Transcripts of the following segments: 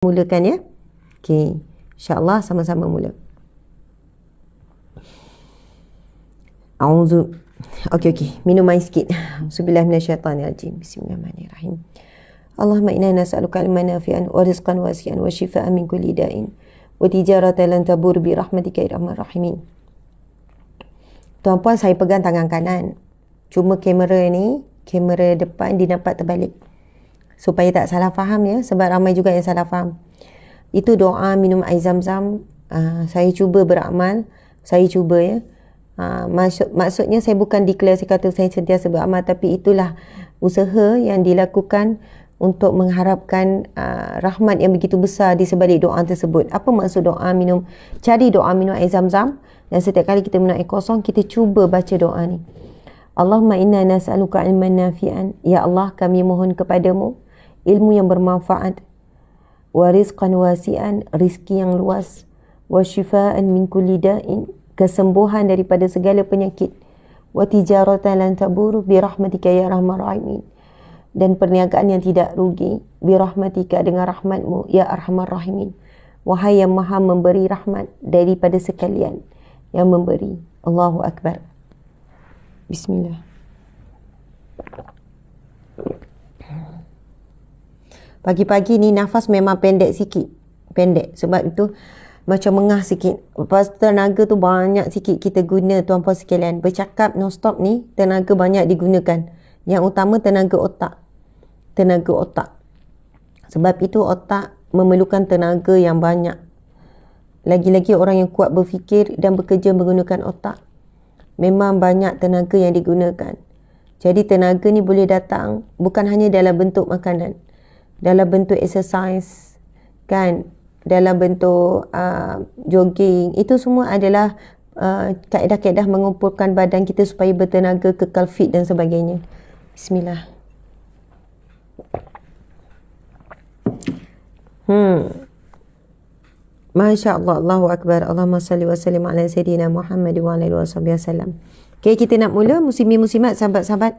Mulakan ya. Okey. InsyaAllah sama-sama mula. A'udzu. Okey. Minum air sikit. Auzubillahi minasyaitanirrajim. Bismillahirrahmanirrahim. Allahumma inna nas'aluka ilman nafi'an wa rizqan wasi'an wa shifaa'an min kulli da'in wa tijaratan lan tabur bi rahmatika ya arhamar rahimin. Tuan-puan, saya pegang tangan kanan. Cuma kamera ni, kamera depan dia nampak terbalik. Supaya tak salah faham ya, sebab ramai juga yang salah faham. Itu doa minum air zam-zam. Saya cuba beramal. Saya cuba ya. Maksudnya saya bukan declare, saya kata saya sentiasa beramal, tapi itulah usaha yang dilakukan untuk mengharapkan rahmat yang begitu besar di sebalik doa tersebut. Apa maksud doa minum? Cari doa minum air zam-zam, dan setiap kali kita minum air kosong, kita cuba baca doa ni. Allahumma inna nas'aluka ilman nafi'an. Ya Allah, kami mohon kepadamu ilmu yang bermanfaat, wa rizqan wasi'an, rizki yang luas, wa shifaan min kulli da'in, kesembuhan daripada segala penyakit, wa tijaratan lan tabur bi rahmatika ya arhamar rahimin, dan perniagaan yang tidak rugi, bi rahmatika, dengan rahmatmu ya arhamar rahimin. Wahai yang maha memberi rahmat daripada sekalian yang memberi. Allahu Akbar. Bismillah. Pagi-pagi ni nafas memang pendek sikit. Pendek. Sebab itu macam mengah sikit. Lepas tenaga tu banyak sikit kita guna, tuan-puan sekalian. Bercakap non-stop ni, tenaga banyak digunakan. Yang utama tenaga otak. Tenaga otak. Sebab itu otak memerlukan tenaga yang banyak. Lagi-lagi orang yang kuat berfikir dan bekerja menggunakan otak, memang banyak tenaga yang digunakan. Jadi tenaga ni boleh datang bukan hanya dalam bentuk makanan, dalam bentuk exercise, kan, dalam bentuk jogging. Itu semua adalah kaedah-kaedah mengumpulkan badan kita supaya bertenaga, kekal fit dan sebagainya. Bismillah. Masya Allah, Allahu Akbar. Allahumma salli wa sallim ala Sayyidina Muhammad wa ala alihi wasallam. Okay, kita nak mula. Muslimin muslimat, sahabat-sahabat,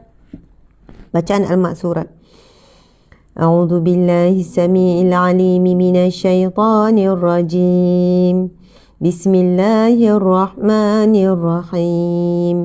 bacaan Al-Maksurat. A'udzu billahi samii'il 'aliim minasyaitonir rajim. Bismillahirrahmanirrahim.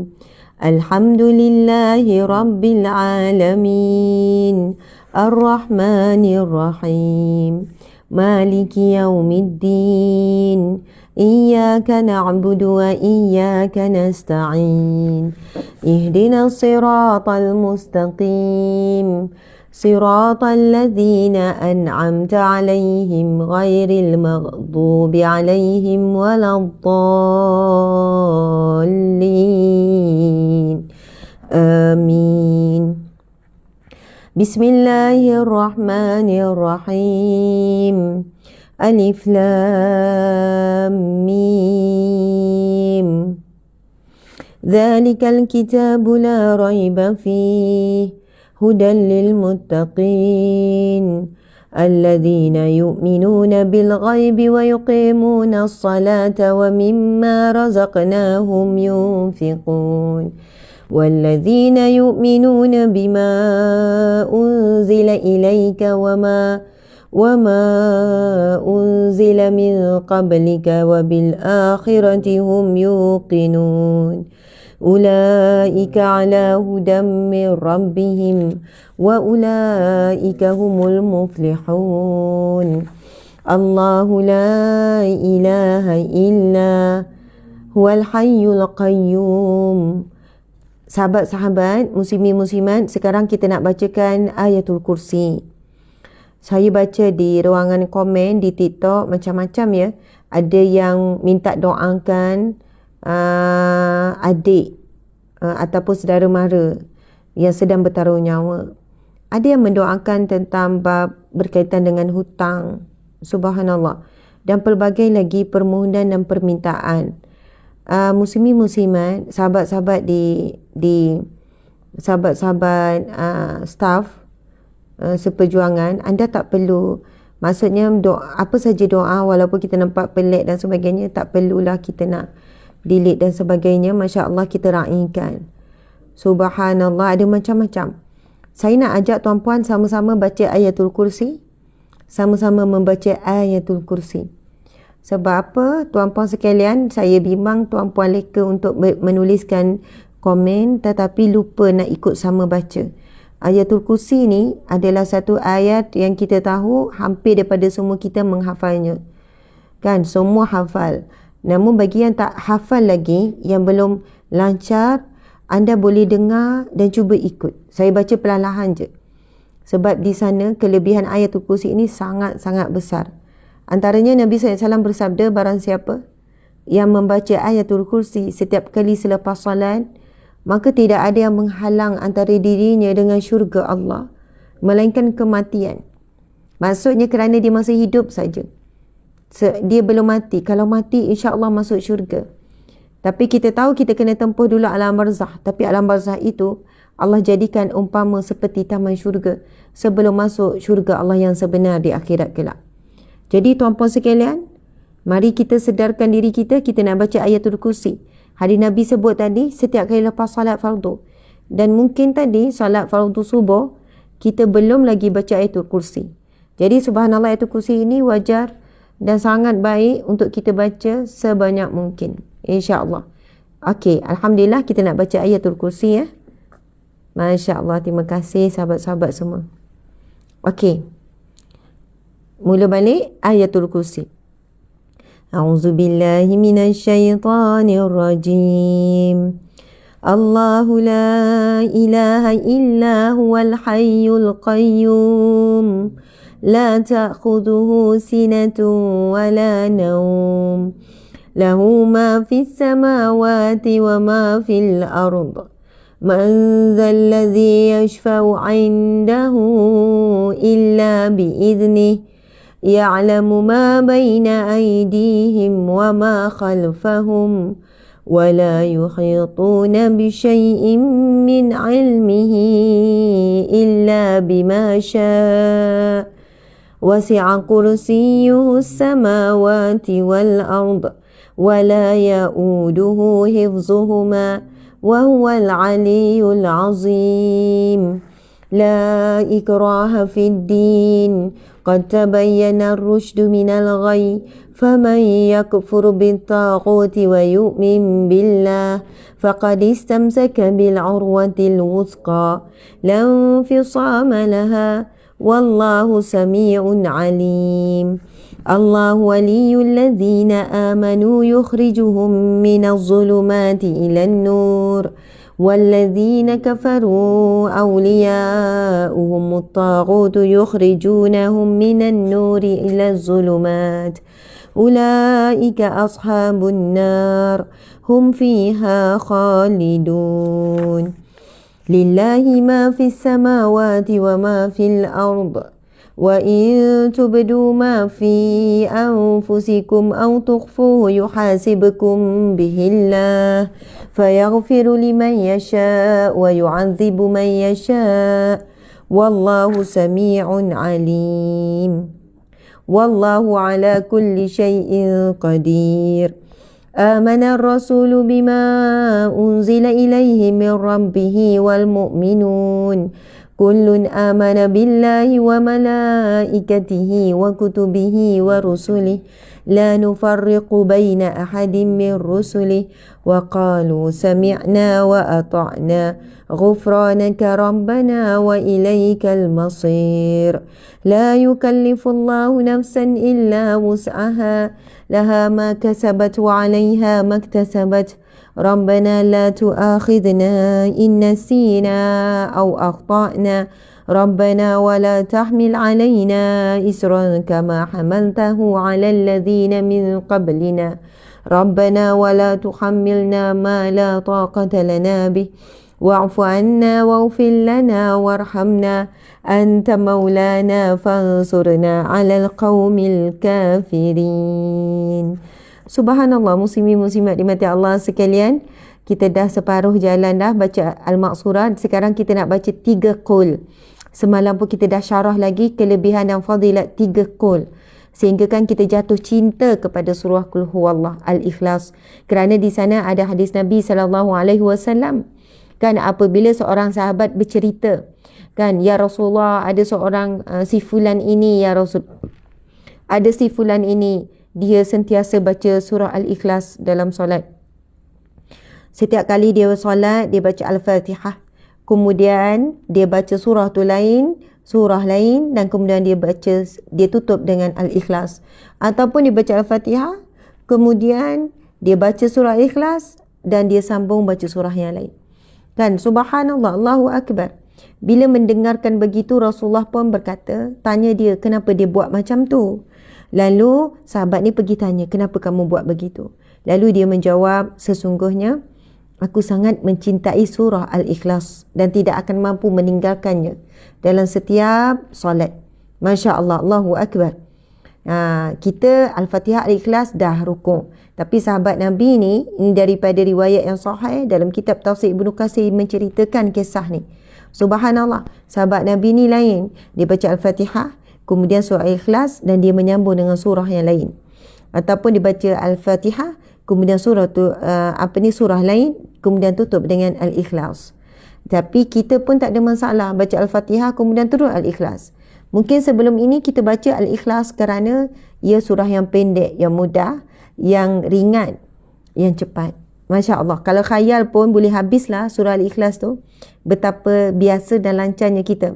Alhamdulillahi rabbil alamin. Ar-Rahmanir Rahim. Maliki yaumiddin. Iyyaka na'budu wa iyyaka nasta'in. Ihdinas siratal mustaqim. Siratal ladzina an'amta 'alaihim ghairil maghdubi 'alaihim waladdallin. Amin. Bismillahirrahmanirrahim. Alif Lam Mim. Dzalikal kitabu la raiba fihi hudan lil muttaqin alladzina yu'minuna bil ghaibi wa yuqimuna as-salata wa mimma razaqnahum yunfiqun. والذين يؤمنون بما أنزل إليك وما أنزل من قبلك وبالآخرة هم يوقنون أولئك على هدى من ربهم وأولئك هم المفلحون الله لا إله إلا هو الحي القيوم. Sahabat-sahabat, muslimin muslimat, sekarang kita nak bacakan Ayatul Kursi. Saya baca di ruangan komen di TikTok macam-macam ya. Ada yang minta doakan adik ataupun saudara mara yang sedang bertaruh nyawa. Ada yang mendoakan tentang bab berkaitan dengan hutang. Subhanallah. Dan pelbagai lagi permohonan dan permintaan. Muslimin muslimat, sahabat-sahabat di sahabat-sahabat staff seperjuangan, anda tak perlu, maksudnya doa, apa saja doa walaupun kita nampak pelik dan sebagainya, tak perlulah kita nak delete dan sebagainya. Masya Allah, kita raikan. Subhanallah, ada macam-macam. Saya nak ajak tuan-puan sama-sama baca Ayatul Kursi. sama-sama membaca ayatul kursi. Sebab apa? Tuan-puan sekalian, saya bimbang tuan-puan leka untuk menuliskan komen tetapi lupa nak ikut sama baca. Ayatul kursi ni adalah satu ayat yang kita tahu hampir daripada semua kita menghafalnya. Kan? Semua hafal. Namun bagi yang tak hafal lagi, yang belum lancar, anda boleh dengar dan cuba ikut. Saya baca perlahan je. Sebab di sana kelebihan ayatul kursi ini sangat-sangat besar. Antaranya Nabi SAW bersabda, barang siapa yang membaca ayatul kursi setiap kali selepas salat, maka tidak ada yang menghalang antara dirinya dengan syurga Allah, melainkan kematian. Maksudnya kerana dia masih hidup saja. Dia belum mati. Kalau mati, insya-Allah masuk syurga. Tapi kita tahu kita kena tempuh dulu alam barzah. Tapi alam barzah itu Allah jadikan umpama seperti taman syurga sebelum masuk syurga Allah yang sebenar di akhirat kelak. Jadi tuan-puan sekalian, mari kita sedarkan diri kita nak baca ayatul kursi. Hadis Nabi sebut tadi setiap kali lepas salat fardu. Dan mungkin tadi salat fardu subuh kita belum lagi baca ayatul kursi. Jadi subhanallah, ayatul kursi ini wajar dan sangat baik untuk kita baca sebanyak mungkin, insya-Allah. Okey, alhamdulillah kita nak baca ayatul kursi ya. Masya-Allah, terima kasih sahabat-sahabat semua. Okey. Mula balik ayatul kursi. A'udzubillahi minasyaitonirrajim. Allahu la ilaha illa huwal hayyul qayyum. La ta'khudhuhu sinatun wa la nawm. Lahu ma fis samawati wa ma fil ardh. Man dhal ladzi yashfa'u 'indahu illa bi'idhnihi. يعلم ما بين أيديهم وما خلفهم ولا يحيطون بشيء من علمه إلا بما شاء وسع كرسيه السماوات والأرض ولا يؤوده حفظهما وهو العلي العظيم لا إكراه في الدين قد تبين الرشد من الغي فمن يكفر بالطاغوت ويؤمن بالله فقد استمسك بالعروة الوثقى لا انفصام لها والله سميع عليم الله ولي الذين آمنوا يخرجهم من الظلمات إلى النور والذين كفروا أولياؤهم الطاغوت يخرجونهم من النور إلى الظلمات أولئك أصحاب النار هم فيها خالدون لله ما في السماوات وما في الأرض وإن تبدوا ما في أنفسكم أو تخفوه يحاسبكم به الله فيغفر لمن يشاء ويعذب من يشاء والله سميع عليم والله على كل شيء قدير آمن الرسول بما أنزل إليه من ربه والمؤمنون كل آمن بالله وملائكته وكتبه ورسله لا نفرق بين أحد من رسله وقالوا سمعنا وأطعنا غفرانك ربنا وإليك المصير لا يكلف الله نفسا إلا وسعها لها ما كسبت وعليها ما اكتسبت ربنا لا تؤاخذنا إن نسينا أو أخطأنا ربنا ولا تحمل علينا إسرا كما حملته على الذين من قبلنا ربنا ولا تحملنا ما لا طاقة لنا به واعف عنا واغفر لنا وارحمنا أنت مولانا فانصرنا على القوم الكافرين. Subhanallah, muslimin-muslimat dimati Allah sekalian, kita dah separuh jalan dah baca Al-Maqsurah. Sekarang kita nak baca 3 qul. Semalam pun kita dah syarah lagi kelebihan dan fadilat 3 qul, sehingga kan kita jatuh cinta kepada surah Qul Huwallah Al-Ikhlas, kerana di sana ada hadis Nabi SAW kan, apabila seorang sahabat bercerita Kan, ya Rasulullah, ada seorang si fulan ini, ya Rasul. Ada si fulan ini, dia sentiasa baca surah Al-Ikhlas dalam solat. Setiap kali dia solat, dia baca Al-Fatihah. Kemudian dia baca surah tu lain, surah lain, dan kemudian dia tutup dengan Al-Ikhlas. Ataupun dia baca Al-Fatihah, kemudian dia baca surah Al-Ikhlas dan dia sambung baca surah yang lain. Kan, subhanallah, Allahu Akbar. Bila mendengarkan begitu, Rasulullah pun berkata, tanya dia kenapa dia buat macam tu. Lalu sahabat ni pergi tanya, kenapa kamu buat begitu? Lalu dia menjawab, sesungguhnya aku sangat mencintai surah Al-Ikhlas dan tidak akan mampu meninggalkannya dalam setiap solat. Masya Allah, Allahu Akbar. Kita Al-Fatihah, Al-Ikhlas dah rukuk. Tapi sahabat Nabi ni, ini daripada riwayat yang sahih dalam kitab Tafsir Ibnu Katsir menceritakan kisah ni. Subhanallah, sahabat Nabi ni lain. Dia baca Al-Fatihah, kemudian surah Al-Ikhlas dan dia menyambung dengan surah yang lain. Ataupun dia baca Al-Fatihah, kemudian surah lain, kemudian tutup dengan Al-Ikhlas. Tapi kita pun tak ada masalah baca Al-Fatihah kemudian turun Al-Ikhlas. Mungkin sebelum ini kita baca Al-Ikhlas kerana ia surah yang pendek, yang mudah, yang ringan, yang cepat. Masya Allah. Kalau khayal pun boleh habislah surah Al-Ikhlas tu. Betapa biasa dan lancarnya kita.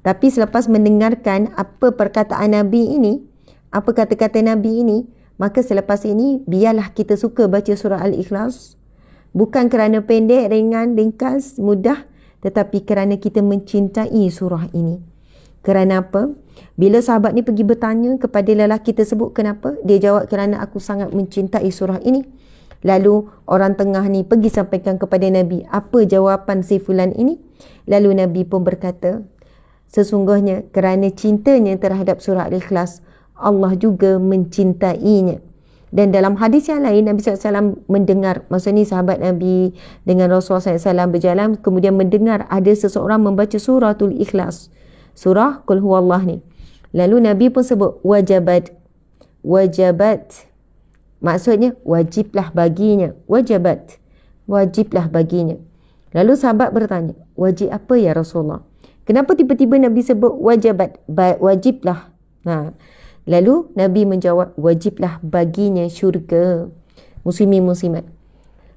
Tapi selepas mendengarkan apa perkataan Nabi ini, apa kata-kata Nabi ini, maka selepas ini biarlah kita suka baca surah Al-Ikhlas. Bukan kerana pendek, ringan, ringkas, mudah, tetapi kerana kita mencintai surah ini. Kerana apa? Bila sahabat ni pergi bertanya kepada lelaki tersebut kenapa, dia jawab kerana aku sangat mencintai surah ini. Lalu orang tengah ni pergi sampaikan kepada Nabi apa jawapan si fulan ini. Lalu Nabi pun berkata, sesungguhnya kerana cintanya terhadap surah Al-Ikhlas, Allah juga mencintainya. Dan dalam hadis yang lain, Nabi SAW mendengar, maksudnya sahabat Nabi dengan Rasulullah SAW berjalan, kemudian mendengar ada seseorang membaca suratul Ikhlas, surah Qul Huwallah ni. Lalu Nabi pun sebut wajabat. Maksudnya wajiblah baginya. Wajiblah baginya. Lalu sahabat bertanya, wajib apa ya Rasulullah? Kenapa tiba-tiba Nabi sebut wajiblah? Lalu Nabi menjawab, wajiblah baginya syurga. Muslimin muslimat,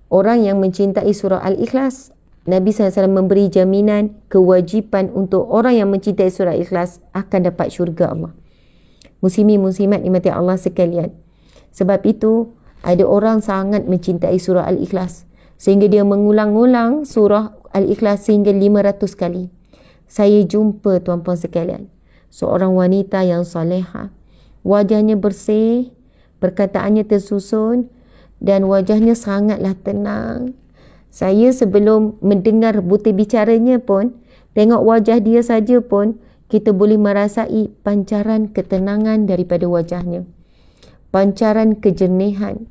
orang yang mencintai surah Al-Ikhlas, Nabi SAW memberi jaminan kewajipan untuk orang yang mencintai surah Al-Ikhlas akan dapat syurga Allah. Muslimin muslimat dimati Allah sekalian. Sebab itu ada orang sangat mencintai surah Al-Ikhlas sehingga dia mengulang-ulang surah Al-Ikhlas sehingga 500 kali. Saya jumpa tuan-puan sekalian, seorang wanita yang salehah, wajahnya bersih, perkataannya tersusun dan wajahnya sangatlah tenang. Saya sebelum mendengar butir bicaranya pun, tengok wajah dia saja pun, kita boleh merasai pancaran ketenangan daripada wajahnya. Pancaran kejernihan.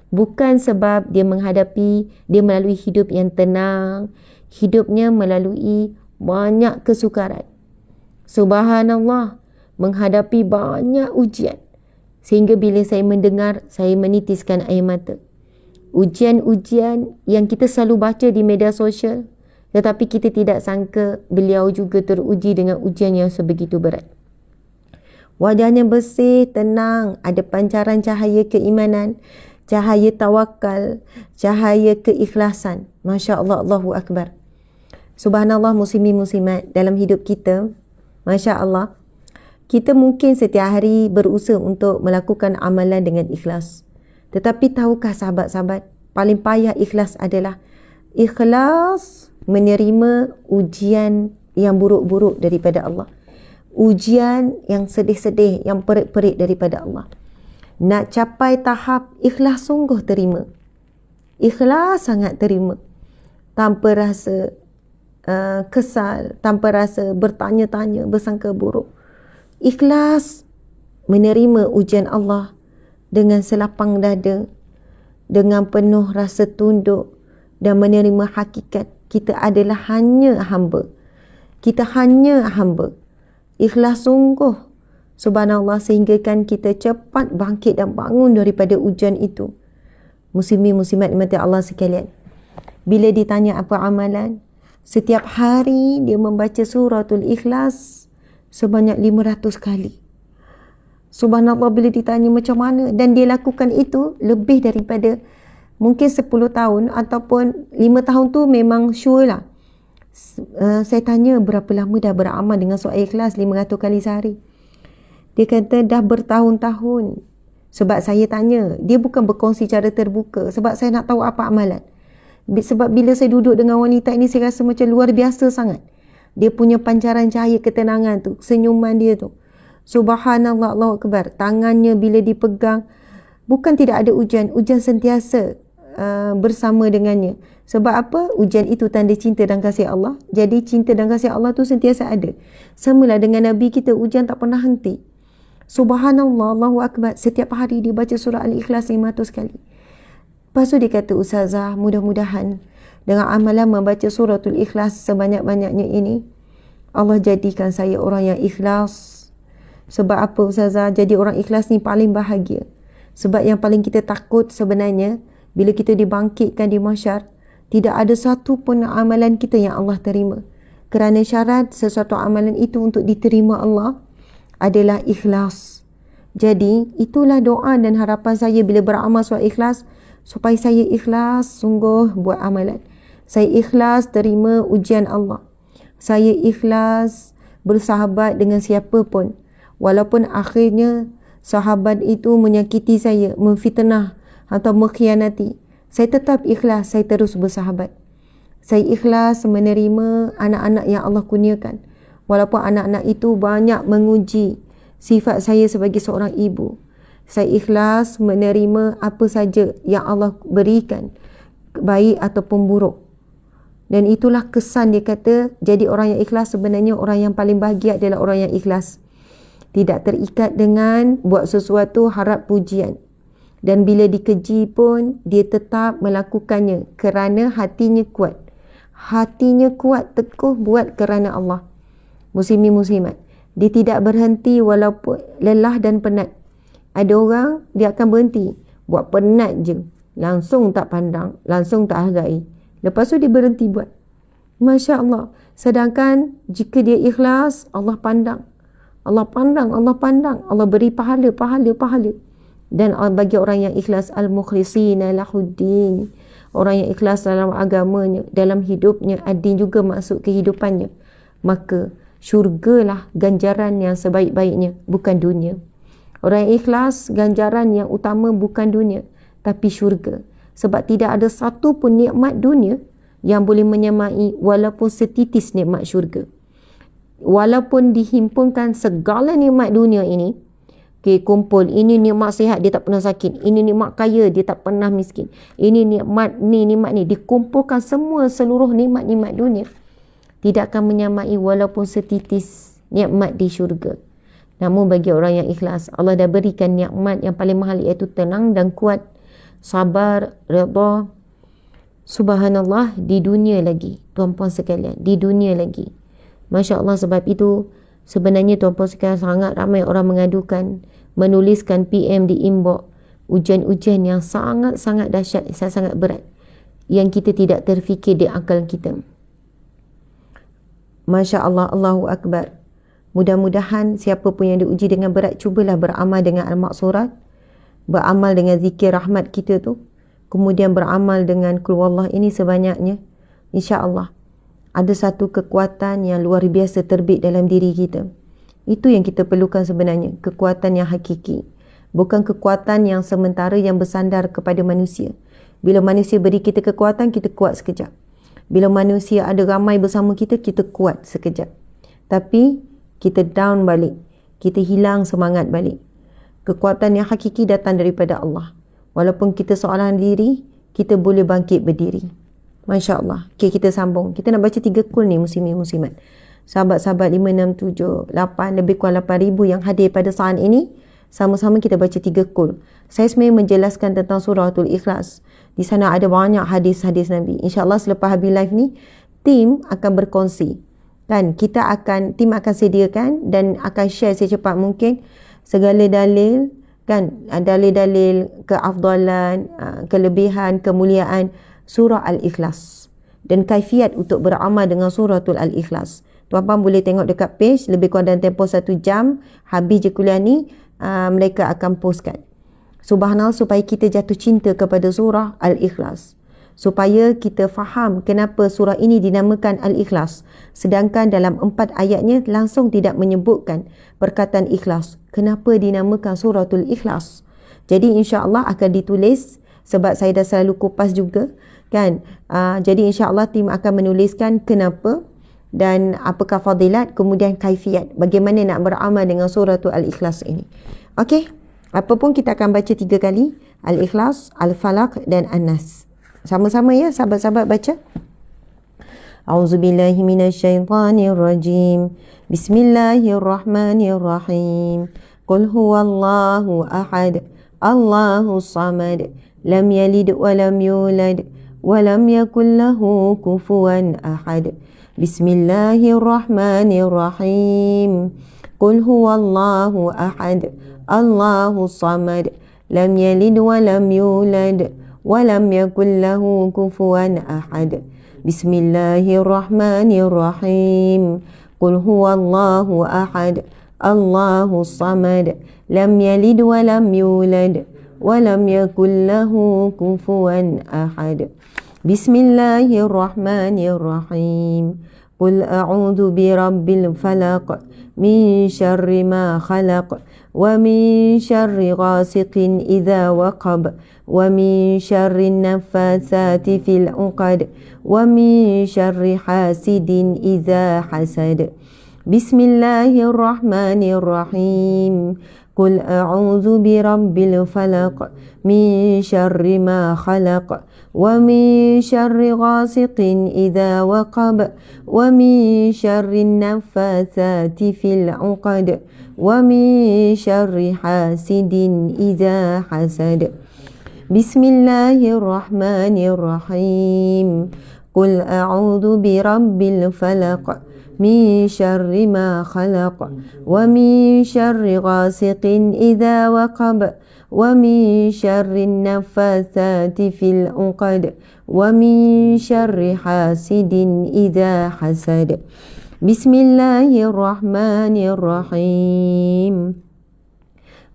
Bukan sebab dia melalui hidup yang tenang, hidupnya melalui banyak kesukaran. Subhanallah, menghadapi banyak ujian. Sehingga bila saya mendengar, saya menitiskan air mata. Ujian-ujian yang kita selalu baca di media sosial, tetapi kita tidak sangka beliau juga teruji dengan ujian yang sebegitu berat. Wajahnya bersih, tenang, ada pancaran cahaya keimanan, cahaya tawakal, cahaya keikhlasan. Masya Allah, Allahu Akbar. Subhanallah, muslimin muslimat, dalam hidup kita, Masya Allah, kita mungkin setiap hari berusaha untuk melakukan amalan dengan ikhlas. Tetapi tahukah sahabat-sahabat, paling payah ikhlas adalah ikhlas menerima ujian yang buruk-buruk daripada Allah. Ujian yang sedih-sedih, yang perit-perit daripada Allah. Nak capai tahap ikhlas sungguh terima. Ikhlas sangat terima. Tanpa rasa kesal, tanpa rasa bertanya-tanya, bersangka buruk. Ikhlas menerima ujian Allah dengan selapang dada, dengan penuh rasa tunduk dan menerima hakikat kita adalah hanya hamba. Kita hanya hamba. Ikhlas sungguh, subhanallah, sehingga kan kita cepat bangkit dan bangun daripada ujian itu. Muslimin muslimat dimati Allah sekalian, bila ditanya apa amalan, Setiap hari dia membaca suratul Ikhlas sebanyak 500 kali. Subhanallah, bila ditanya macam mana, dan dia lakukan itu lebih daripada mungkin 10 tahun ataupun 5 tahun tu memang sure lah. Saya tanya berapa lama dah beramal dengan surah Ikhlas 500 kali sehari. Dia kata dah bertahun-tahun. Sebab saya tanya, dia bukan berkongsi cara terbuka sebab saya nak tahu apa amalan. Sebab bila saya duduk dengan wanita ini, saya rasa macam luar biasa sangat. Dia punya pancaran cahaya ketenangan tu, senyuman dia tu. Subhanallah, Allahu Akbar. Tangannya bila dipegang, bukan tidak ada hujan, hujan sentiasa bersama dengannya. Sebab apa? Hujan itu tanda cinta dan kasih Allah. Jadi cinta dan kasih Allah tu sentiasa ada. Samalah dengan Nabi kita, hujan tak pernah henti. Subhanallah, Allahu Akbar. Setiap hari dia baca surah Al-Ikhlas 500 kali. Lepas tu dia kata, Ustazah, mudah-mudahan dengan amalan membaca suratul Ikhlas sebanyak-banyaknya ini, Allah jadikan saya orang yang ikhlas. Sebab apa Ustazah? Jadi orang ikhlas ni paling bahagia. Sebab yang paling kita takut sebenarnya, bila kita dibangkitkan di mahsyar, tidak ada satu pun amalan kita yang Allah terima. Kerana syarat sesuatu amalan itu untuk diterima Allah adalah ikhlas. Jadi itulah doa dan harapan saya bila beramal surah Ikhlas, supaya saya ikhlas sungguh buat amalan. Saya ikhlas terima ujian Allah. Saya ikhlas bersahabat dengan siapa pun. Walaupun akhirnya sahabat itu menyakiti saya, memfitnah atau mengkhianati, saya tetap ikhlas, saya terus bersahabat. Saya ikhlas menerima anak-anak yang Allah kurniakan. Walaupun anak-anak itu banyak menguji sifat saya sebagai seorang ibu. Saya ikhlas menerima apa saja yang Allah berikan, baik ataupun buruk. Dan itulah kesan dia kata, jadi orang yang ikhlas sebenarnya orang yang paling bahagia adalah orang yang ikhlas. Tidak terikat dengan buat sesuatu harap pujian. Dan bila dikeji pun, dia tetap melakukannya kerana hatinya kuat. Hatinya kuat, teguh buat kerana Allah. Muslimin muslimat, dia tidak berhenti walaupun lelah dan penat. Ada orang, dia akan berhenti. Buat penat je. Langsung tak pandang, langsung tak hargai. Lepas tu dia berhenti buat. Masya Allah. Sedangkan jika dia ikhlas, Allah pandang. Allah pandang, Allah pandang. Allah beri pahala. Dan bagi orang yang ikhlas, al-mukhlisina lahuddin. Orang yang ikhlas dalam agamanya, dalam hidupnya, ad-din juga masuk kehidupannya. Maka syurgalah ganjaran yang sebaik-baiknya, bukan dunia. Orang yang ikhlas, ganjaran yang utama bukan dunia, tapi syurga. Sebab tidak ada satu pun nikmat dunia yang boleh menyamai walaupun setitis nikmat syurga. Walaupun dihimpunkan segala nikmat dunia ini, kumpul, ini nikmat sihat, dia tak pernah sakit. Ini nikmat kaya, dia tak pernah miskin. Ini nikmat ni, dikumpulkan semua seluruh nikmat-nikmat dunia, tidak akan menyamai walaupun setitis nikmat di syurga. Namun bagi orang yang ikhlas, Allah dah berikan nikmat yang paling mahal, iaitu tenang dan kuat, sabar, redha. Subhanallah, di dunia lagi, tuan-puan sekalian, di dunia lagi. Masya Allah, sebab itu sebenarnya tuan-puan sekalian, sangat ramai orang mengadukan, menuliskan PM di inbox, ujian-ujian yang sangat-sangat dahsyat, sangat berat, yang kita tidak terfikir di akal kita. Masya Allah, Allahu Akbar. Mudah-mudahan siapa pun yang diuji dengan berat, cubalah beramal dengan al-maksurat, beramal dengan zikir rahmat kita tu, kemudian beramal dengan qul huwallah ini sebanyaknya. Insya Allah ada satu kekuatan yang luar biasa terbit dalam diri kita. Itu yang kita perlukan sebenarnya, kekuatan yang hakiki. Bukan kekuatan yang sementara yang bersandar kepada manusia. Bila manusia beri kita kekuatan, kita kuat sekejap. Bila manusia ada ramai bersama kita, kita kuat sekejap. Tapi kita down balik, kita hilang semangat balik. Kekuatan yang hakiki datang daripada Allah. Walaupun kita seorang diri, kita boleh bangkit berdiri. Masya Allah. Okay, kita sambung. Kita nak baca 3 kul ni, muslimin muslimat. Sahabat-sahabat 5, 6, 7, 8, lebih kurang 8,000 yang hadir pada saat ini. Sama-sama kita baca 3 kul. Saya sebenarnya menjelaskan tentang suratul Ikhlas. Di sana ada banyak hadis-hadis Nabi. InsyaAllah selepas habis live ni, tim akan berkongsi. Kan, tim akan sediakan dan akan share secepat mungkin segala dalil, kan, dalil-dalil keafdalan, kelebihan, kemuliaan surah Al-Ikhlas. dan kaifiat untuk beramal dengan suratul Al-Ikhlas. Tuan-tuan boleh tengok dekat page, lebih kurang dalam tempoh 1 jam, habis je kuliah ni, mereka akan postkan. Subhanallah, supaya kita jatuh cinta kepada surah Al-Ikhlas. Supaya kita faham kenapa surah ini dinamakan Al-Ikhlas. Sedangkan dalam 4 ayatnya langsung tidak menyebutkan perkataan ikhlas. Kenapa dinamakan suratul Ikhlas? Jadi insya-Allah akan ditulis, sebab saya dah selalu kupas juga kan. Jadi insya-Allah tim akan menuliskan kenapa dan apakah fadilat, kemudian kaifiat, bagaimana nak beramal dengan suratul Al-Ikhlas ini. Okey, apapun kita akan baca 3 kali, Al-Ikhlas, Al-Falaq dan An-Nas. Sama-sama ya sahabat-sahabat baca. A'udzubillahi minasyaitanirrajim. Bismillahirrahmanirrahim. Qul huwallahu ahad, Allahus samad, lam yalid wa lam yulad wa lam yakul lahu kufuwan ahad. Bismillahirrahmanirrahim. Qul huwallahu ahad, Allahus samad, lam yalid wa lam yulad wa lam yakul lahu kufuwan ahad. Bismillahirrahmanirrahim. Qul huwallahu ahad, Allahus samad, lam yalid wa lam yulad wa lam yakul lahu kufuwan ahad. Bismillahirrahmanirrahim. Qul a'udzu birabbil falaq min syarri ma khalaq wa min syarri ghasiqin idza waqab wa min syarri naffatsati fil 'uqad wa min syarri hasidin idza hasad. Bismillahirrahmanirrahim. Qul a'udzu birabbil falaq min syarri ma khalaq wa min syarri ghasiqin idza waqab wa min syarri naffatsati fil 'uqad wa min syarri hasidin idza hasad. Bismillahirrahmanirrahim. Qul a'udzu birabbil falaq min syarri ma khalaq wa min syarri ghasiqin idza waqab wa min syarri naffatsati fil 'uqad wa min syarri hasidin idza hasad. Bismillahirrahmanirrahim.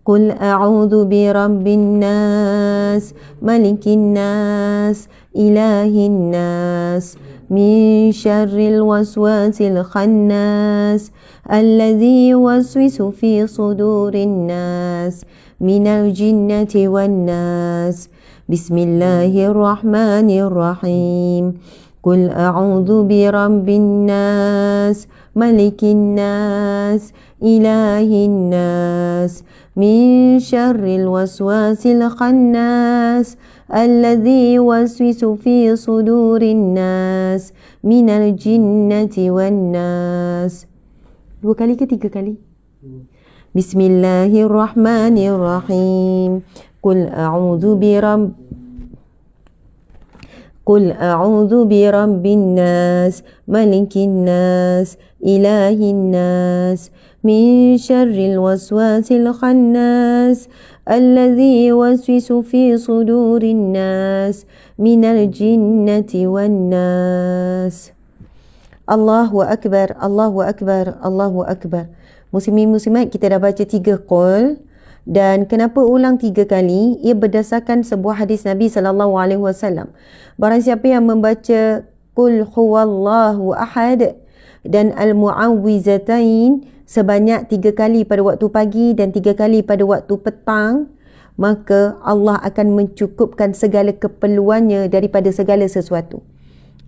Qul a'udzu birabbin nas, malikin nas, ilahin nas, min syarril waswasil khannas, alladzi yuwaswisu fi sudurin nas, minal jinnati wan nas. Bismillahirrahmanirrahim. Qul a'udzu birabbin nas, malikin nas, ilahin nas, min syarril waswasil khannas, alladzi yuwaswisu fi sudurin nas, minal jinnati wan nas. 2 kali ke 3 kali? Bismillahirrahmanirrahim. Qul a'udzu birabbin nas, malikin nas, ilahin nas, min syarril waswasil khannas, alladzi yuwaswisu fi sudurin nas, minal jinnati wan nas. Allahu akbar, Allahu akbar, Allahu akbar. Muslimin muslimat, kita dah baca 3 qul. Dan kenapa ulang 3 kali? Ia berdasarkan sebuah hadis Nabi SAW. Barang siapa yang membaca Qul huwallahu ahad dan al-mu'awwizatain sebanyak 3 kali pada waktu pagi dan 3 kali pada waktu petang, maka Allah akan mencukupkan segala keperluannya daripada segala sesuatu.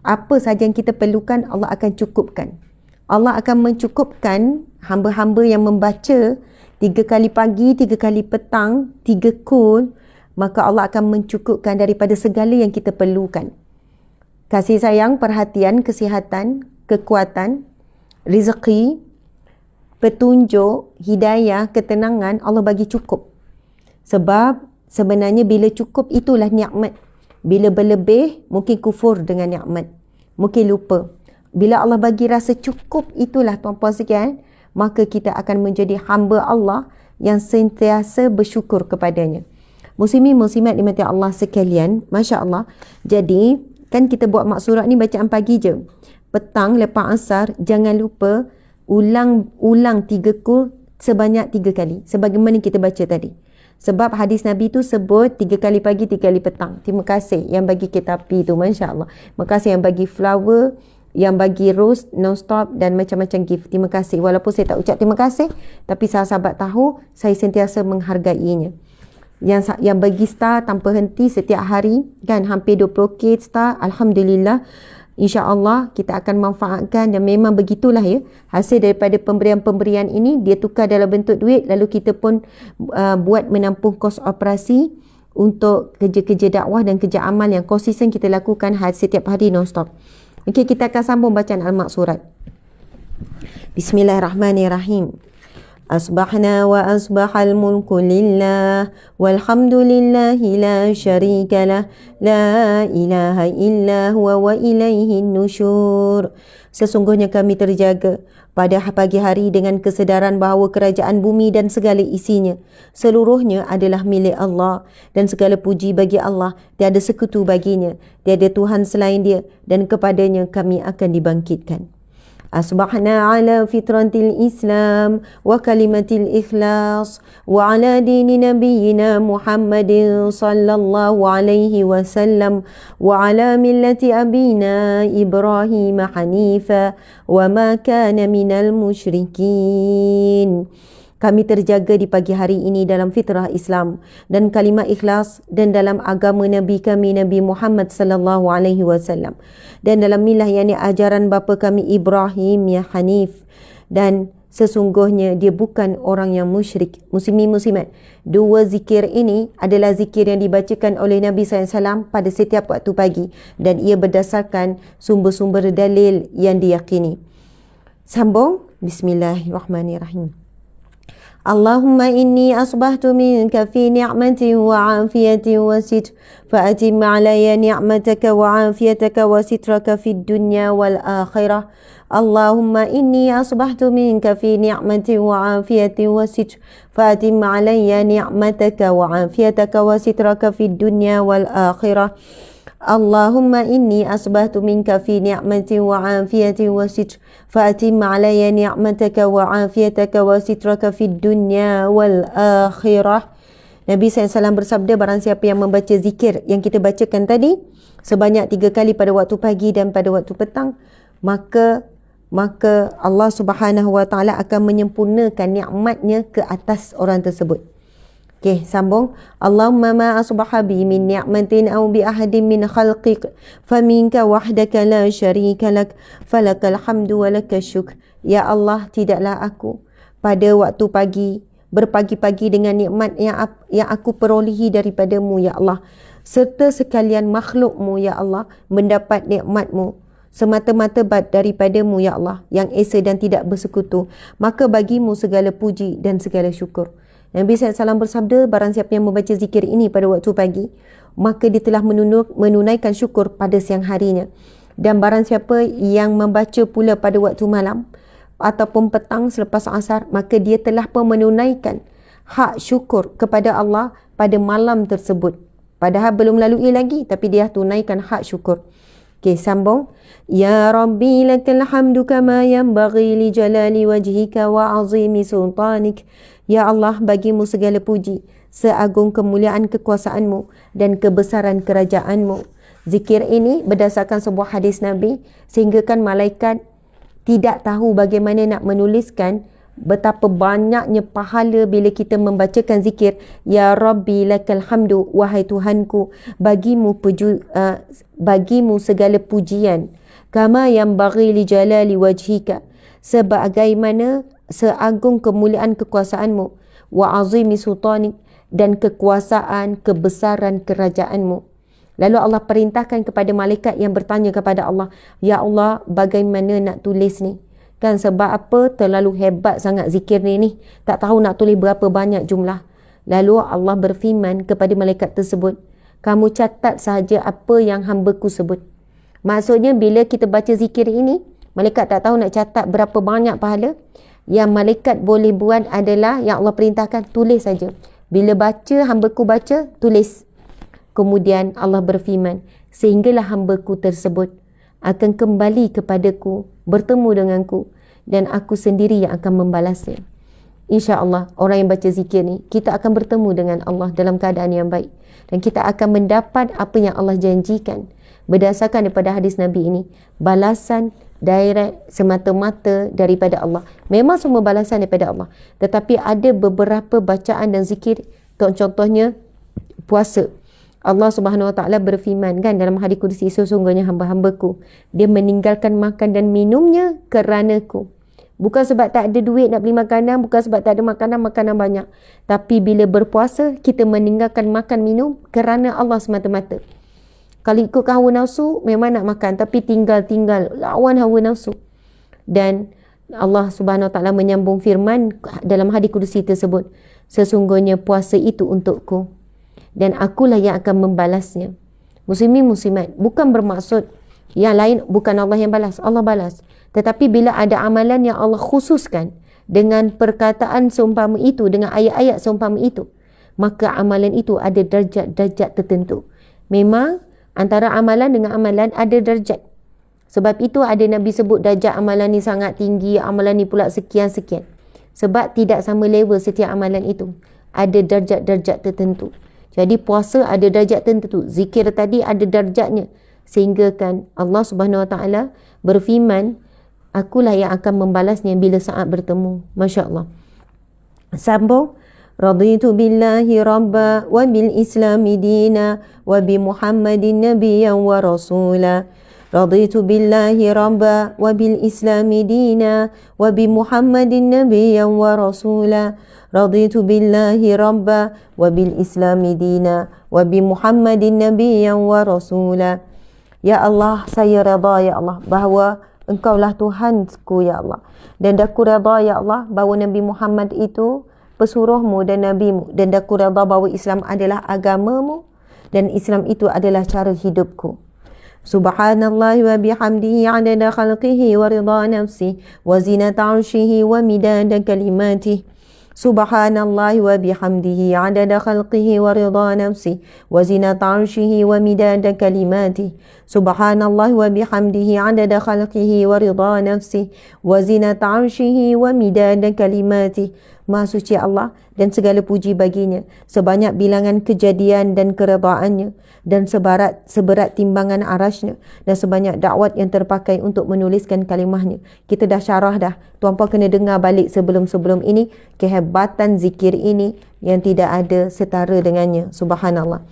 Apa sahaja yang kita perlukan, Allah akan cukupkan. Allah akan mencukupkan hamba-hamba yang membaca 3 kali pagi, 3 kali petang, 3 qul, maka Allah akan mencukupkan daripada segala yang kita perlukan. Kasih sayang, perhatian, kesihatan, kekuatan, rezeki, petunjuk, hidayah, ketenangan, Allah bagi cukup. Sebab sebenarnya bila cukup itulah nikmat. Bila berlebih, mungkin kufur dengan nikmat. Mungkin lupa. Bila Allah bagi rasa cukup, itulah tuan-puan sekalian, maka kita akan menjadi hamba Allah yang sentiasa bersyukur kepadanya. Muslimin muslimat dimati Allah sekalian, Masya Allah. Jadi Kan kita buat maksurat ni bacaan pagi je. Petang lepas asar jangan lupa ulang 3 kul sebanyak 3 kali sebagaimana kita baca tadi. Sebab hadis Nabi tu sebut 3 kali pagi 3 kali petang. Terima kasih yang bagi kereta api tu, masya-Allah. Terima kasih yang bagi flower, yang bagi rose non-stop dan macam-macam gift. Terima kasih. Walaupun saya tak ucap terima kasih, tapi sahabat tahu saya sentiasa menghargainya. Yang bagi star tanpa henti setiap hari, kan hampir 20k star, alhamdulillah. InsyaAllah kita akan manfaatkan dan memang begitulah ya. Hasil daripada pemberian-pemberian ini dia tukar dalam bentuk duit, lalu kita pun buat menampung kos operasi untuk kerja-kerja dakwah dan kerja amal yang konsisten kita lakukan setiap hari non-stop. Okey, kita akan sambung bacaan Al-Maqsurat. Bismillahirrahmanirrahim. أصبحنا وأصبح الملك لله والحمد لله لا شريك له لا إله إلا هو وإليه النشور. Sesungguhnya kami terjaga pada pagi hari dengan kesedaran bahawa kerajaan bumi dan segala isinya seluruhnya adalah milik Allah dan segala puji bagi Allah, tiada sekutu baginya, tiada Tuhan selain dia dan kepadanya kami akan dibangkitkan. أصبحنا على فطرة الإسلام وكلمة الإخلاص وعلى دين نبينا محمد صلى الله عليه وسلم وعلى ملة أبينا إبراهيم حنيفا وما كان من المشركين. Kami terjaga di pagi hari ini dalam fitrah Islam dan kalimah ikhlas dan dalam agama Nabi kami Nabi Muhammad sallallahu alaihi wasallam dan dalam milah yakni ajaran bapa kami Ibrahim ya Hanif, dan sesungguhnya dia bukan orang yang musyrik. Muslimin muslimat, dua zikir ini adalah zikir yang dibacakan oleh Nabi SAW pada setiap waktu pagi dan ia berdasarkan sumber-sumber dalil yang diyakini. Sambung. Bismillahirrahmanirrahim. Allahumma inni asbahtu minka fi ni'matin wa afiyatin wa sitr fa'atim alayya ni'mataka wa afiyataka wa sitraka fid dunya wal akhirah. Allahumma inni asbahtu minka fi ni'matin wa afiyatin wa sitr fa'atim alayya ni'mataka wa afiyataka wa sitraka fid dunya wal akhirah. Allahumma inni asbahtu minka fi ni'matin wa afiyatin wa sitr fa'atim alayya ni'mataka wa afiyataka wa sitraka fid dunya wal akhirah. Nabi SAW bersabda, barang siapa yang membaca zikir yang kita bacakan tadi sebanyak 3 kali pada waktu pagi dan pada waktu petang, maka Allah Subhanahu wa taala akan menyempurnakan nikmatnya ke atas orang tersebut. Okey, sambung. Allahumma ma asbaha bi min ni'matin aw bi ahadin min khalqik faminka wahdaka la syarika lak falakal hamdu wa lakal syukr. Ya Allah, tidaklah aku pada waktu pagi berpagi-pagi dengan nikmat yang aku perolehi daripadamu ya Allah, serta sekalian makhlukmu ya Allah mendapat nikmatmu semata-mata daripadamu ya Allah yang esa dan tidak bersekutu, maka bagimu segala puji dan segala syukur. Nabi SAW bersabda, barang siapa yang membaca zikir ini pada waktu pagi, maka dia telah menunaikan syukur pada siang harinya. Dan barang siapa yang membaca pula pada waktu malam ataupun petang selepas asar, maka dia telah pun menunaikan hak syukur kepada Allah pada malam tersebut. Padahal belum lalui lagi, tapi dia tunaikan hak syukur. Okey, sambung. Ya Rabbi lakal hamdu kama yanbaghi li jalali wajhika wa azimi sultanik. Ya Allah, bagimu segala puji seagung kemuliaan kekuasaanmu dan kebesaran kerajaanmu. Zikir ini berdasarkan sebuah hadis Nabi, sehingga kan malaikat tidak tahu bagaimana nak menuliskan betapa banyaknya pahala bila kita membacakan zikir Ya Rabbi lakal hamdu, wahai Tuhanku, bagimu segala pujian, kama yang bagi li jalali wajhika, sebagaimana seagung kemuliaan kekuasaanmu, wa azimi sultanik, dan kekuasaan kebesaran kerajaanmu. Lalu Allah perintahkan kepada malaikat yang bertanya kepada Allah, Ya Allah, bagaimana nak tulis ni? Kan sebab apa? Terlalu hebat sangat zikir ni, tak tahu nak tulis berapa banyak jumlah. Lalu Allah berfirman kepada malaikat tersebut, kamu catat sahaja apa yang hamba-Ku sebut. Maksudnya bila kita baca zikir ini, malaikat tak tahu nak catat berapa banyak pahala. Yang malaikat boleh buat adalah yang Allah perintahkan, tulis saja. Bila baca, hamba-Ku baca, tulis. Kemudian Allah berfirman, sehinggalah hamba-Ku tersebut akan kembali kepadaku, bertemu denganku, dan aku sendiri yang akan membalasnya. InsyaAllah orang yang baca zikir ni, kita akan bertemu dengan Allah dalam keadaan yang baik, dan kita akan mendapat apa yang Allah janjikan berdasarkan daripada hadis Nabi ini. Balasan direct semata-mata daripada Allah. Memang semua balasan daripada Allah, tetapi ada beberapa bacaan dan zikir. Contohnya puasa. Allah Subhanahu Wa Taala berfirman kan dalam hadis qudsi, sesungguhnya hamba-hambaku dia meninggalkan makan dan minumnya kerana-Ku. Bukan sebab tak ada duit nak beli makanan, bukan sebab tak ada makanan banyak, tapi bila berpuasa kita meninggalkan makan minum kerana Allah semata-mata. Kalau ikutkan hawa nafsu memang nak makan, tapi tinggal lawan hawa nafsu. Dan Allah Subhanahu Wa Taala menyambung firman dalam hadis qudsi tersebut, sesungguhnya puasa itu untukku dan akulah yang akan membalasnya. Muslimin muslimat, bukan bermaksud yang lain bukan Allah yang balas, Allah balas. Tetapi bila ada amalan yang Allah khususkan dengan perkataan seumpama itu, dengan ayat-ayat seumpama itu, maka amalan itu ada darjat-darjat tertentu. Memang antara amalan dengan amalan ada darjat. Sebab itu ada Nabi sebut darjat amalan ni sangat tinggi, amalan ni pula sekian-sekian. Sebab tidak sama level setiap amalan itu. Ada darjat-darjat tertentu. Jadi puasa ada darjat tertentu, zikir tadi ada darjatnya, sehingga kan Allah Subhanahu Wa Taala berfirman, akulah yang akan membalasnya bila saat bertemu. Masya-Allah. Sambung, raditu billahi rabba wa bil islami dina wa bi Muhammadin nabiyyan wa rasula. Raditu billahi rabba wa bil islami dina wa bi Muhammadin nabiyyan wa rasula. Raditu billahi rabba wa bil islami dina wa bi Muhammadin nabiyyan wa rasula. Ya Allah, saya redha ya Allah bahawa Engkaulah Tuhanku ya Allah, dan aku redha ya Allah bahawa Nabi Muhammad itu pesuruhmu dan nabimu, dan aku redha bahawa Islam adalah agamamu dan Islam itu adalah cara hidupku. Subhanallah wa bihamdihi adada khalqihi wa ridha nafsihi wa zinata arshihi wa midada kalimatihi. Subhanallah wa bihamdihi adada khalqihi wa ridha nafsihi wa zinata arshihi wa midada kalimatihi. Subhanallah wa bihamdihi adada khalqihi wa ridha nafsihi wa zinata arshihi wa midada kalimatihi. Maha suci Allah dan segala puji baginya, sebanyak bilangan kejadian dan keredaannya, dan seberat timbangan arasnya, dan sebanyak dakwat yang terpakai untuk menuliskan kalimahnya. Kita dah syarah dah, tuan-puan kena dengar balik sebelum-sebelum ini, kehebatan zikir ini yang tidak ada setara dengannya. Subhanallah.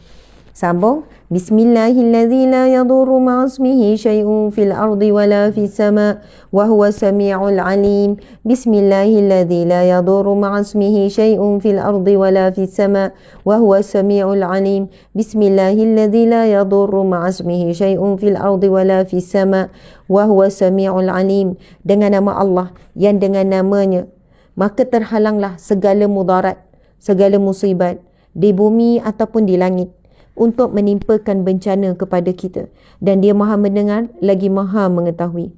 Sambung, Bismillahilladzi la yadurru ma'asmihi syai'un fil ardi wala fis sama' wa huwa sami'ul alim. Bismillahilladzi la yadurru ma'asmihi syai'un fil ardi wala fis sama' wa huwa sami'ul alim. Bismillahilladzi la yadurru ma'asmihi syai'un fil ardi wala fis sama' wa huwa sami'ul alim. Dengan nama Allah yang dengan namanya maka terhalanglah segala mudarat, segala musibat di bumi ataupun di langit untuk menimpakan bencana kepada kita, dan dia maha mendengar lagi maha mengetahui.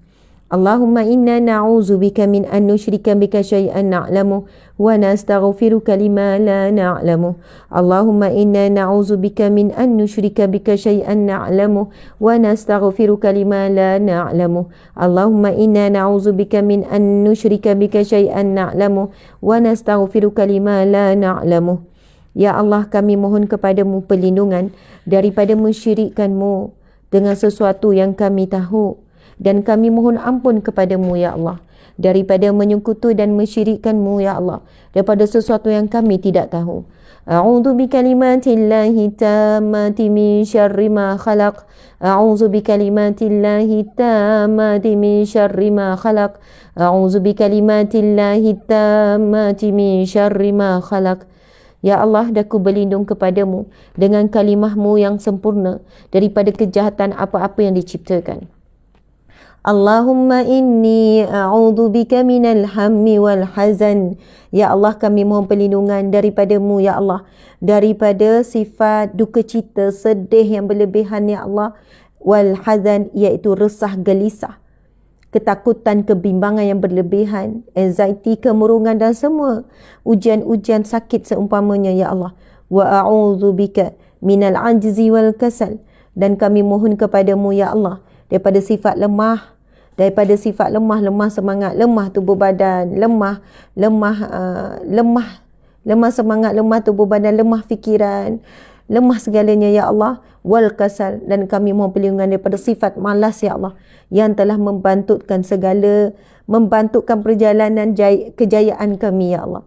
Allahumma inna na'udzubika min an nusyrika bika syai'an na'lamu wa nastaghfiruka lima la na'lamu. Allahumma inna na'udzubika min an nusyrika bika syai'an na'lamu wa nastaghfiruka lima la na'lamu. Allahumma inna na'udzubika min an nusyrika bika syai'an na'lamu wa nastaghfiruka lima la na'lamu. Ya Allah, kami mohon kepadamu perlindungan daripada mensyirikkanmu dengan sesuatu yang kami tahu, dan kami mohon ampun kepadamu ya Allah daripada menyekutu dan mensyirikkanmu ya Allah daripada sesuatu yang kami tidak tahu. A'udzu bikalimatillahi tammati min syarri ma khalaq. A'udzu bikalimatillahi tammati min syarri ma khalaq. A'udzu bikalimatillahi tammati min syarri ma khalaq. Ya Allah, aku berlindung kepadamu dengan kalimahmu yang sempurna daripada kejahatan apa-apa yang diciptakan. Allahumma inni a'udhu bika minal hammi wal hazan. Ya Allah, kami mohon perlindungan daripadamu ya Allah, daripada sifat duka cita, sedih yang berlebihan ya Allah, wal hazan, iaitu resah gelisah, ketakutan, kebimbangan yang berlebihan, anxiety, kemurungan dan semua ujian-ujian sakit seumpamanya ya Allah. Wa a'udzu bika, minal ajzi wal kasal, dan kami mohon kepadamu ya Allah daripada sifat lemah, lemah semangat, lemah tubuh badan, lemah semangat, lemah tubuh badan, lemah fikiran, lemah segalanya ya Allah, wal kasal, dan kami mohon perlindungan daripada sifat malas ya Allah yang telah membantutkan perjalanan kejayaan kami ya Allah.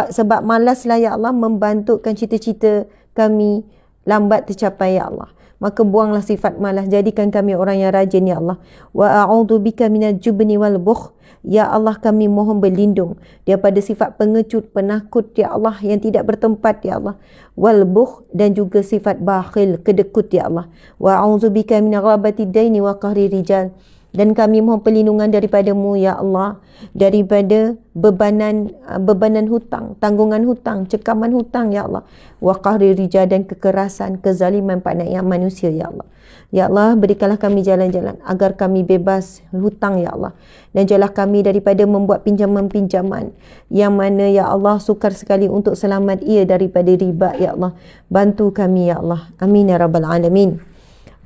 Sebab malaslah ya Allah membantutkan cita-cita kami lambat tercapai ya Allah. Maka buanglah sifat malas, jadikan kami orang yang rajin ya Allah. Wa a'udzu bika minal jubni wal bukh. Ya Allah, kami mohon berlindung daripada sifat pengecut, penakut ya Allah yang tidak bertempat ya Allah. Wal bukh, dan juga sifat bakhil, kedekut ya Allah. Wa a'udzu bika min ghabatid daini wa qahri rijal. Dan kami mohon perlindungan daripadamu ya Allah daripada bebanan hutang, tanggungan hutang, cekaman hutang ya Allah. Wa qahri rijal, dan kekerasan, kezaliman pada manusia ya Allah. Ya Allah, berikanlah kami jalan-jalan agar kami bebas hutang ya Allah. Dan jauhlah kami daripada membuat pinjaman-pinjaman yang mana ya Allah sukar sekali untuk selamat ia daripada riba ya Allah. Bantu kami ya Allah. Amin ya rabbal alamin.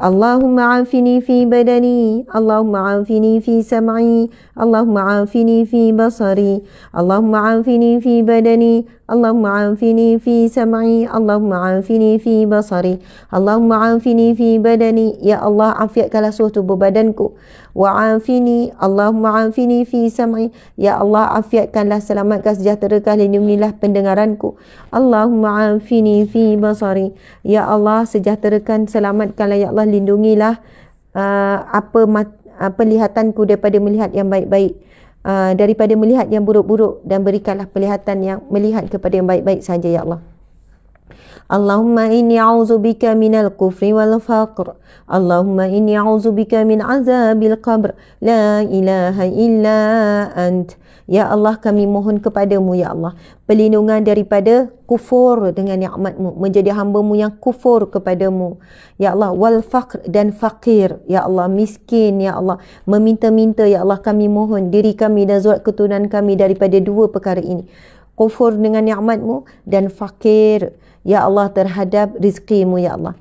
Allahumma afini fi badani, Allahumma afini fi sam'i, Allahumma afini fi basari, Allahumma afini fi badani, Allahumma afini fi sam'i, Allahumma afini fi basari, Allahumma afini fi badani. Ya Allah, afiatkanlah seluruh tubuh badanku. Wa afini, Allahumma afini fi sam'i. Ya Allah, afiatkanlah, selamatkan, sejahterakan, lindungilah pendengaranku. Allahumma afini fi basari. Ya Allah, sejahterakan, selamatkanlah ya Allah, lindungilah penglihatanku daripada melihat yang baik-baik, daripada melihat yang buruk-buruk, dan berikanlah penglihatan yang melihat kepada yang baik-baik saja ya Allah. Allahumma inni a'udzubika minal kufri wal faqr. Allahumma inni a'udzubika min azabil qabr. La ilaha illa ant. Ya Allah, kami mohon kepadamu ya Allah perlindungan daripada kufur dengan nikmatmu, menjadi hamba-Mu yang kufur kepadamu ya Allah. Wal faqr, dan fakir ya Allah, miskin ya Allah, meminta-minta ya Allah. Kami mohon diri kami dan zurat keturunan kami daripada dua perkara ini, kufur dengan nikmat-Mu dan fakir ya Allah terhadap rizki-Mu ya Allah.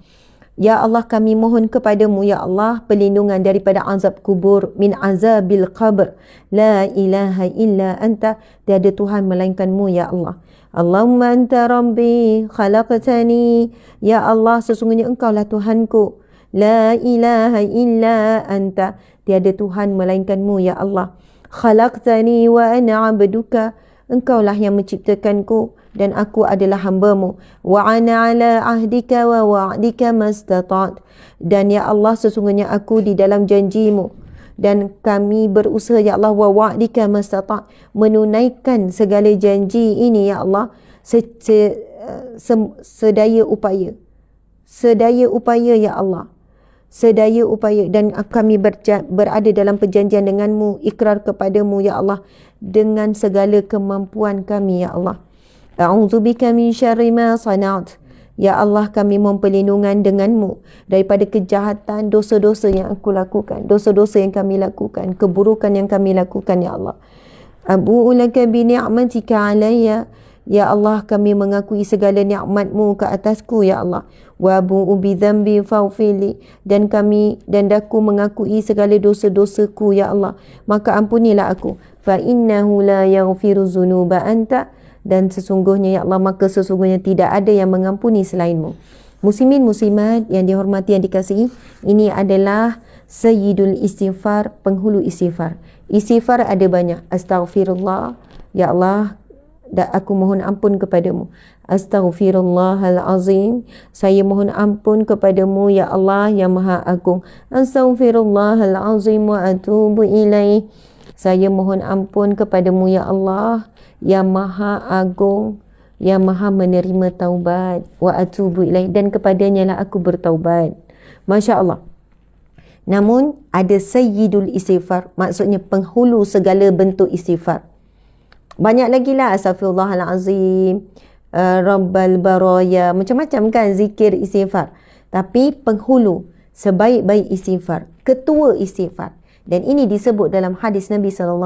Ya Allah, kami mohon kepadamu ya Allah perlindungan daripada azab kubur, min azabil qabr. La ilaha illa anta, tiada Tuhan melainkan-Mu ya Allah. Allahumma anta rabbi khalaqtani. Ya Allah, sesungguhnya Engkaulah Tuhanku. La ilaha illa anta, tiada Tuhan melainkan-Mu ya Allah. Khalaqtani wa ana abduka. Engkaulah yang menciptakanku dan aku adalah hamba-Mu. Wa ana ala ahdika wa wa'dika mastata'at. Dan ya Allah, sesungguhnya aku di dalam janji-Mu, dan kami berusaha ya Allah, wa wa'dika mastata'at, menunaikan segala janji ini ya Allah sedaya upaya ya Allah, sedaya upaya. Dan kami berada dalam perjanjian dengan-Mu, ikrar kepadamu ya Allah dengan segala kemampuan kami ya Allah. A'udzubika min syarri ma sana'at. Ya Allah, kami mohon perlindungan dengan-Mu daripada kejahatan, dosa-dosa yang aku lakukan, dosa-dosa yang kami lakukan, keburukan yang kami lakukan ya Allah. Abu'u laka bi ni'matika alayya. Ya Allah, kami mengakui segala nikmat-Mu ke atasku ya Allah. Wa abu'u bi dhanbi faghfirli. Dan aku mengakui segala dosa-dosaku ya Allah, maka ampunilah aku. Fa innahu la yaghfiru dzunuba anta. Dan sesungguhnya ya Allah, maka sesungguhnya tidak ada yang mengampuni selain-Mu. Muslimin muslimat yang dihormati, yang dikasihi, ini adalah sayyidul istighfar, penghulu istighfar. Istighfar ada banyak. Astaghfirullah, ya Allah, aku mohon ampun kepadamu. Astaghfirullahalazim, saya mohon ampun kepadamu ya Allah yang Maha Agung. Astaghfirullahalazim wa atubu ilaih, saya mohon ampun kepadamu ya Allah yang Maha Agung, yang Maha menerima taubat. Wa atubu ilaih, dan kepadanya lah aku bertaubat. Masya Allah. Namun ada sayyidul istighfar, maksudnya penghulu segala bentuk istighfar. Banyak lagi lah, astaghfirullahalazim, rabbal baraya, macam-macam kan zikir istighfar. Tapi penghulu sebaik-baik istighfar, ketua istighfar, dan ini disebut dalam hadis Nabi SAW.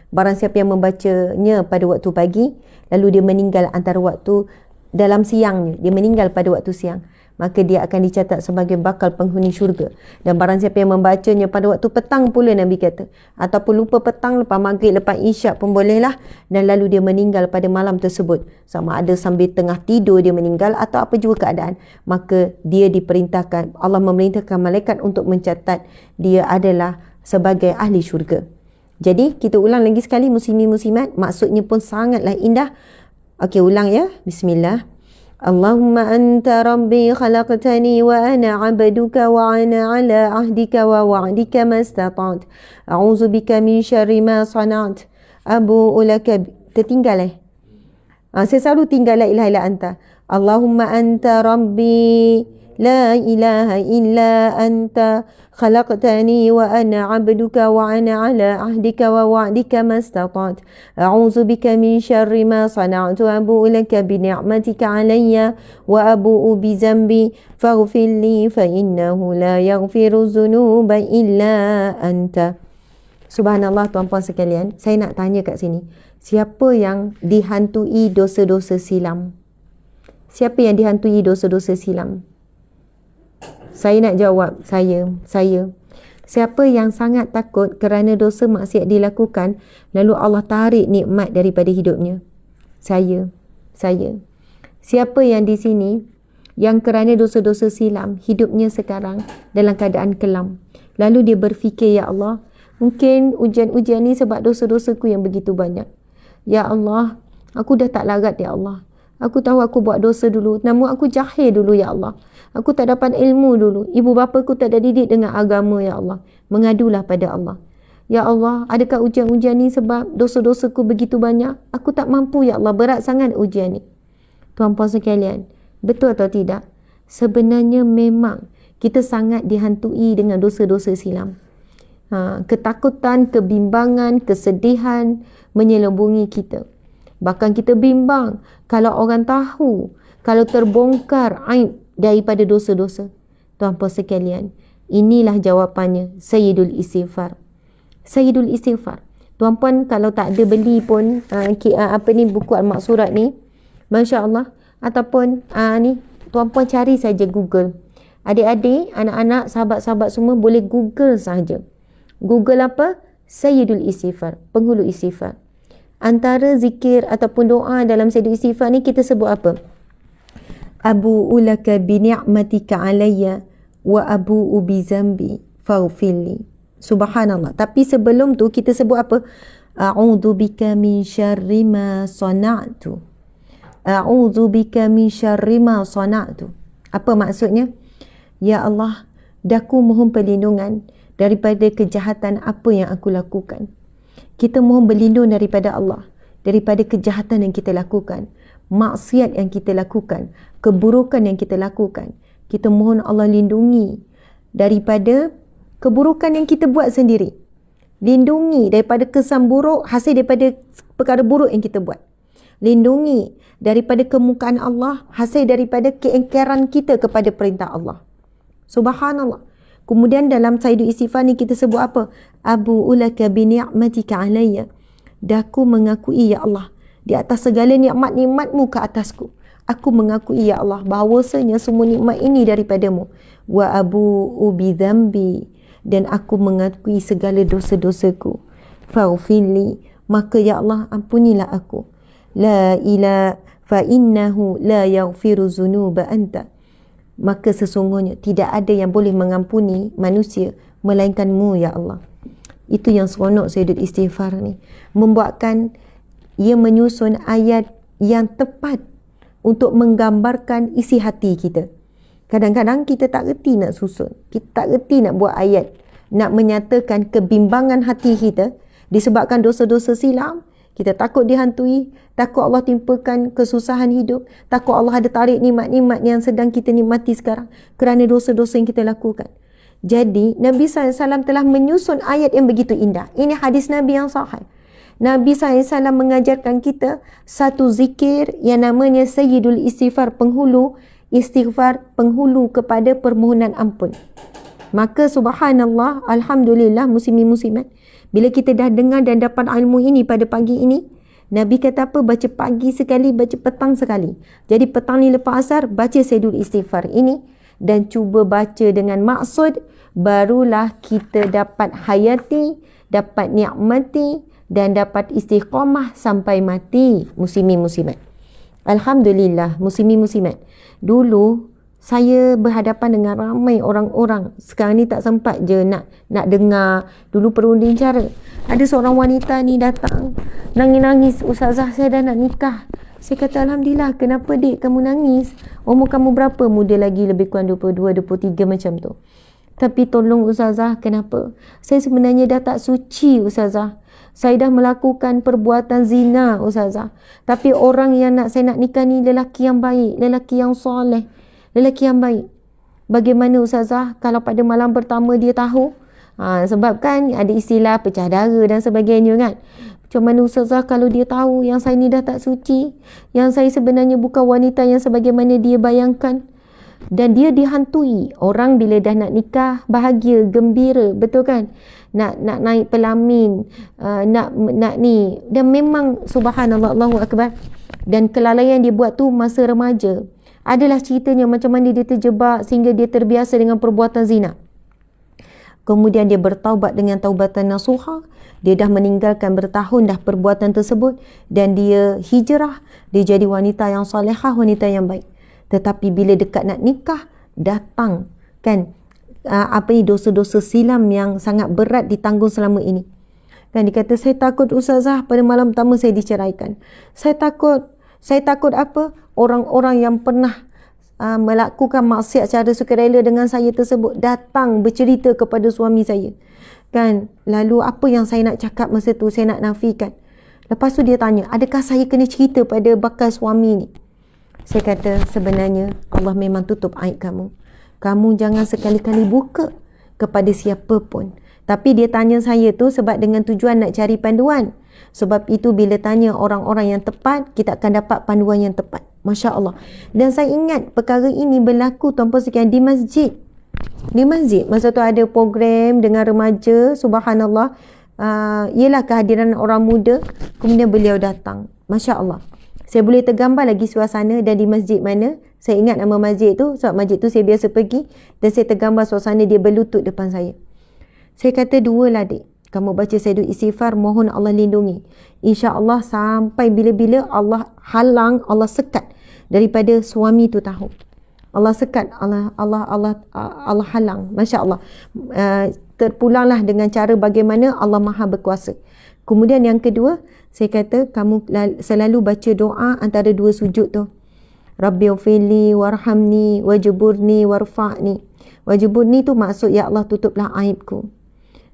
Barang siapa yang membacanya pada waktu pagi, lalu dia meninggal antara waktu dalam siangnya, dia meninggal pada waktu siang, maka dia akan dicatat sebagai bakal penghuni syurga. Dan barang siapa yang membacanya pada waktu petang pula, Nabi kata, ataupun lupa petang, lepas maghrib, lepas isyak pun bolehlah, dan lalu dia meninggal pada malam tersebut, sama ada sambil tengah tidur dia meninggal atau apa juga keadaan, maka dia diperintahkan, Allah memerintahkan malaikat untuk mencatat dia adalah sebagai ahli syurga. Jadi kita ulang lagi sekali, muslimin muslimat, maksudnya pun sangatlah indah. Okey, ulang ya. Bismillah. Allahumma anta rabbi khalaqtani wa ana abduka wa ana ala ahdika wa wa'dika mastata'at. A'udzu bika min syarri ma sana'at. Abu'u laka. Tertinggal saya selalu tinggal la ilaha illa anta. Allahumma anta rabbi la ilaha illa anta khalaqtani wa ana abduka wa ana ala ahdika wa wa'dika mastata'at. A'udzu bika min syarri ma sana'tu abu'u laka bi ni'matika 'alayya wa abu'u bi dzambi faghfir li fa innahu la yaghfiru dzunuba illa anta. Subhanallah, tuan-puan sekalian, saya nak tanya kat sini, siapa yang dihantui dosa-dosa silam? Siapa yang dihantui dosa-dosa silam? Saya nak jawab, saya. Siapa yang sangat takut kerana dosa maksiat dilakukan, lalu Allah tarik nikmat daripada hidupnya? Saya. Siapa yang di sini yang kerana dosa-dosa silam, hidupnya sekarang dalam keadaan kelam, lalu dia berfikir, ya Allah, mungkin ujian-ujian ni sebab dosa-dosaku yang begitu banyak. Ya Allah, aku dah tak larat, ya Allah. Aku tahu aku buat dosa dulu, namun aku jahil dulu, ya Allah. Aku tak dapat ilmu dulu. Ibu bapa ku tak ada didik dengan agama, ya Allah. Mengadulah pada Allah. Ya Allah, adakah ujian-ujian ni sebab dosa-dosaku begitu banyak? Aku tak mampu, ya Allah. Berat sangat ujian ni. Tuan-puan sekalian, betul atau tidak? Sebenarnya memang kita sangat dihantui dengan dosa-dosa silam. Ketakutan, kebimbangan, kesedihan menyelubungi kita. Bahkan kita bimbang kalau orang tahu, kalau terbongkar aib daripada dosa-dosa. Tuan-puan sekalian, inilah jawapannya, Sayyidul Istighfar. Sayyidul Istighfar. Tuan-puan kalau tak ada beli pun buku Al-Maqsurat ni, masya-Allah, ataupun ni tuan-puan cari saja Google. Adik-adik, anak-anak, sahabat-sahabat semua boleh Google saja. Google apa? Sayyidul Istighfar, penghulu istighfar. Antara zikir ataupun doa dalam Sayyidul Istighfar ni kita sebut apa? Abu'u laka bi ni'matika 'alayya wa abu'u bi zambi faghfirli. Subhanallah. Tapi sebelum tu kita sebut apa? A'udzu bika min syarri ma sana'tu. A'udzu bika min syarri ma sana'tu. Apa maksudnya? Ya Allah, daku mohon perlindungan daripada kejahatan apa yang aku lakukan. Kita mohon berlindung daripada Allah, daripada kejahatan yang kita lakukan, maksiat yang kita lakukan, keburukan yang kita lakukan. Kita mohon Allah lindungi daripada keburukan yang kita buat sendiri. Lindungi daripada kesan buruk hasil daripada perkara buruk yang kita buat. Lindungi daripada kemurkaan Allah hasil daripada keingkaran kita kepada perintah Allah. Subhanallah. Kemudian dalam Sayyidul Istighfar ni kita sebut apa? Abu'u laka bi ni'matika 'alayya. Daku mengakui, ya Allah, di atas segala nikmat-nikmatmu ke atasku, aku mengakui, ya Allah, bahawasanya semua nikmat ini daripadamu. Wa abu'u bi dzambi, dan aku mengakui segala dosa-dosaku. Faghfirli, maka ya Allah ampunilah aku. La ilaha fa innahu la yaghfiru dzunuba anta. Maka sesungguhnya tidak ada yang boleh mengampuni manusia melainkanmu, ya Allah. Itu yang seronok Sayyidul Istighfar ni, membuatkan ia menyusun ayat yang tepat untuk menggambarkan isi hati kita. Kadang-kadang kita tak reti nak susun, kita tak reti nak buat ayat, nak menyatakan kebimbangan hati kita disebabkan dosa-dosa silam. Kita takut dihantui, takut Allah timpakan kesusahan hidup, takut Allah ada tarik nikmat-nikmat yang sedang kita nikmati sekarang kerana dosa-dosa yang kita lakukan. Jadi Nabi SAW telah menyusun ayat yang begitu indah. Ini hadis Nabi yang sahih. Nabi SAW mengajarkan kita satu zikir yang namanya Sayyidul Istighfar, penghulu istighfar, penghulu kepada permohonan ampun. Maka subhanallah, alhamdulillah, muslimin muslimat, bila kita dah dengar dan dapat ilmu ini pada pagi ini, Nabi kata apa? Baca pagi sekali, baca petang sekali. Jadi petang ni lepas asar, baca Sayyidul Istighfar ini dan cuba baca dengan maksud, barulah kita dapat hayati, dapat nikmati dan dapat istiqamah sampai mati. Muslimin muslimat, alhamdulillah muslimin muslimat. Dulu saya berhadapan dengan ramai orang-orang. Sekarang ni tak sempat je nak dengar. Dulu perunding cara. Ada seorang wanita ni datang nangis-nangis, "Ustazah, saya dah nak nikah." Saya kata, "Alhamdulillah, kenapa dik kamu nangis? Umur kamu berapa?" Muda lagi, lebih kurang 22, 23 macam tu. "Tapi tolong Ustazah, kenapa? Saya sebenarnya dah tak suci Ustazah. Saya dah melakukan perbuatan zina Ustazah. Tapi orang yang saya nak nikah ni lelaki yang baik, lelaki yang soleh, lelaki yang baik. Bagaimana Ustazah kalau pada malam pertama dia tahu?" Sebab kan ada istilah pecah darah dan sebagainya kan. "Macam mana Ustazah kalau dia tahu yang saya ni dah tak suci, yang saya sebenarnya bukan wanita yang sebagaimana dia bayangkan?" Dan dia dihantui. Orang bila dah nak nikah bahagia, gembira, betul kan? Nak naik pelamin, nak ni. Dan memang subhanallah, Allahu akbar. Dan kelalaian dia buat tu masa remaja. Adalah ceritanya macam mana dia terjebak sehingga dia terbiasa dengan perbuatan zina. Kemudian dia bertaubat dengan taubatan nasuha. Dia dah meninggalkan bertahun dah perbuatan tersebut dan dia hijrah. Dia jadi wanita yang salihah, wanita yang baik. Tetapi bila dekat nak nikah, datang kan dosa-dosa silam yang sangat berat ditanggung selama ini. Kan dia kata, "Saya takut Ustazah pada malam pertama saya diceraikan. Saya takut apa? Orang-orang yang pernah melakukan maksiat secara sukarela dengan saya tersebut datang bercerita kepada suami saya." Kan? Lalu apa yang saya nak cakap masa tu? Saya nak nafikan. Lepas tu dia tanya, "Adakah saya kena cerita pada bakal suami ni?" Saya kata, "Sebenarnya Allah memang tutup aib kamu. Kamu jangan sekali-kali buka kepada siapa pun." Tapi dia tanya saya tu sebab dengan tujuan nak cari panduan. Sebab itu bila tanya orang-orang yang tepat, kita akan dapat panduan yang tepat. Masya Allah. Dan saya ingat perkara ini berlaku tuan-puan sekalian di masjid. Di masjid. Masa tu ada program dengan remaja. Subhanallah. Ialah kehadiran orang muda. Kemudian beliau datang. Masya Allah. Saya boleh tergambar lagi suasana dan di masjid mana. Saya ingat nama masjid tu. Sebab masjid tu saya biasa pergi. Dan saya tergambar suasana dia berlutut depan saya. Saya kata, "Dua lah dik. Kamu baca Sayyidul Istighfar, mohon Allah lindungi. InsyaAllah sampai bila-bila Allah halang, Allah sekat daripada suami tu tahu. Allah sekat, Allah halang. Masya Allah. Terpulanglah dengan cara bagaimana Allah Maha berkuasa." Kemudian yang kedua, saya kata kamu selalu baca doa antara dua sujud tu. Rabbighfirli warhamni wajburni warfa'ni. Wajburni tu maksud, ya Allah tutuplah aibku.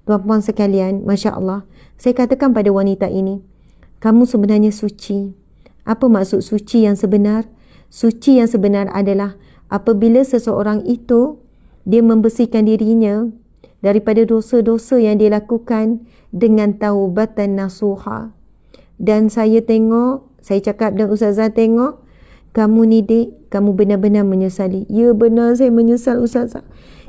Tuan-puan sekalian, Masya Allah, saya katakan pada wanita ini, kamu sebenarnya suci. Apa maksud suci yang sebenar? Suci yang sebenar adalah apabila seseorang itu, dia membersihkan dirinya daripada dosa-dosa yang dia lakukan dengan taubatan nasuha. Dan saya tengok, saya cakap dan Ustazah tengok, kamu ni dik, kamu benar-benar menyesali. Ya benar, saya menyesal Ustazah.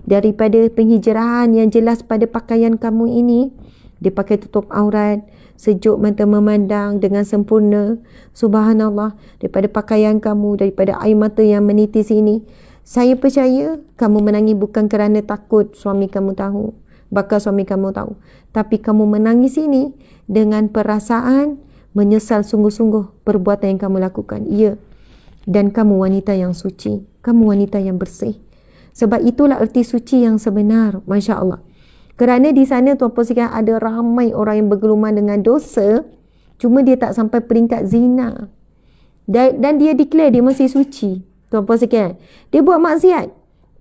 Daripada penghijrahan yang jelas pada pakaian kamu ini, dia pakai tutup aurat, sejuk mata memandang dengan sempurna. Subhanallah, daripada pakaian kamu, daripada air mata yang menitis ini, saya percaya kamu menangis bukan kerana takut suami kamu tahu, bakal suami kamu tahu. Tapi kamu menangis ini dengan perasaan menyesal sungguh-sungguh perbuatan yang kamu lakukan. Ya. Dan kamu wanita yang suci. Kamu wanita yang bersih. Sebab itulah erti suci yang sebenar. Masya Allah. Kerana di sana tuan-puan sekalian ada ramai orang yang bergelumang dengan dosa. Cuma dia tak sampai peringkat zina. Dan dia declare dia masih suci. Tuan-puan sekalian, dia buat maksiat.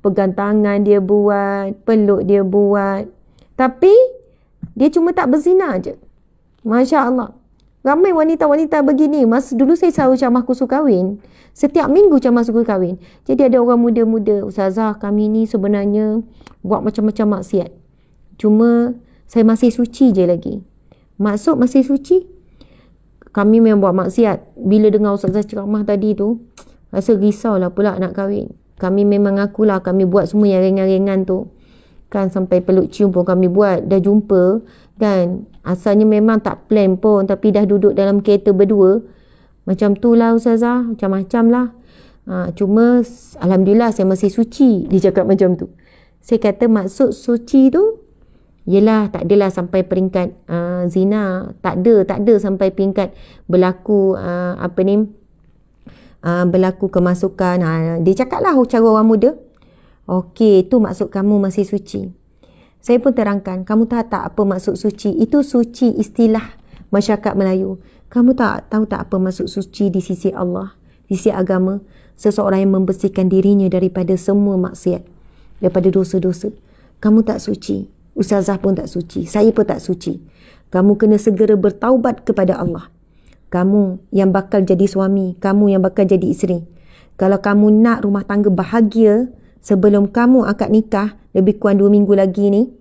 Pegang tangan dia buat, peluk dia buat. Tapi, dia cuma tak berzina je. Masya Allah. Ramai wanita-wanita begini. Masa dulu saya selalu ceramah kursus kahwin. Setiap minggu ceramah kursus kahwin. Jadi ada orang muda-muda. Ustazah, kami ni sebenarnya buat macam-macam maksiat. Cuma, saya masih suci je lagi. Maksud masih suci? Kami memang buat maksiat. Bila dengar Ustazah ceramah tadi tu, rasa risaulah pula nak kahwin. Kami memang akulah kami buat semua yang ringan-ringan tu. kan, sampai peluk cium pun kami buat. Dah jumpa kan, asalnya memang tak plan pun, tapi dah duduk dalam kereta berdua. Macam tu lah Ustazah, macam-macam lah. Cuma alhamdulillah saya masih suci. Dia cakap macam tu. Saya kata maksud suci tu yelah tak adalah sampai peringkat zina, tak ada sampai peringkat berlaku berlaku kemasukan. Dia cakap lah cara orang muda. Okey, tu maksud kamu masih suci. Saya pun terangkan, kamu tahu tak apa maksud suci? Itu suci istilah masyarakat Melayu. Kamu tahu tak apa maksud suci di sisi Allah, di sisi agama? Seseorang yang membersihkan dirinya daripada semua maksiat, daripada dosa-dosa. Kamu tak suci. Ustazah pun tak suci. Saya pun tak suci. Kamu kena segera bertaubat kepada Allah. Kamu yang bakal jadi suami, kamu yang bakal jadi isteri. Kalau kamu nak rumah tangga bahagia, sebelum kamu akad nikah, lebih kurang 2 minggu lagi ni,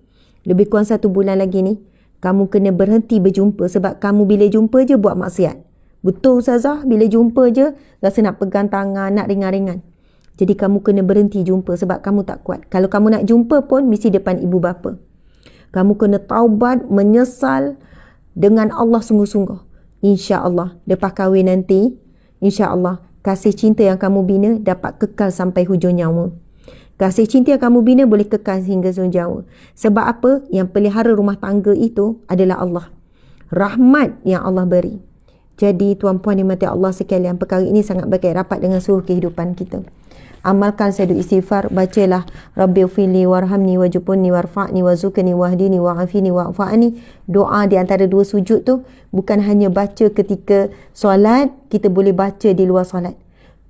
lebih kurang 1 bulan lagi ni, kamu kena berhenti berjumpa. Sebab kamu bila jumpa je buat maksiat. Betul Ustazah, bila jumpa je rasa nak pegang tangan, nak ringan-ringan. Jadi kamu kena berhenti jumpa sebab kamu tak kuat. Kalau kamu nak jumpa pun mesti depan ibu bapa. Kamu kena taubat, menyesal dengan Allah sungguh-sungguh. InsyaAllah lepas kahwin nanti, InsyaAllah kasih cinta yang kamu bina dapat kekal sampai hujung nyawa. Kasih cinta yang kamu bina boleh kekal hingga hujung nyawa. Sebab apa? Yang pelihara rumah tangga itu adalah Allah. Rahmat yang Allah beri. Jadi tuan-puan dimati Allah sekalian, perkara ini sangat berkait rapat dengan seluruh kehidupan kita. Amalkan sayyidul istighfar, bacalah Rabbighfirli warhamni wajburni warfa'ni warzuqni wahdini wa'afini wa'fa'ni. Doa di antara 2 sujud tu bukan hanya baca ketika solat, kita boleh baca di luar solat.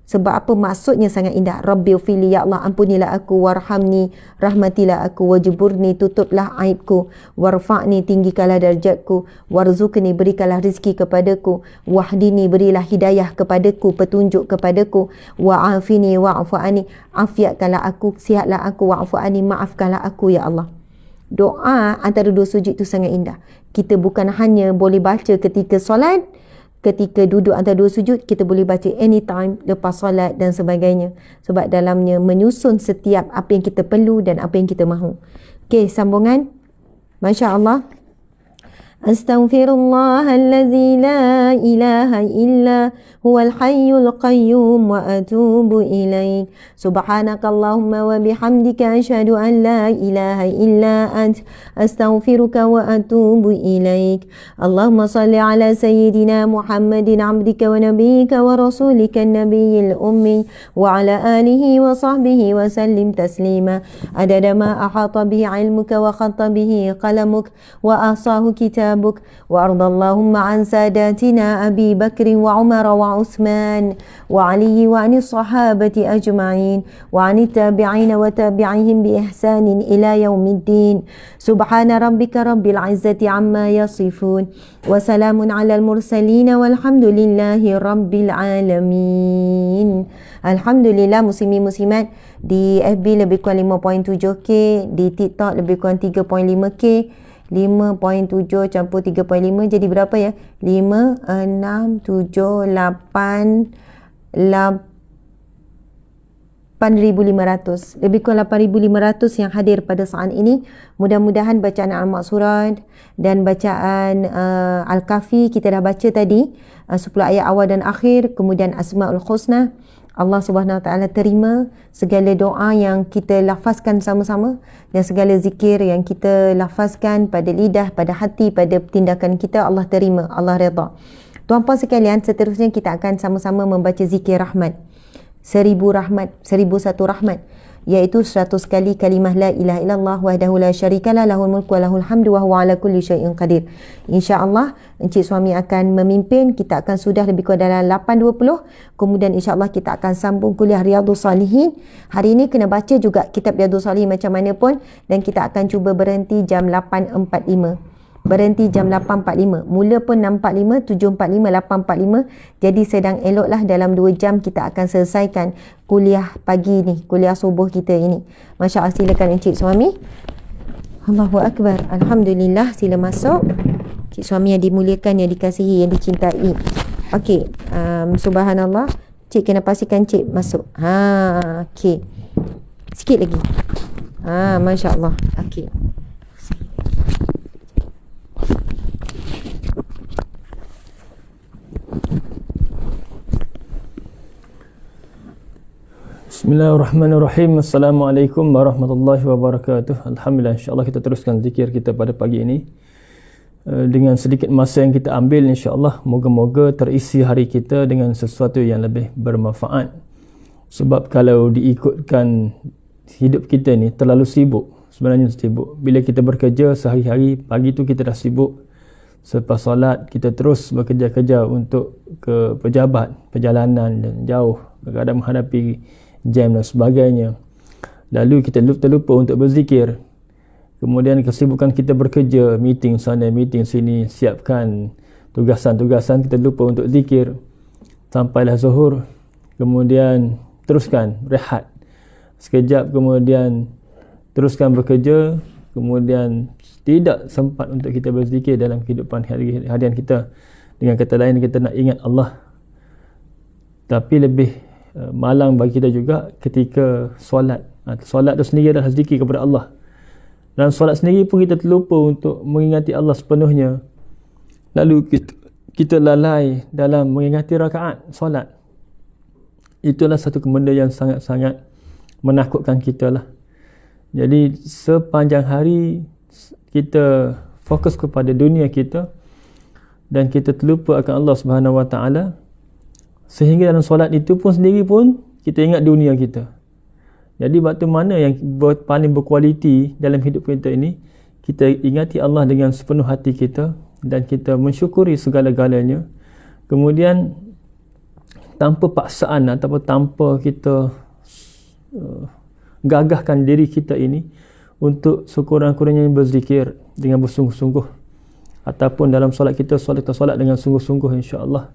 Sebab apa? Maksudnya sangat indah. Rabbighfirli, ya Allah ampunilah aku, warhamni, rahmatilah aku, wajburni, tutuplah aibku, warfa'ni, tinggikanlah darjatku, warzuqni, berikanlah rezeki kepadaku, wahdini, berilah hidayah kepadaku, petunjuk kepadaku, wa'afini wa'fu'ani, afiatkanlah aku, sihatlah aku, wa'fu'ani, maafkanlah aku ya Allah. Doa antara 2 sujud itu sangat indah. Kita bukan hanya boleh baca ketika solat, ketika duduk antara 2 sujud, kita boleh baca anytime, lepas solat dan sebagainya. Sebab dalamnya menyusun setiap apa yang kita perlu dan apa yang kita mahu. Okey, sambungan. Masya Allah. Astaghfirullahalladzi la ilaha illa huwal hayyul qayyum wa atubu ilaik. Subhanakallahumma wa bihamdika asyhadu an la ilaha illa ant astaghfiruka wa atubu ilaik. Allahumma salli ala sayyidina Muhammadin abdika wa nabiyyika wa rasulika nabiyil ummi wa ala alihi wa sahbihi wa sallim taslima adada ma ahata bihi ilmuka wa khatta bihi qalamuk wa ahsahu kitab وارض اللهم عن ساداتنا أبي بكر وعمر وعثمان وعلي وعن الصحابة أجمعين وعن التابعين وتابعيهم بإحسان إلى يوم الدين. سبحان ربك رب العزة عما يصفون وسلام على المرسلين والحمد لله رب العالمين. Alhamdulillah muslimin-muslimat, di FB lebih kurang 5.7k, di TikTok lebih kurang 3.5k. 5.7 campur 3.5 jadi berapa ya? 5, 6, 7, 8, 8,500. Lebih kurang 8,500 yang hadir pada saat ini. Mudah-mudahan bacaan Al-Maqsurat dan bacaan Al-Kafi kita dah baca tadi, 10 ayat awal dan akhir, kemudian Asmaul Husna. Allah Subhanahu Wa Taala terima segala doa yang kita lafazkan sama-sama dan segala zikir yang kita lafazkan pada lidah, pada hati, pada tindakan kita. Allah terima, Allah redha. Tuan-puan sekalian, seterusnya kita akan sama-sama membaca zikir rahmat. 1000 rahmat, 1001 rahmat, iaitu 100 kali kalimah la ilaha illallah wahdahu la syarikalah lahul mulku wa lahul hamdu wa huwa ala kulli syai'in qadir. InsyaAllah Encik Suami akan memimpin. Kita akan sudah lebih kurang dalam 8.20. Kemudian insyaAllah kita akan sambung kuliah Riyadhus Salihin. Hari ini kena baca juga kitab Riyadhus Salihin macam mana pun, dan kita akan cuba berhenti jam 8.45. Berhenti jam 8.45. Mula pun 6.45, 7.45, 8.45. Jadi sedang eloklah dalam 2 jam kita akan selesaikan kuliah pagi ni, kuliah subuh kita ini. Masya Allah, silakan Encik Suami. Allahu Akbar. Alhamdulillah, sila masuk. Encik Suami yang dimuliakan, yang dikasihi, yang dicintai. Okey, subhanallah. Cik kena pastikan Cik masuk. Okey. Sikit lagi. Masya Allah. Okey. Bismillahirrahmanirrahim. Assalamualaikum warahmatullahi wabarakatuh. Alhamdulillah, insyaAllah kita teruskan zikir kita pada pagi ini. Dengan sedikit masa yang kita ambil, insyaAllah moga-moga terisi hari kita dengan sesuatu yang lebih bermanfaat. Sebab kalau diikutkan hidup kita ni terlalu sibuk, sebenarnya sibuk. Bila kita bekerja sehari-hari, pagi tu kita dah sibuk. Selepas solat kita terus bekerja-kerja untuk ke pejabat, perjalanan dan jauh, kadang-kadang menghadapi jam dan sebagainya. Lalu kita terlupa untuk berzikir. Kemudian kesibukan kita bekerja, meeting sana, meeting sini, siapkan tugasan-tugasan, kita lupa untuk zikir. Sampailah zuhur, kemudian teruskan rehat sekejap, kemudian teruskan bekerja, kemudian tidak sempat untuk kita berzikir dalam kehidupan harian kita. Dengan kata lain, kita nak ingat Allah. Tapi lebih malang bagi kita juga ketika solat. Solat tu sendiri adalah zikir kepada Allah. Dan solat sendiri pun kita terlupa untuk mengingati Allah sepenuhnya. Lalu kita lalai dalam mengingati rakaat solat. Itulah satu benda yang sangat-sangat menakutkan kita lah. Jadi sepanjang hari kita fokus kepada dunia kita dan kita terlupa akan Allah Subhanahu Wa Taala, sehingga dalam solat itu pun sendiri pun kita ingat dunia kita. Jadi waktu mana yang paling berkualiti dalam hidup kita ini, kita ingati Allah dengan sepenuh hati kita dan kita mensyukuri segala-galanya. Kemudian tanpa paksaan ataupun tanpa kita gagahkan diri kita ini untuk sekurang-kurangnya berzikir dengan bersungguh-sungguh, ataupun dalam solat kita solat dengan sungguh-sungguh, insya-Allah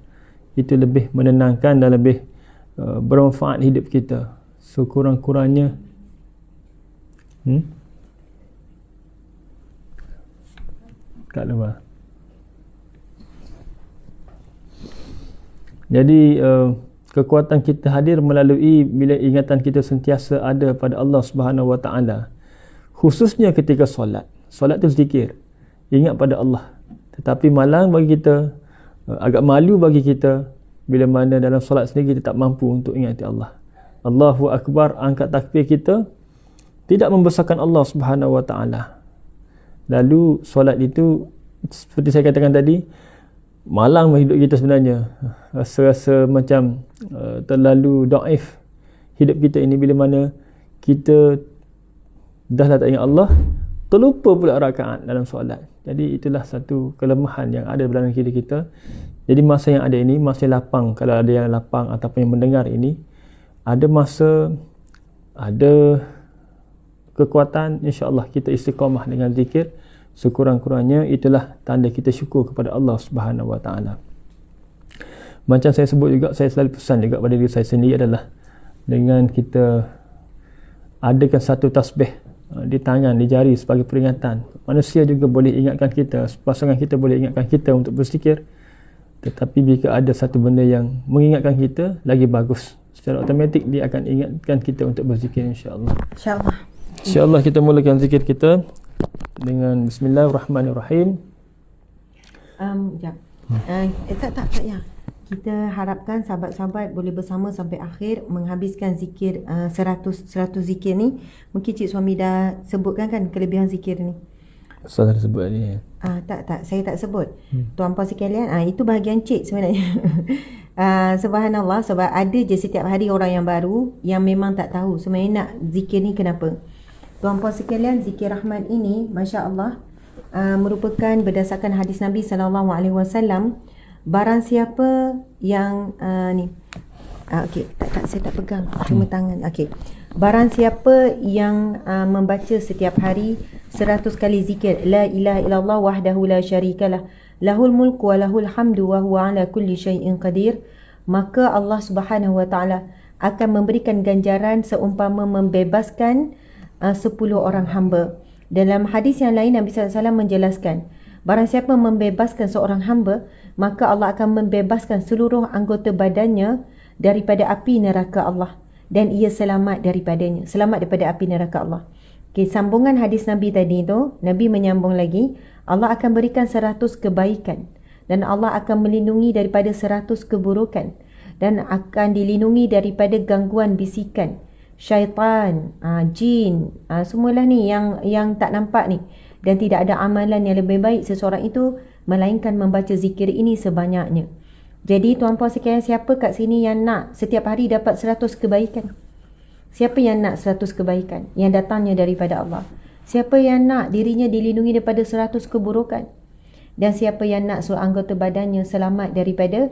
itu lebih menenangkan dan lebih bermanfaat hidup kita. Sekurang-kurangnya kat luar. Jadi kekuatan kita hadir melalui bila ingatan kita sentiasa ada pada Allah Subhanahu Wa Taala. Khususnya ketika solat. Solat tu zikir, ingat pada Allah. Tetapi malang bagi kita, agak malu bagi kita bila mana dalam solat sendiri kita tak mampu untuk ingati Allah. Allahu Akbar, angkat takbir kita tidak membesarkan Allah Subhanahu Wa Taala. Lalu solat itu seperti saya katakan tadi, malang hidup kita sebenarnya. Rasa macam terlalu daif hidup kita ini bila mana kita dah tak ingat Allah, terlupa pula rakaat dalam solat. Jadi itulah satu kelemahan yang ada dalam diri kita. Jadi masa yang ada ini, masa lapang, kalau ada yang lapang ataupun yang mendengar ini, ada masa, ada kekuatan, insya-Allah kita istiqamah dengan zikir. Sekurang-kurangnya itulah tanda kita syukur kepada Allah Subhanahu Wa Taala. Macam saya sebut juga, saya selalu pesan juga pada diri saya sendiri adalah dengan kita adakan satu tasbih di tangan, di jari sebagai peringatan. Manusia juga boleh ingatkan kita, pasangan kita boleh ingatkan kita untuk berzikir. Tetapi jika ada satu benda yang mengingatkan kita, lagi bagus. Secara automatik dia akan ingatkan kita untuk berzikir, insya-Allah. InsyaAllah. InsyaAllah kita mulakan zikir kita dengan Bismillahirrahmanirrahim. Tak ya. Kita harapkan sahabat-sahabat boleh bersama sampai akhir menghabiskan zikir 100 zikir ni. Mungkin cik suami dah sebutkan kan kelebihan zikir ni. Saya dah sebut tadi. Tak, saya tak sebut. Tuan-puan sekalian, itu bahagian cik sebenarnya. Subhanallah, sebab ada je setiap hari orang yang baru yang memang tak tahu sebenarnya nak zikir ni kenapa. Tuan-puan sekalian, zikir Rahman ini masya-Allah merupakan berdasarkan hadis Nabi SAW. Barang siapa yang saya tak pegang, cuma tangan. Barang siapa yang membaca setiap hari 100 kali zikir la ilaha illallah wahdahu la syarikalah lahul mulku wa lahul hamdu wa huwa ala kulli syai'in qadir, maka Allah Subhanahu Wa Taala akan memberikan ganjaran seumpama membebaskan 10 orang hamba. Dalam hadis yang lain Nabi SAW menjelaskan, barang siapa membebaskan seorang hamba, maka Allah akan membebaskan seluruh anggota badannya daripada api neraka Allah, dan ia selamat daripada api neraka Allah. Okay, sambungan hadis Nabi tadi tu, Nabi menyambung lagi, Allah akan berikan 100 kebaikan dan Allah akan melindungi daripada 100 keburukan dan akan dilindungi daripada gangguan bisikan syaitan, jin, semualah ni yang tak nampak ni. Dan tidak ada amalan yang lebih baik seseorang itu melainkan membaca zikir ini sebanyaknya. Jadi tuan-puan sekalian, siapa kat sini yang nak setiap hari dapat 100 kebaikan? Siapa yang nak 100 kebaikan yang datangnya daripada Allah? Siapa yang nak dirinya dilindungi daripada 100 keburukan? Dan siapa yang nak seluruh anggota badannya selamat daripada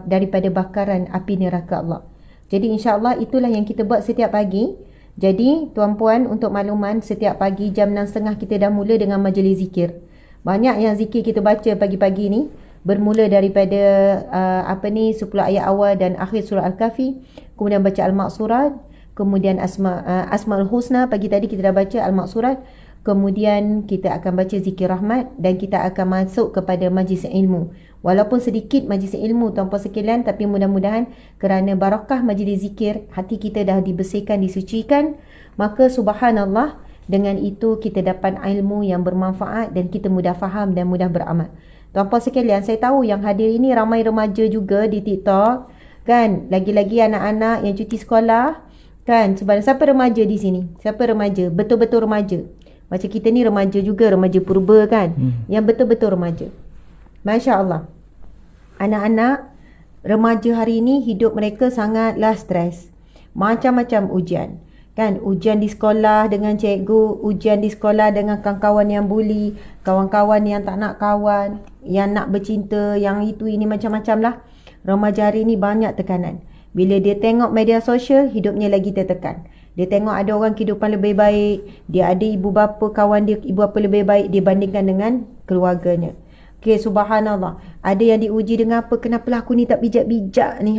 daripada bakaran api neraka Allah? Jadi insya-Allah itulah yang kita buat setiap pagi. Jadi tuan-puan, untuk makluman, setiap pagi jam 6.30 kita dah mula dengan majlis zikir. Banyak yang zikir kita baca pagi-pagi ni bermula daripada 10 ayat awal dan akhir surah Al-Kahfi, kemudian baca Al-Maqsurat, kemudian Asmaul Husna, pagi tadi kita dah baca Al-Maqsurat, kemudian kita akan baca zikir rahmat dan kita akan masuk kepada majlis ilmu. Walaupun sedikit majlis ilmu tuan-puan sekalian, tapi mudah-mudahan kerana barakah majlis zikir, hati kita dah dibersihkan, disucikan, maka subhanallah, dengan itu kita dapat ilmu yang bermanfaat dan kita mudah faham dan mudah beramal. Tuan-puan sekalian, saya tahu yang hadir ini ramai remaja juga di TikTok, kan? Lagi-lagi anak-anak yang cuti sekolah, kan? Siapa remaja di sini? Siapa remaja? Betul-betul remaja. Macam kita ni remaja juga, remaja purba, kan? Yang betul-betul remaja. Masya Allah. Anak-anak remaja hari ini hidup mereka sangatlah stres. Macam-macam ujian. Kan, ujian di sekolah dengan cikgu, ujian di sekolah dengan kawan-kawan yang bully, kawan-kawan yang tak nak kawan, yang nak bercinta, yang itu ini macam-macam lah. Remaja hari ini banyak tekanan. Bila dia tengok media sosial, hidupnya lagi tertekan. Dia tengok ada orang kehidupan lebih baik, dia ada ibu bapa, kawan dia ibu bapa lebih baik dibandingkan dengan keluarganya. Okay, subhanallah. Ada yang diuji dengan apa? Kenapalah aku ni tak bijak-bijak ni,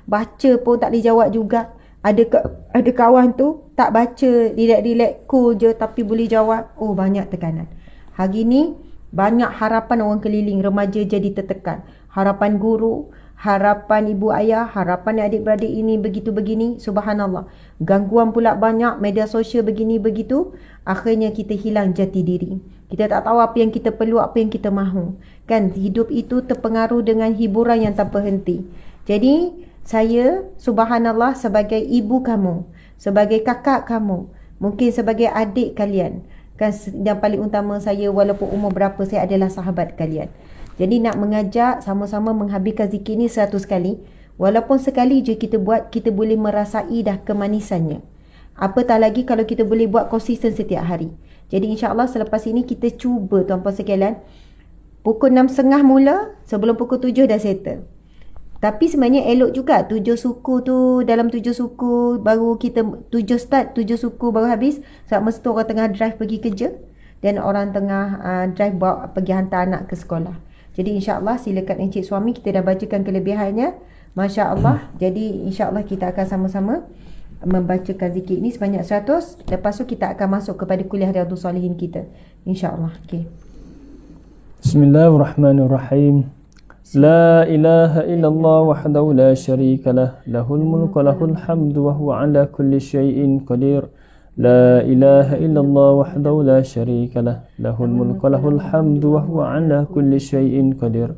baca pun tak boleh jawab juga. Ada kawan tu tak baca, relax cool je tapi boleh jawab. Oh, banyak tekanan. Hari ni banyak harapan orang keliling, remaja jadi tertekan. Harapan guru, harapan ibu ayah, harapan adik-beradik ini begitu begini, subhanallah. Gangguan pula banyak, media sosial begini begitu, akhirnya kita hilang jati diri. Kita tak tahu apa yang kita perlu, apa yang kita mahu. Kan, hidup itu terpengaruh dengan hiburan yang tanpa henti. Jadi, saya subhanallah sebagai ibu kamu, sebagai kakak kamu, mungkin sebagai adik kalian, kan, yang paling utama saya walaupun umur berapa, saya adalah sahabat kalian. Jadi nak mengajak sama-sama menghabiskan zikir ni 100 kali. Walaupun sekali je kita buat, kita boleh merasai dah kemanisannya. Apatah lagi kalau kita boleh buat konsisten setiap hari. Jadi insya-Allah selepas ini kita cuba tuan-puan sekalian, pukul 6.30 mula, sebelum pukul 7 dah settle. Tapi sebenarnya elok juga 7 suku tu, dalam 7 suku baru kita 7 start, 7 suku baru habis. Sebab masa tu orang tengah drive pergi kerja dan orang tengah drive bawa pergi hantar anak ke sekolah. Jadi insya-Allah silakan encik suami, kita dah bacakan kelebihannya. Masya-Allah. Jadi insya-Allah kita akan sama-sama membacakan zikir ini sebanyak 100. Lepas tu kita akan masuk kepada kuliah Riyadhus Salihin kita. Insya-Allah. Okey. Bismillahirrahmanirrahim. La ilaha illallah wahdahu la syarika lah, lahul mulku wa lahul hamdu wa huwa ala kulli syai'in qadir. La ilaha illallah wahdahu la syarika lah, lahul mulku wa lahul hamdu wa huwa ala kulli syai'in qadir.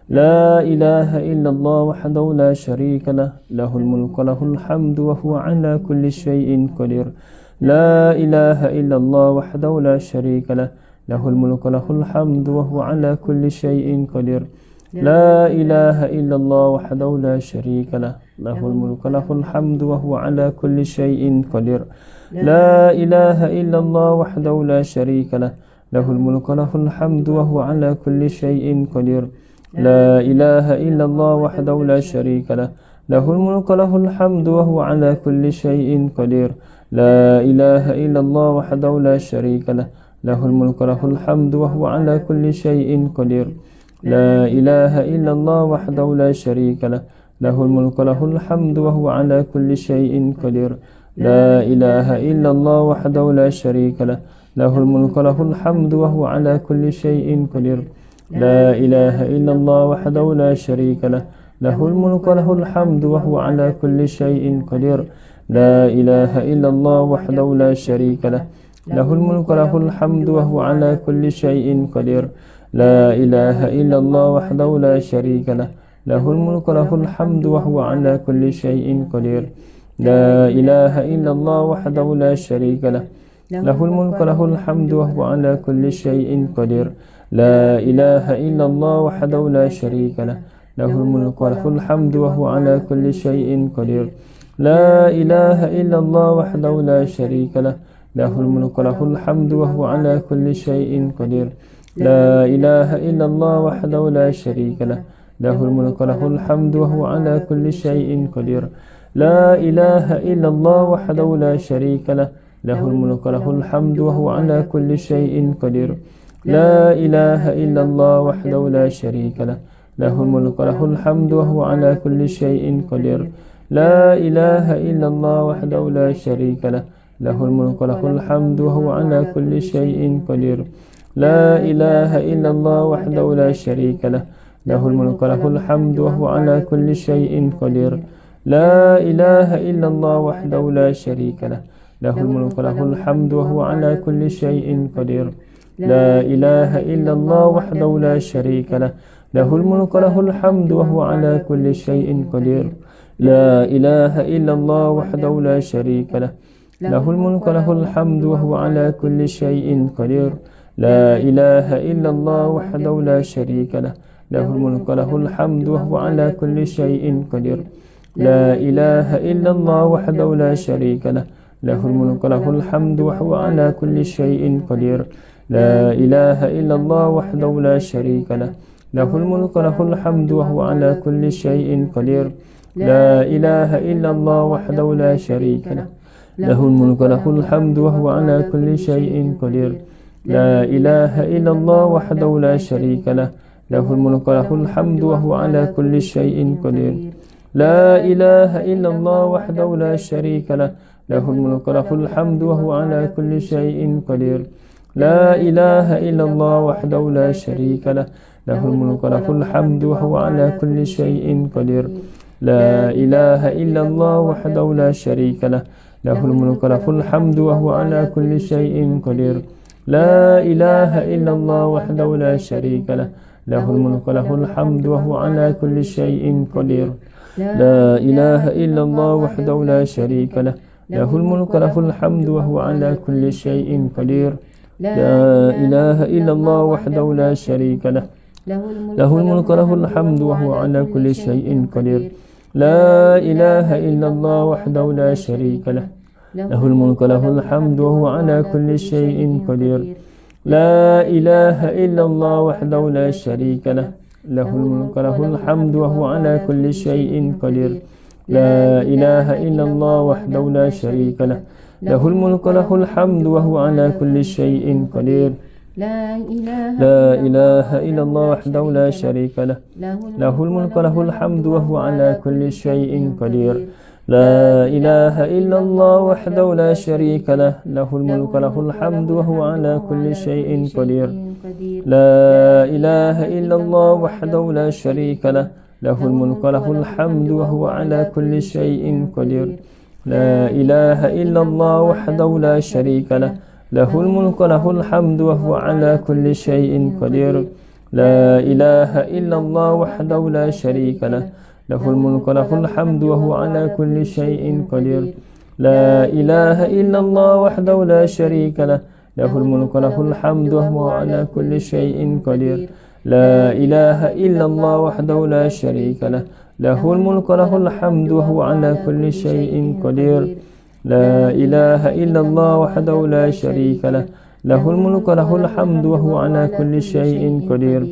La ilaha illallah wahdahu la syarika lah, lahul mulku wa lahul hamdu wa huwa ala kulli syai'in qadir. La ilaha illallah wahdahu la syarika lah, lahul mulku wa lahul hamdu wa huwa ala kulli syai'in qadir. La ilaha illallah wahdahu la syarika lah, lahul mulku wa lahul hamdu wa huwa ala kulli syai'in qadir. La ilaha illallah wahdahu la syarika lah, lahul mulku wa lahul hamdu wa huwa ala kulli syai'in qadir. La ilaha illallah wahdahu la syarika lah, lahul mulku wa lahul hamdu wa huwa ala kulli syai'in qadir. La ilaha illallah wahdahu la syarika lah, lahul mulku wa lahul hamdu wa huwa ala kulli syai'in qadir. La ilaha illallah wahdahu la syarika lah, lahul mulku wa lahul hamdu wa huwa ala kulli syai'in qadir. La ilaha illallah wahdahu la syarika lah, lahul mulku wa lahul hamdu wa huwa ala kulli syai'in qadir. La ilaha illallah wahdahu la syarika lah, lahul mulku wa lahul hamdu wa huwa ala kulli syai'in qadir. La ilaha illallah wahdahu la syarika lah, له الملك وله الحمد وهو على كل شيء قدير لا إله إلا الله وحده لا شريك له له الملك وله الحمد وهو على كل شيء قدير لا إله إلا الله وحده لا شريك له له الملك وله الحمد وهو على كل شيء قدير لا إله إلا الله وحده لا شريك له له الملك وله الحمد وهو على كل شيء قدير لا إله إلا الله وحده لا شريك له له الملك وله الحمد وهو على كل شيء قدير لا إله إلا الله وحده لا شريك له له الملك وله الحمد وهو على كل شيء قدير لا إله إلا الله وحده لا شريك له له الملك وله الحمد وهو على كل شيء قدير لا إله إلا الله وحده لا شريك له له الملك وله الحمد وهو على كل شيء قدير لا إله إلا الله وحده لا شريك له له الملك وله الحمد وهو على كل شيء قدير لا إله إلا الله وحده لا شريك له له الملك وله الحمد وهو على كل شيء قدير لا إله إلا الله وحده لا شريك له له الملك وله الحمد وهو على كل شيء قدير لا إله إلا الله وحده لا شريك له له الملك وله الحمد وهو على كل شيء قدير لا إله إلا الله وحده لا شريك له له الملك وله الحمد وهو على كل شيء قدير لا إله إلا الله وحده لا شريك له له الملك وله الحمد وهو على كل شيء قدير لا إله إلا الله وحده لا شريك له له الملك وله الحمد وهو على كل شيء قدير لا إله إلا الله وحده لا شريك له له الملك وله الحمد وهو على كل شيء قدير لا إله إلا الله وحده لا شريك له له الملك وله الحمد وهو على كل شيء قدير لا إله إلا الله وحده لا شريك له له الملك وله الحمد وهو على كل شيء قدير لا إله إلا الله وحده لا شريك له له الملك وله الحمد وهو على كل شيء قدير لا إله إلا الله وحده لا شريك له له الملك وله الحمد وهو على كل شيء قدير لا إله إلا الله وحده لا شريك له له الملك وله الحمد وهو على كل شيء قدير لا إله إلا الله وحده لا شريك له له الملك وله الحمد وهو على كل شيء قدير لا إله إلا الله وحده لا شريك له له الملك وله الحمد وهو على كل شيء قدير لا إله إلا الله وحده لا شريك له له الملك وله الحمد وهو على كل شيء قدير لا إله إلا الله وحده لا شريك له له الملك وله الحمد وهو على كل شيء قدير لا إله إلا الله وحده لا شريك له له الملك وله الحمد وهو على كل شيء قدير لا إله إلا الله وحده لا شريك له له الملك وله الحمد وهو على كل شيء قدير لا إله إلا الله وحده لا شريك له له الملك وله الحمد وهو على كل شيء قدير لا إله إلا الله وحده لا شريك له له الملك وله الحمد وهو على كل شيء قدير لا إله إلا الله وحده لا شريك له له الملك وله الحمد وهو على كل شيء قدير لا إله إلا الله وحده لا شريك له له الملك وله الحمد وهو على كل شيء قدير لا إله إلا الله وحده لا شريك له له الملك وله الحمد وهو على كل شيء قدير لا إله إلا الله وحده لا شريك له له الملك وله الحمد وهو على كل شيء قدير لا إله إلا الله وحده لا شريك له له الملك وله الحمد وهو على كل شيء قدير لا إله إلا الله وحده لا شريك له له الملك وله الحمد وهو على كل شيء قدير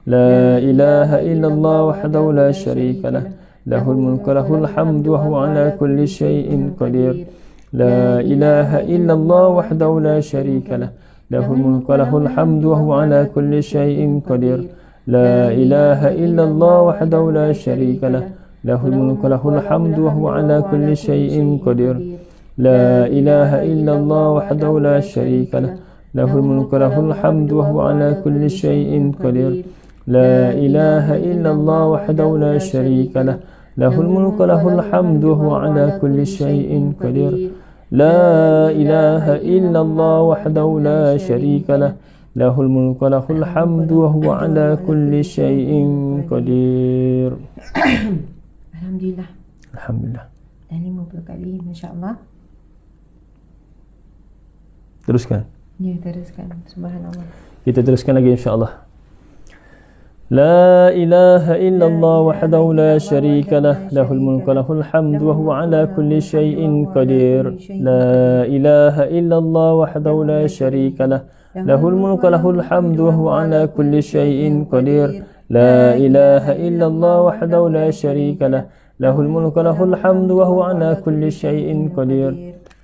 لا إله إلا الله وحده لا شريك له له الملك وله الحمد وهو على كل شيء قدير لا إله إلا الله وحده لا شريك له له الملك وله الحمد وهو على كل شيء قدير لا إله إلا الله وحده لا شريك له له الملك وله الحمد وهو على كل شيء قدير لا إله إلا الله وحده لا شريك له له الملك وله الحمد وهو على كل شيء قدير لا إله إلا الله وحده لا شريك له له الملك وله الحمد وهو على كل شيء قدير لا إله إلا الله وحده لا شريك له له الملك وله الحمد وهو على كل شيء قدير. Alhamdulillah. Alhamdulillah. Dan 50 kali, Masya Allah. Teruskan. Ya, teruskan. Subhanallah. Kita teruskan lagi insya-Allah. لا إله إلا الله وحده لا شريك له له الملك وله الحمد وهو على كل شيء قدير. لا إله إلا الله وحده لا شريك له له الملك وله الحمد وهو على كل شيء قدير. لا إله إلا الله وحده لا شريك له له الملك وله الحمد وهو على كل شيء قدير.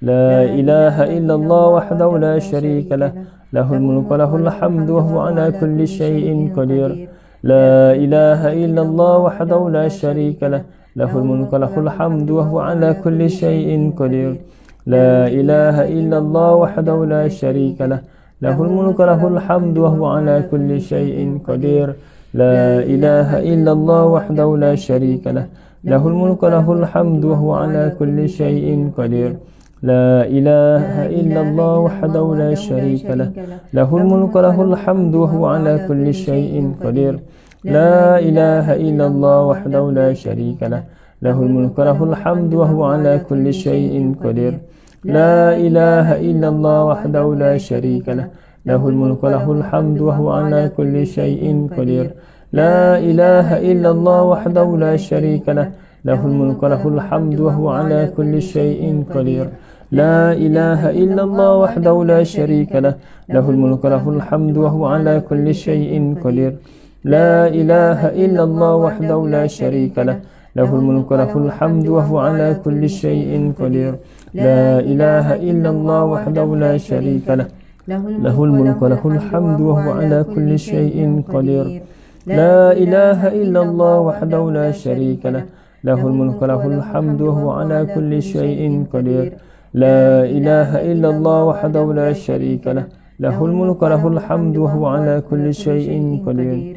لا إله إلا الله وحده لا شريك له له الملك وله الحمد وهو على كل شيء قدير. لا إله إلا الله وحده لا شريك له له الملك وله الحمد وهو على كل شيء قدير. لا إله إلا الله وحده لا شريك له له الملك وله الحمد وهو على كل شيء قدير. لا إله إلا الله وحده لا شريك له له الملك وله الحمد وهو على كل شيء قدير. لا إله إلا الله وحده لا شريك له له الملك وله الحمد وهو على كل شيء قدير. لا إله إلا الله وحده لا شريك له له الملك وله الحمد وهو على كل شيء قدير. لا إله إلا الله وحده لا شريك له له الملك وله الحمد وهو على كل شيء قدير. لا إله إلا الله وحده لا شريك له له الملك وله الحمد وهو على كل شيء قدير. لا إله إلا الله وحده لا شريك له له الملك وله الحمد وهو على كل شيء قدير. لا إله إلا الله وحده لا شريك له له الملك وله الحمد وهو على كل شيء قدير. لا إله إلا الله وحده لا شريك له له الملك وله الحمد وهو على كل شيء قدير. لا إله إلا الله وحده لا شريك له له الملك وله الحمد وهو على كل شيء قدير. لا إله إلا الله وحده لا شريك له له الملك وله الحمد وهو على كل شيء قدير.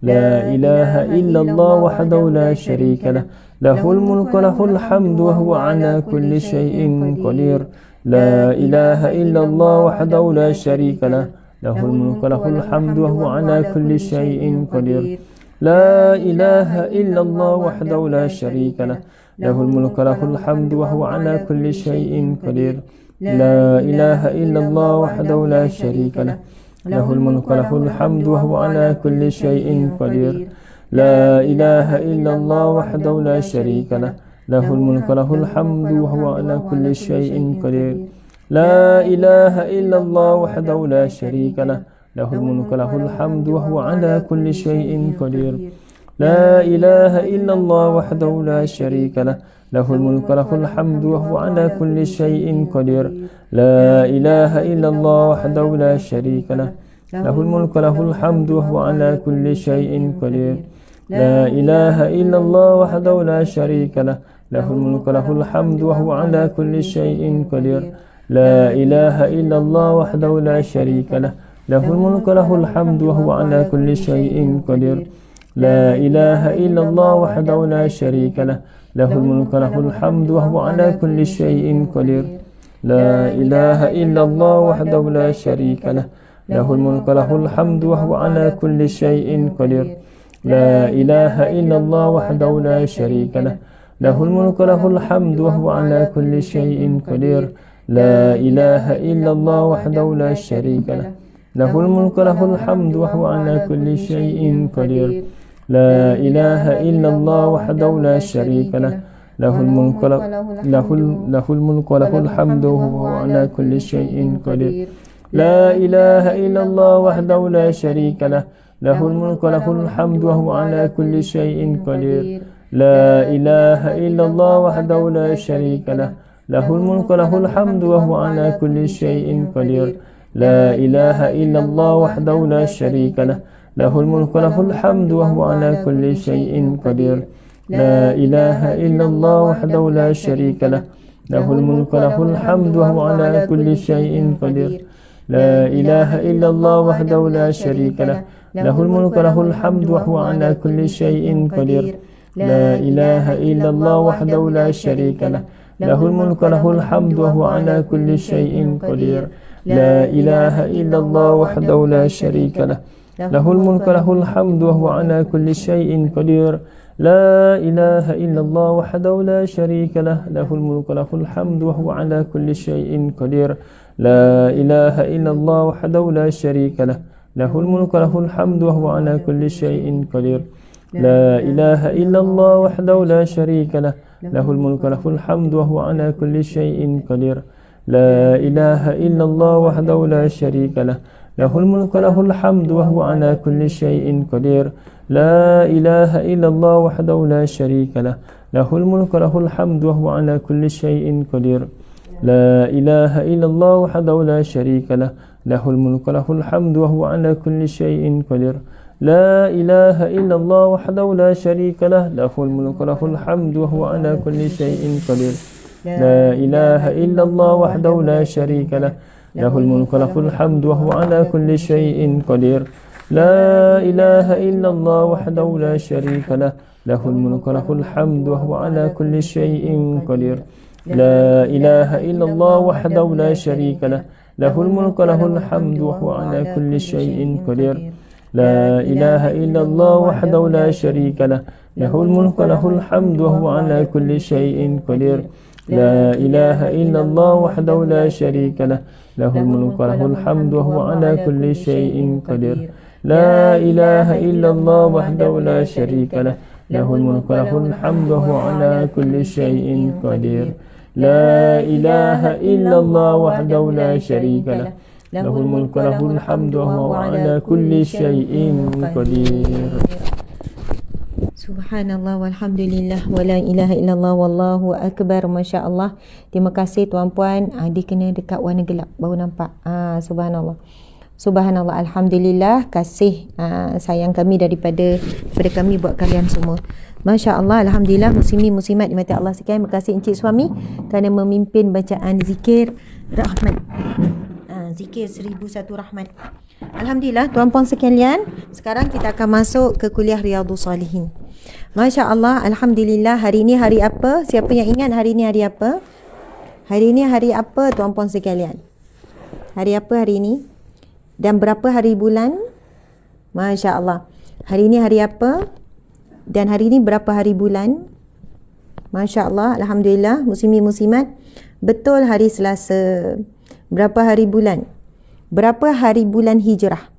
لا إله إلا الله وحده لا شريك له له الملك وله الحمد وهو على كل شيء قدير. لا إله إلا الله وحده لا شريك له له الملك وله الحمد وهو على كل شيء قدير. لا إله إلا الله وحده لا شريك له له الملك وله الحمد وهو على كل شيء قدير. لا إله إلا الله وحده لا شريك له له الملك وله الحمد وهو على كل شيء قدير. لا إله إلا الله وحده لا شريك له له الملك وله الحمد وهو على كل شيء قدير. لا إله إلا الله وحده لا شريك له له الملك وله الحمد وهو على كل شيء قدير. لا إله إلا الله وحده لا شريك له له الملك وله الحمد وهو على كل شيء قدير. لا إله إلا الله وحده لا شريك له له الملك وله الحمد وهو على كل شيء قدير. لا إله إلا الله وحده لا شريك له له الملك وله الحمد وهو على كل شيء قدير. لا إله إلا الله وحده لا شريك له له الملك وله الحمد وهو على كل شيء قدير. لا إله إلا الله وحده لا شريك له له الملك وله الحمد وهو على كل شيء قدير. لا إله إلا الله وحده لا شريك له له الملك وله الحمد وهو على كل شيء قدير. لا إله إلا الله وحده لا شريك له له الملك وله الحمد وهو على كل شيء قدير. لا إله إلا الله وحده لا شريك له له الملك وله الحمد وهو على كل شيء قدير. لا إله إلا الله وحده لا شريك له له الملك وله الحمد وهو على كل شيء قدير. لا إله إلا الله وحده لا شريك له له الملك وله الحمد وهو على كل شيء قدير. لا إله إلا الله وحده لا شريك له له الملك وله الحمد وهو على كل شيء قدير. لا إله إلا الله وحده لا شريك له له الملك وله الحمد وهو على كل شيء قدير. لا إله إلا الله وحده لا شريك له له الملك وله الحمد وهو على كل شيء قدير. لا إله إلا الله وحده لا شريك له له الملك وله الحمد وهو على كل شيء قدير. لا إله إلا الله وحده لا شريك له lahul mulku lahul hamdu wa huwa ala kulli syai'in qadir. La ilaha illallah wahdahu la syarika lah, lahul mulku lahul hamdu wa huwa ala kulli syai'in qadir. La ilaha illallah wahdahu la syarika lah, lahul mulku lahul hamdu wa huwa ala kulli syai'in qadir. La ilaha illallah wahdahu la syarika lah, lahul mulku lahul hamdu wa huwa ala kulli syai'in qadir. La ilaha illallah wahdahu la syarika lah, lahul mulku lahul hamdu wa huwa ala kulli syai'in qadir. La ilaha illallah wahdahu la syarika lah, lahul mulku lahul hamdu wa huwa ala kulli syai'in qadir. La ilaha illallah wahdahu la syarika lah, lahul mulku lahul hamdu wa huwa ala kulli syai'in qadir. La ilaha illallah wahdahu la syarika lah, lahul mulku lahul hamdu wa huwa ala kulli syai'in qadir. La ilaha illallah wahdahu la syarika lah, lahul mulku lahul hamdu wa huwa ala kulli syai'in qadir. La ilaha illallah wahdahu la syarika lah, lahul mulku lahul hamdu wa huwa ala kulli syai'in qadir. La ilaha illallah wahdahu la syarika lah, lahul mulku lahul hamdu wa huwa ala kulli syai'in qadir. La ilaha illallah wahdahu la syarika lah, lahul mulku lahul hamdu wa huwa ala kulli syai'in qadir. La ilaha illallah wahdahu la syarika lah, lahul mulku lahul hamdu wa huwa ala kulli syai'in qadir. La ilaha illallah wahdahu la syarika lah, lahul mulku lahul hamdu wa huwa ala kulli syai'in qadir. La ilaha illallah wahdahu la syarika lah, lahul mulku lahul hamdu wa huwa ala kulli syai'in qadir. La ilaha illallah wahdahu la syarika lah, lahul mulku lahul hamdu wa huwa ala kulli syai'in qadir. Subhanallah walhamdulillah wa la ilaha illallah wallahu akbar. Masya Allah. Terima kasih tuan-puan. Dia kena dekat warna gelap baru nampak. Subhanallah. Subhanallah, alhamdulillah, kasih sayang kami daripada kami buat kalian semua. Masya Allah, alhamdulillah, muslimin muslimat dimati Allah sekalian. Terima kasih Encik Suami kerana memimpin bacaan zikir rahmat. Zikir 1001 rahmat. Alhamdulillah, tuan-puan sekalian, sekarang kita akan masuk ke kuliah Riyadhus Salihin. Masya Allah, alhamdulillah, hari ini hari apa? Siapa yang ingat hari ini hari apa? Hari ini hari apa tuan-puan sekalian? Hari apa hari ini? Dan berapa hari bulan? Masya Allah. Hari ini hari apa? Dan hari ini berapa hari bulan? Masya Allah. Alhamdulillah. Muslimin muslimat. Betul, hari Selasa. Berapa hari bulan? Berapa hari bulan hijrah?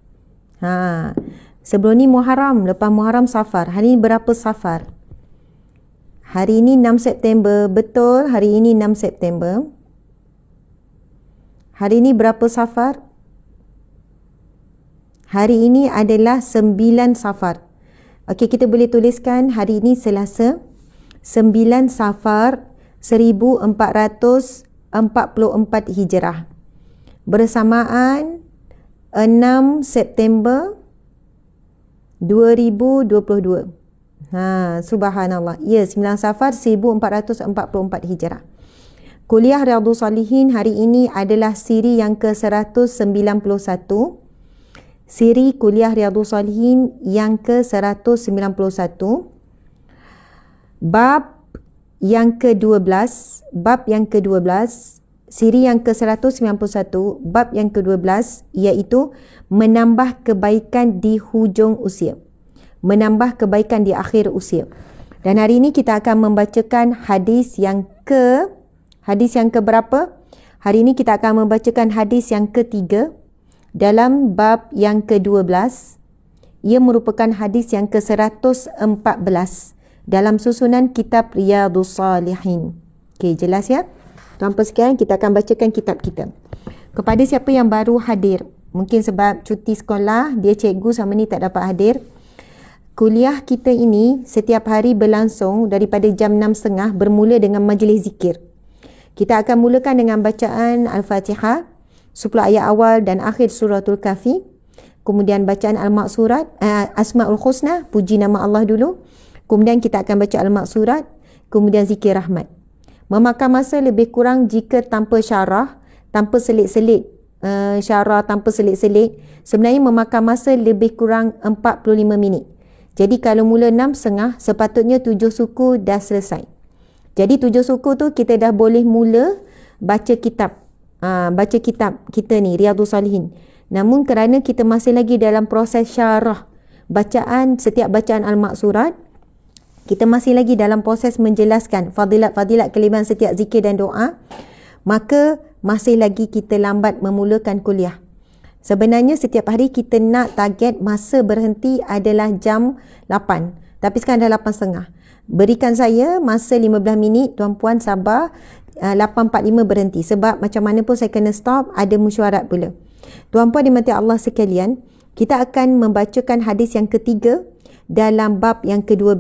Sebelum ni Muharram. Lepas Muharram Safar. Hari ini berapa Safar? Hari ini 6 September. Betul, hari ini 6 September. Hari ini berapa Safar? Hari ini adalah 9 Safar. Okey, kita boleh tuliskan hari ini Selasa 9 Safar 1444 Hijrah. Bersamaan 6 September 2022. Subhanallah. Ya, 9 Safar 1444 Hijrah. Kuliah Riyadhus Salihin hari ini adalah siri yang ke-191. Siri kuliah Riyadhus Salihin yang ke-191. Bab yang ke-12. Bab yang ke-12. Siri yang ke-191. Bab yang ke-12 iaitu menambah kebaikan di hujung usia. Menambah kebaikan di akhir usia. Dan hari ini kita akan membacakan hadis yang berapa? Hari ini kita akan membacakan hadis yang ketiga dalam bab yang ke-12. Ia merupakan hadis yang ke-114 dalam susunan kitab Riyadhus Salihin. Okey, jelas ya? Tuan-tuan sekalian, kita akan bacakan kitab kita. Kepada siapa yang baru hadir, mungkin sebab cuti sekolah, dia cikgu sama ni tak dapat hadir. Kuliah kita ini setiap hari berlangsung daripada jam 6.30 bermula dengan majlis zikir. Kita akan mulakan dengan bacaan Al-Fatihah, 10 ayat awal dan akhir suratul Kahfi. Kemudian bacaan Al-Maqsurat, Asma'ul Husna, puji nama Allah dulu. Kemudian kita akan baca Al-Maqsurat, kemudian zikir rahmat. Memakan masa lebih kurang jika tanpa syarah, tanpa selit-selit, tanpa selit-selit, sebenarnya memakan masa lebih kurang 45 minit. Jadi kalau mula 6.30, sepatutnya 7 suku dah selesai. Jadi 7 suku tu kita dah boleh mula baca kitab. Baca kitab kita ni, Riyadhus Salihin. Namun kerana kita masih lagi dalam proses syarah bacaan, setiap bacaan al-maksurat, kita masih lagi dalam proses menjelaskan fadilat-fadilat kelebihan setiap zikir dan doa, maka masih lagi kita lambat memulakan kuliah. Sebenarnya setiap hari kita nak target masa berhenti adalah jam 8. Tapi sekarang dah 8.30. Berikan saya masa 15 minit, tuan-puan sabar, 8.45 berhenti. Sebab macam mana pun saya kena stop, ada mesyuarat pula. Tuan-puan dimati Allah sekalian, kita akan membacakan hadis yang ketiga dalam bab yang ke-12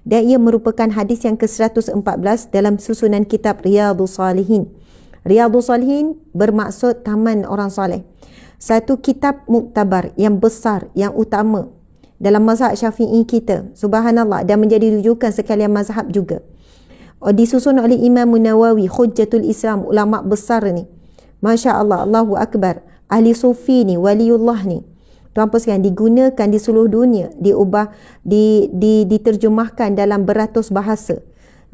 dan ia merupakan hadis yang ke-114 dalam susunan kitab Riyadhus Salihin. Riyadhus Salihin bermaksud taman orang soleh. Satu kitab muktabar yang besar, yang utama dalam mazhab Syafi'i kita, subhanallah, dan menjadi rujukan sekalian mazhab juga. Disusun oleh Imam Nawawi, Hujjatul Islam, ulama besar ni. Masya Allah, Allahu Akbar. Ahli sufi ni, waliullah ni. Tuan-tuan sekalian, digunakan di seluruh dunia, diubah, diterjemahkan dalam beratus bahasa.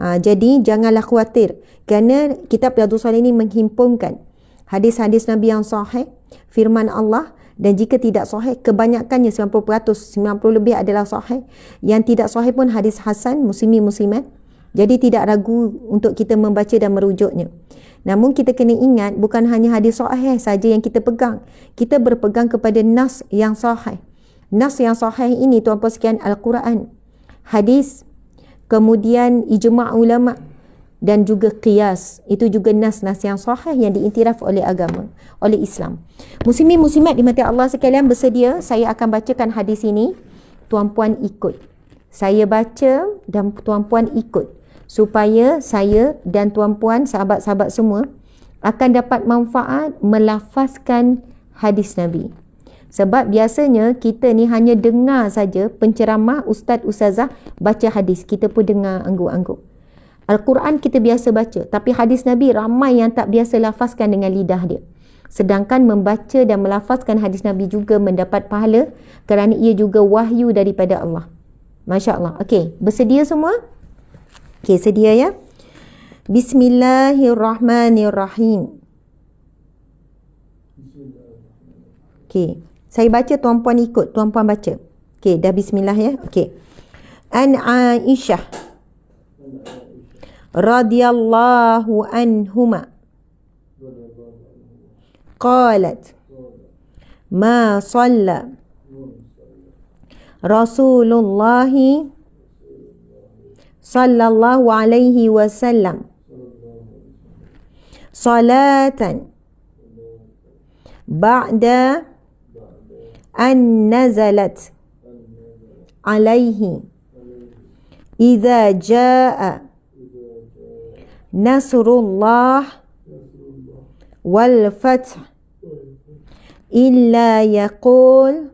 Jadi janganlah khawatir, kerana kitab Riyadhus Salihin ini menghimpunkan hadis-hadis Nabi yang sahih, firman Allah, dan jika tidak sahih, kebanyakannya 90%, 90 lebih adalah sahih. Yang tidak sahih pun hadis hasan, muslimin-muslimat. Jadi tidak ragu untuk kita membaca dan merujuknya. Namun kita kena ingat, bukan hanya hadis sahih saja yang kita pegang. Kita berpegang kepada nas yang sahih. Nas yang sahih ini, tuan-tuan sekalian, Al-Quran, hadis, kemudian ijma' ulama' dan juga qiyas. Itu juga nas-nas yang sahih yang diiktiraf oleh agama, oleh Islam. Muslimin muslimat dimati Allah sekalian, bersedia saya akan bacakan hadis ini, tuan-puan ikut. Saya baca dan tuan-puan ikut, supaya saya dan tuan-puan, sahabat-sahabat semua akan dapat manfaat melafazkan hadis Nabi. Sebab biasanya kita ni hanya dengar saja penceramah ustaz-ustazah baca hadis, kita pun dengar angguk-angguk. Al-Quran kita biasa baca, tapi hadis Nabi ramai yang tak biasa lafazkan dengan lidah dia. Sedangkan membaca dan melafazkan hadis Nabi juga mendapat pahala kerana ia juga wahyu daripada Allah. Masya Allah. Okey, bersedia semua? Okey, sedia ya? Bismillahirrahmanirrahim. Okey, saya baca, tuan-puan ikut, tuan-puan baca. Okey, dah bismillah ya? Okey. An Aisyah radhiyallahu anhuma qalat ma shalla Rasulullah sallallahu alaihi wasallam salatan ba'da an nazalat alaihi idza jaa Nasrullah wal fath illa yaqul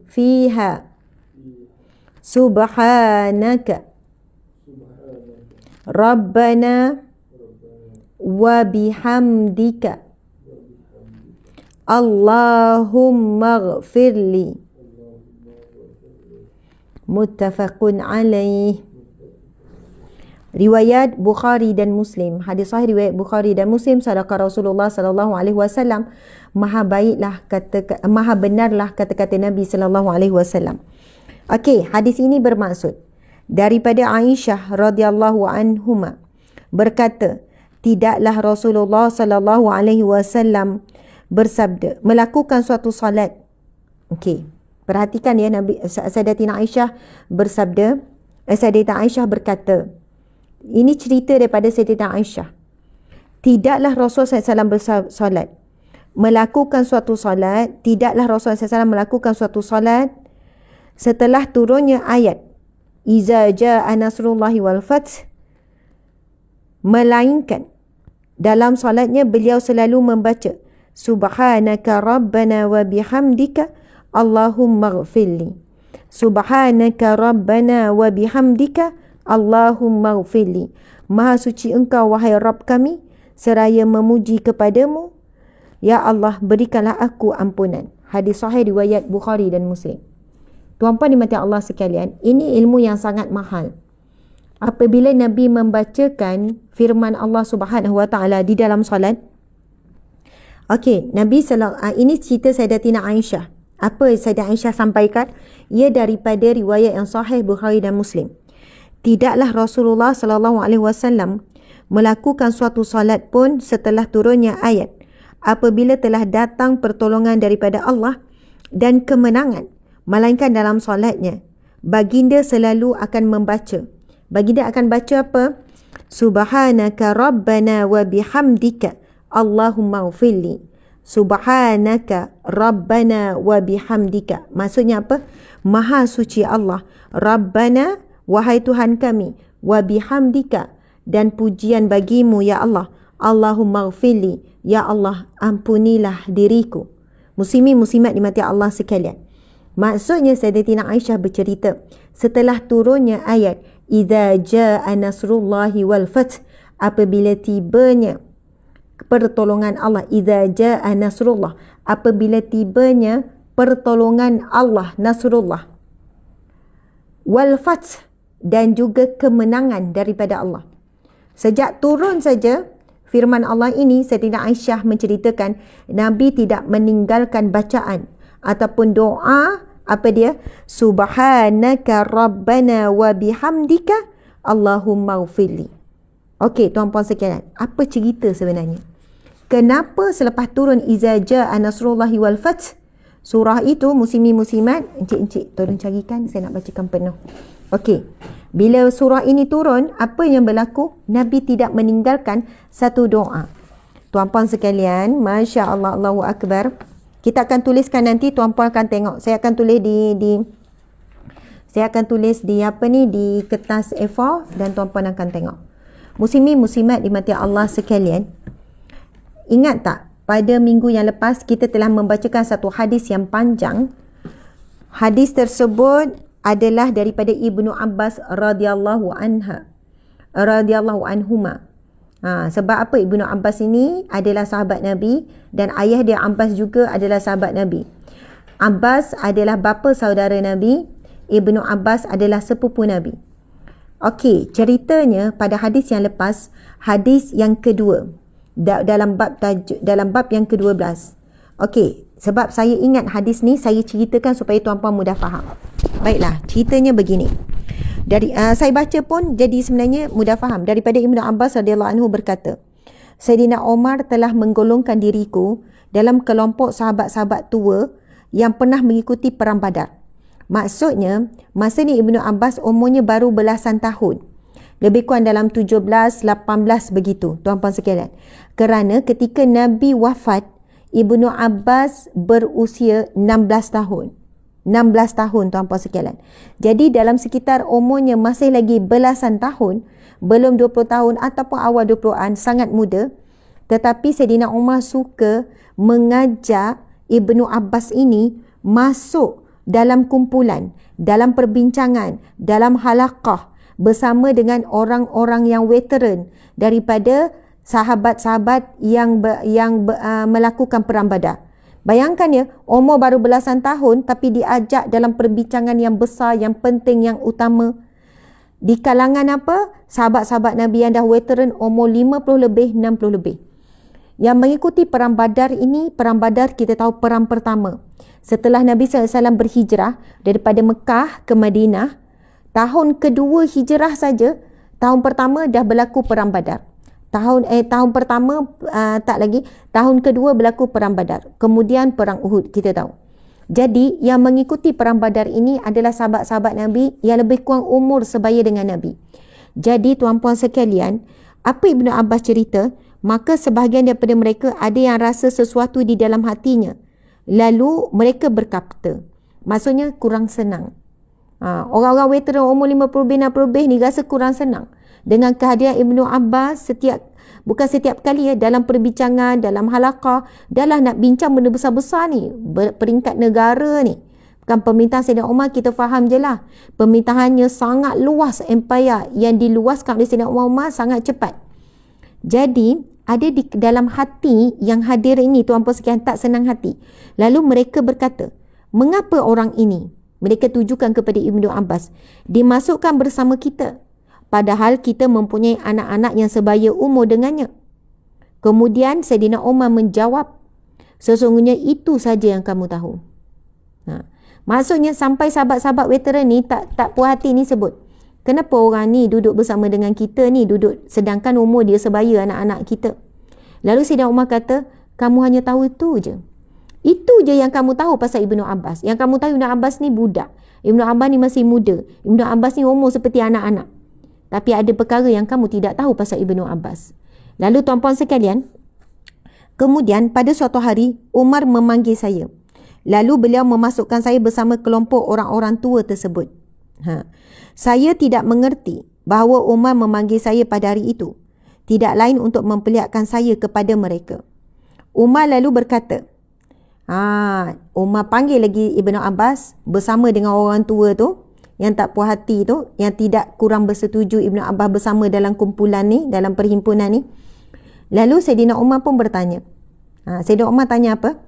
fiha subhanaka rabbana wa bihamdika Allahumma ghfirli. Muttafaqun alaih. Riwayat Bukhari dan Muslim. Hadis sahih riwayat Bukhari dan Muslim. Sadaqa Rasulullah sallallahu alaihi wasallam. Maha benarlah kata-kata Nabi sallallahu alaihi wasallam. Okey, hadis ini bermaksud daripada Aisyah radhiyallahu anhuma berkata, tidaklah Rasulullah sallallahu alaihi wasallam bersabda, melakukan suatu salat. Okey, perhatikan ya, Nabi Sayyidatina Aisyah bersabda, Sayyidatina Aisyah berkata, ini cerita daripada Sayyidatina Aisyah. Tidaklah Rasulullah SAW bersolat, melakukan suatu solat, tidaklah Rasulullah SAW melakukan suatu solat setelah turunnya ayat Iza ja'a nasrullahi wal fath, melainkan dalam solatnya beliau selalu membaca Subhanaka Rabbana wa bihamdika Allahumma ghfirli. Subhanaka Rabbana wa bihamdika Allahumma ghfirli. Maha suci engkau wahai Rabb kami, seraya memuji kepadamu, ya Allah berikanlah aku ampunan. Hadis sahih riwayat Bukhari dan Muslim. Tuan-puan dimati Allah sekalian, ini ilmu yang sangat mahal. apabila Nabi membacakan firman Allah Subhanahu Wa Taala di dalam solat. Okey, ini cerita Sayyidatina Aisyah. Apa Sayyidatina Aisyah sampaikan? Ia daripada riwayat yang sahih Bukhari dan Muslim. Tidaklah Rasulullah sallallahu alaihi wasallam melakukan suatu solat pun setelah turunnya ayat, apabila telah datang pertolongan daripada Allah dan kemenangan, melainkan dalam solatnya baginda selalu akan membaca. Baginda akan baca apa? Subhanaka Rabbana wa bihamdika Allahumma ufilli. Subhanaka Rabbana wa bihamdika. Maksudnya apa? Maha suci Allah. Rabbana, wahai Tuhan kami. Wa bihamdika, dan pujian bagimu ya Allah. Allahumma ufilli. Ya Allah, ampunilah diriku. Muslimin muslimat dimati Allah sekalian. Maksudnya Sayyidatina Aisyah bercerita, setelah turunnya ayat Idza jaa nasrullahi wal fath, apabila tibanya pertolongan Allah. Idza jaa nasrullah, apabila tibanya pertolongan Allah, nasrullah, wal fath, dan juga kemenangan daripada Allah. Sejak turun saja firman Allah ini, Sayyidatina Aisyah menceritakan Nabi tidak meninggalkan bacaan ataupun doa. Apa dia? Subhanaka Rabbana wa bihamdika Allahumma ufilli. Okey, tuan-puan sekalian, apa cerita sebenarnya? Kenapa selepas turun Iza jaa nasrullahi wal fath, surah itu, muslimin muslimat, encik tolong carikan, saya nak bacakan penuh. Okey, bila surah ini turun, apa yang berlaku? Nabi tidak meninggalkan satu doa. Tuan-puan sekalian, Masya Allah, Allahu Akbar. Kita akan tuliskan nanti, tuan-puan akan tengok. Saya akan tulis di kertas A4 dan tuan-puan akan tengok. Muslimin muslimat dimati Allah sekalian. Ingat tak, pada minggu yang lepas kita telah membacakan satu hadis yang panjang. Hadis tersebut adalah daripada Ibnu Abbas radhiyallahu anhuma. Sebab apa? Ibnu Abbas ini adalah sahabat Nabi dan ayah dia Abbas juga adalah sahabat Nabi. Abbas adalah bapa saudara Nabi, Ibnu Abbas adalah sepupu Nabi. Okey, ceritanya pada hadis yang lepas, hadis yang kedua dalam bab yang ke-12. Okey, sebab saya ingat hadis ni, saya ceritakan supaya tuan-puan mudah faham. Baiklah, ceritanya begini. Saya baca pun jadi sebenarnya mudah faham. Daripada Ibnu Abbas radhiyallahu anhu berkata, Sayyidina Omar telah menggolongkan diriku dalam kelompok sahabat-sahabat tua yang pernah mengikuti perang Badar. Maksudnya, masa ni Ibnu Abbas umurnya baru belasan tahun. Lebih kurang dalam 17, 18 begitu, tuan-puan sekalian. Kerana ketika Nabi wafat, Ibnu Abbas berusia 16 tahun. 16 tahun, tuan-puan sekalian. Jadi dalam sekitar umurnya masih lagi belasan tahun, belum 20 tahun ataupun awal 20-an, sangat muda. Tetapi Sayyidina Umar suka mengajak Ibnu Abbas ini masuk dalam kumpulan, dalam perbincangan, dalam halaqah bersama dengan orang-orang yang veteran daripada sahabat-sahabat yang melakukan perang Badar. Bayangkan ya, umur baru belasan tahun tapi diajak dalam perbincangan yang besar, yang penting, yang utama. Di kalangan apa? Sahabat-sahabat Nabi yang dah veteran, umur 50 lebih, 60 lebih. Yang mengikuti perang Badar ini, perang Badar kita tahu perang pertama. Setelah Nabi SAW berhijrah daripada Mekah ke Madinah, tahun kedua hijrah saja, tahun pertama dah berlaku perang Badar. Tahun kedua berlaku perang Badar. Kemudian perang Uhud, kita tahu. Jadi yang mengikuti perang Badar ini adalah sahabat-sahabat Nabi yang lebih kurang umur sebaya dengan Nabi. Jadi tuan-puan sekalian, apa Ibnu Abbas cerita, maka sebahagian daripada mereka ada yang rasa sesuatu di dalam hatinya. Lalu mereka berkata, maksudnya kurang senang. Orang-orang veteran umur 50 lebih ni rasa kurang senang dengan kehadiran Ibnu Abbas. Bukan setiap kali ya, dalam perbincangan, dalam halaqah, dah lah nak bincang benda besar-besar ni, peringkat negara ni. Bukan pemerintahan Sayyidina Umar, kita faham je lah. Pemerintahannya sangat luas, empire yang diluaskan oleh Sayyidina Umar sangat cepat. Jadi, ada di dalam hati yang hadir ini, tuan-puan sekalian, tak senang hati. Lalu mereka berkata, mengapa orang ini, mereka tujukan kepada Ibnu Abbas, dimasukkan bersama kita, padahal kita mempunyai anak-anak yang sebaya umur dengannya. Kemudian Saidina Umar menjawab, sesungguhnya itu saja yang kamu tahu. Maksudnya sampai sahabat-sahabat veteran ni tak puas hati ni sebut, kenapa orang ni duduk bersama dengan kita ni, sedangkan umur dia sebaya anak-anak kita. Lalu Saidina Umar kata, kamu hanya tahu itu je. Itu je yang kamu tahu pasal Ibnu Abbas. Yang kamu tahu Ibnu Abbas ni budak. Ibnu Abbas ni masih muda. Ibnu Abbas ni umur seperti anak-anak. Tapi ada perkara yang kamu tidak tahu pasal Ibnu Abbas. Lalu tuan-puan sekalian, kemudian pada suatu hari Umar memanggil saya. Lalu beliau memasukkan saya bersama kelompok orang-orang tua tersebut. Saya tidak mengerti bahawa Umar memanggil saya pada hari itu. Tidak lain untuk memperlihatkan saya kepada mereka. Umar lalu berkata, Umar panggil lagi Ibnu Abbas bersama dengan orang tua tu, yang tak puas hati tu, yang tidak kurang bersetuju Ibnu Abbas bersama dalam kumpulan ni, dalam perhimpunan ni. Lalu Saidina Umar pun bertanya. Saidina Umar tanya apa?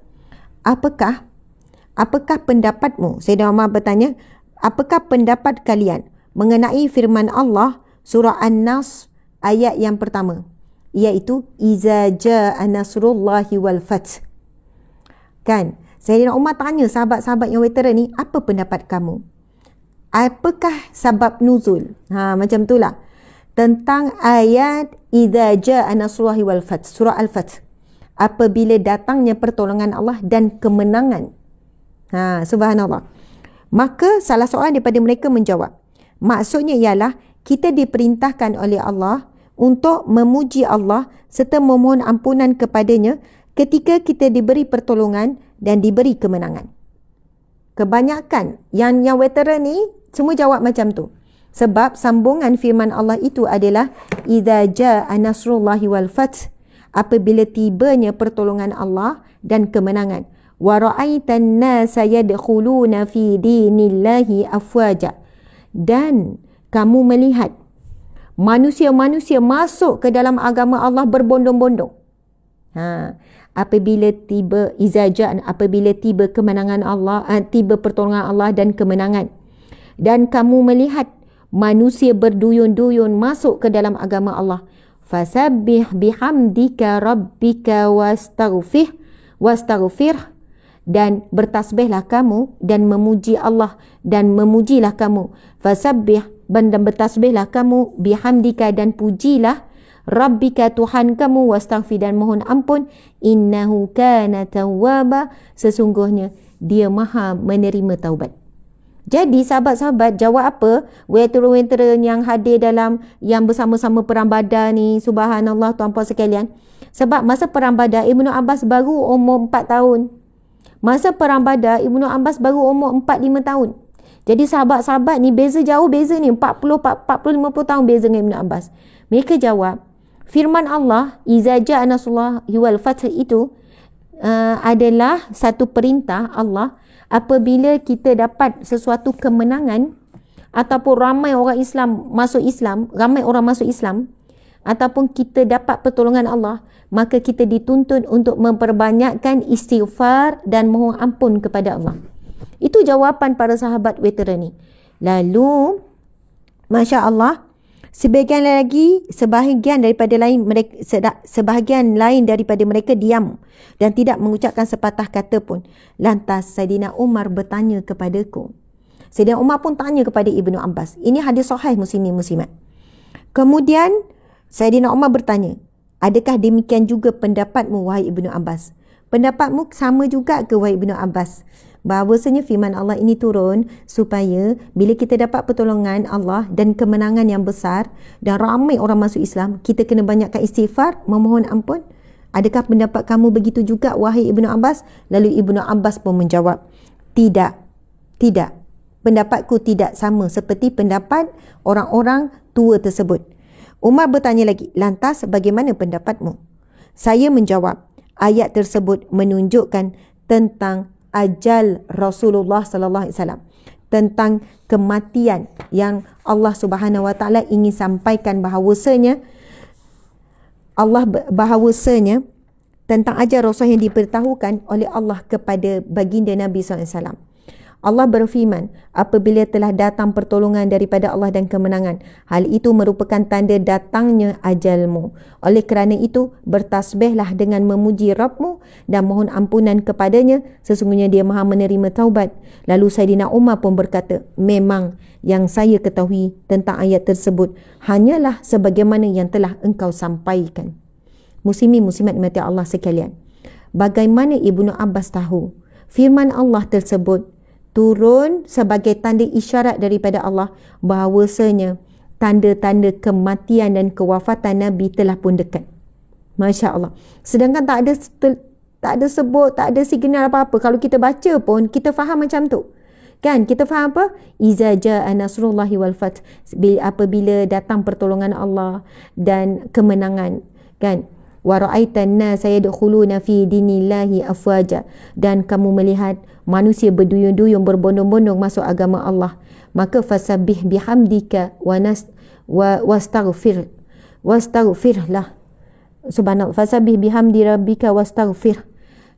Apakah pendapatmu? Saidina Umar bertanya, apakah pendapat kalian mengenai firman Allah surah An-Nas ayat yang pertama, iaitu iza jaa nasrullahi wal fath. Kan, Saidina Umar tanya sahabat-sahabat yang veteran ni, apa pendapat kamu? Apakah sebab nuzul? Macam itulah. Tentang ayat iza jaa nasrullahi wal fath, surah Al-Fath. Apabila datangnya pertolongan Allah dan kemenangan. Subhanallah. Maka salah seorang daripada mereka menjawab, maksudnya ialah kita diperintahkan oleh Allah untuk memuji Allah serta memohon ampunan kepadanya ketika kita diberi pertolongan dan diberi kemenangan. Kebanyakan yang veteran ni semua jawab macam tu. Sebab sambungan firman Allah itu adalah idza jaa nasrullahi wal fath, apabila tibanya pertolongan Allah dan kemenangan. Wa ra'aitan nasa yadkhuluna fi dinillahi afwaja, dan kamu melihat manusia-manusia masuk ke dalam agama Allah berbondong-bondong. Apabila tiba izajan, apabila tiba kemenangan Allah, tiba pertolongan Allah dan kemenangan, dan kamu melihat manusia berduyun-duyun masuk ke dalam agama Allah, fasabbih bihamdika rabbika wastaghfir, dan bertasbihlah kamu dan memuji Allah dan memujilah kamu. Fasabbih, dan bertasbihlah kamu, bihamdika, dan pujilah, rabbika, Tuhan kamu, wastaghfir, dan mohon ampun, innahu kana tawwaba, sesungguhnya dia maha menerima taubat. Jadi sahabat-sahabat jawab apa? Veteran-veteran yang hadir dalam, yang bersama-sama perang Badar ni, subhanallah tuan-puan sekalian. Sebab masa perang Badar Ibnu Abbas baru umur 4 tahun. Masa perang Badar Ibnu Abbas baru umur 4-5 tahun. Jadi sahabat-sahabat ni beza jauh, beza ni 40-50 tahun beza dengan Ibnu Abbas. Mereka jawab, firman Allah iza jaa nasrullahi wal fath itu adalah satu perintah Allah apabila kita dapat sesuatu kemenangan ataupun ramai orang Islam masuk Islam, ramai orang masuk Islam, ataupun kita dapat pertolongan Allah, maka kita dituntut untuk memperbanyakkan istighfar dan mohon ampun kepada Allah. Itu jawapan para sahabat veteran ni. Lalu Masya Allah, sebahagian lain daripada mereka diam dan tidak mengucapkan sepatah kata pun. Lantas Saidina Umar bertanya kepadaku. Saidina Umar pun tanya kepada Ibnu Abbas. Ini hadis sahih muslimin muslimat. Kemudian Saidina Umar bertanya, adakah demikian juga pendapatmu wahai Ibnu Abbas? Pendapatmu sama juga ke wahai Ibnu Abbas? Bahawasanya firman Allah ini turun supaya bila kita dapat pertolongan Allah dan kemenangan yang besar dan ramai orang masuk Islam, kita kena banyakkan istighfar, memohon ampun. Adakah pendapat kamu begitu juga wahai Ibnu Abbas? Lalu Ibnu Abbas pun menjawab, tidak. Pendapatku tidak sama seperti pendapat orang-orang tua tersebut. Umar bertanya lagi, lantas bagaimana pendapatmu? Saya menjawab, ayat tersebut menunjukkan tentang ajal Rasulullah sallallahu alaihi wasallam, tentang kematian yang Allah Subhanahu wa taala ingin sampaikan bahawasanya tentang ajal Rasul yang diberitahukan oleh Allah kepada baginda Nabi sallallahu alaihi wasallam. Allah berfirman, apabila telah datang pertolongan daripada Allah dan kemenangan, hal itu merupakan tanda datangnya ajalmu. Oleh kerana itu, bertasbihlah dengan memuji Rabbmu dan mohon ampunan kepadanya, sesungguhnya dia maha menerima taubat. Lalu Saidina Umar pun berkata, memang yang saya ketahui tentang ayat tersebut hanyalah sebagaimana yang telah engkau sampaikan. Muslimin muslimat mati Allah sekalian, bagaimana Ibnu Abbas tahu firman Allah tersebut turun sebagai tanda isyarat daripada Allah bahawasanya tanda-tanda kematian dan kewafatan Nabi telah pun dekat. Masya Allah. Sedangkan tak ada sebut, tak ada signal apa-apa. Kalau kita baca pun kita faham macam tu. Kan kita faham apa? Iza jaa nasrullahi wal fath, apabila datang pertolongan Allah dan kemenangan, kan? Wa ra'aitan nasa yadkhuluna fi dinillahi afwaja, dan kamu melihat manusia berduyun-duyun berbondong-bondong masuk agama Allah, maka fasabbih bihamdika wastaghfirlah. Subhanallah, fasabbih bihamdi rabbika wastaghfir.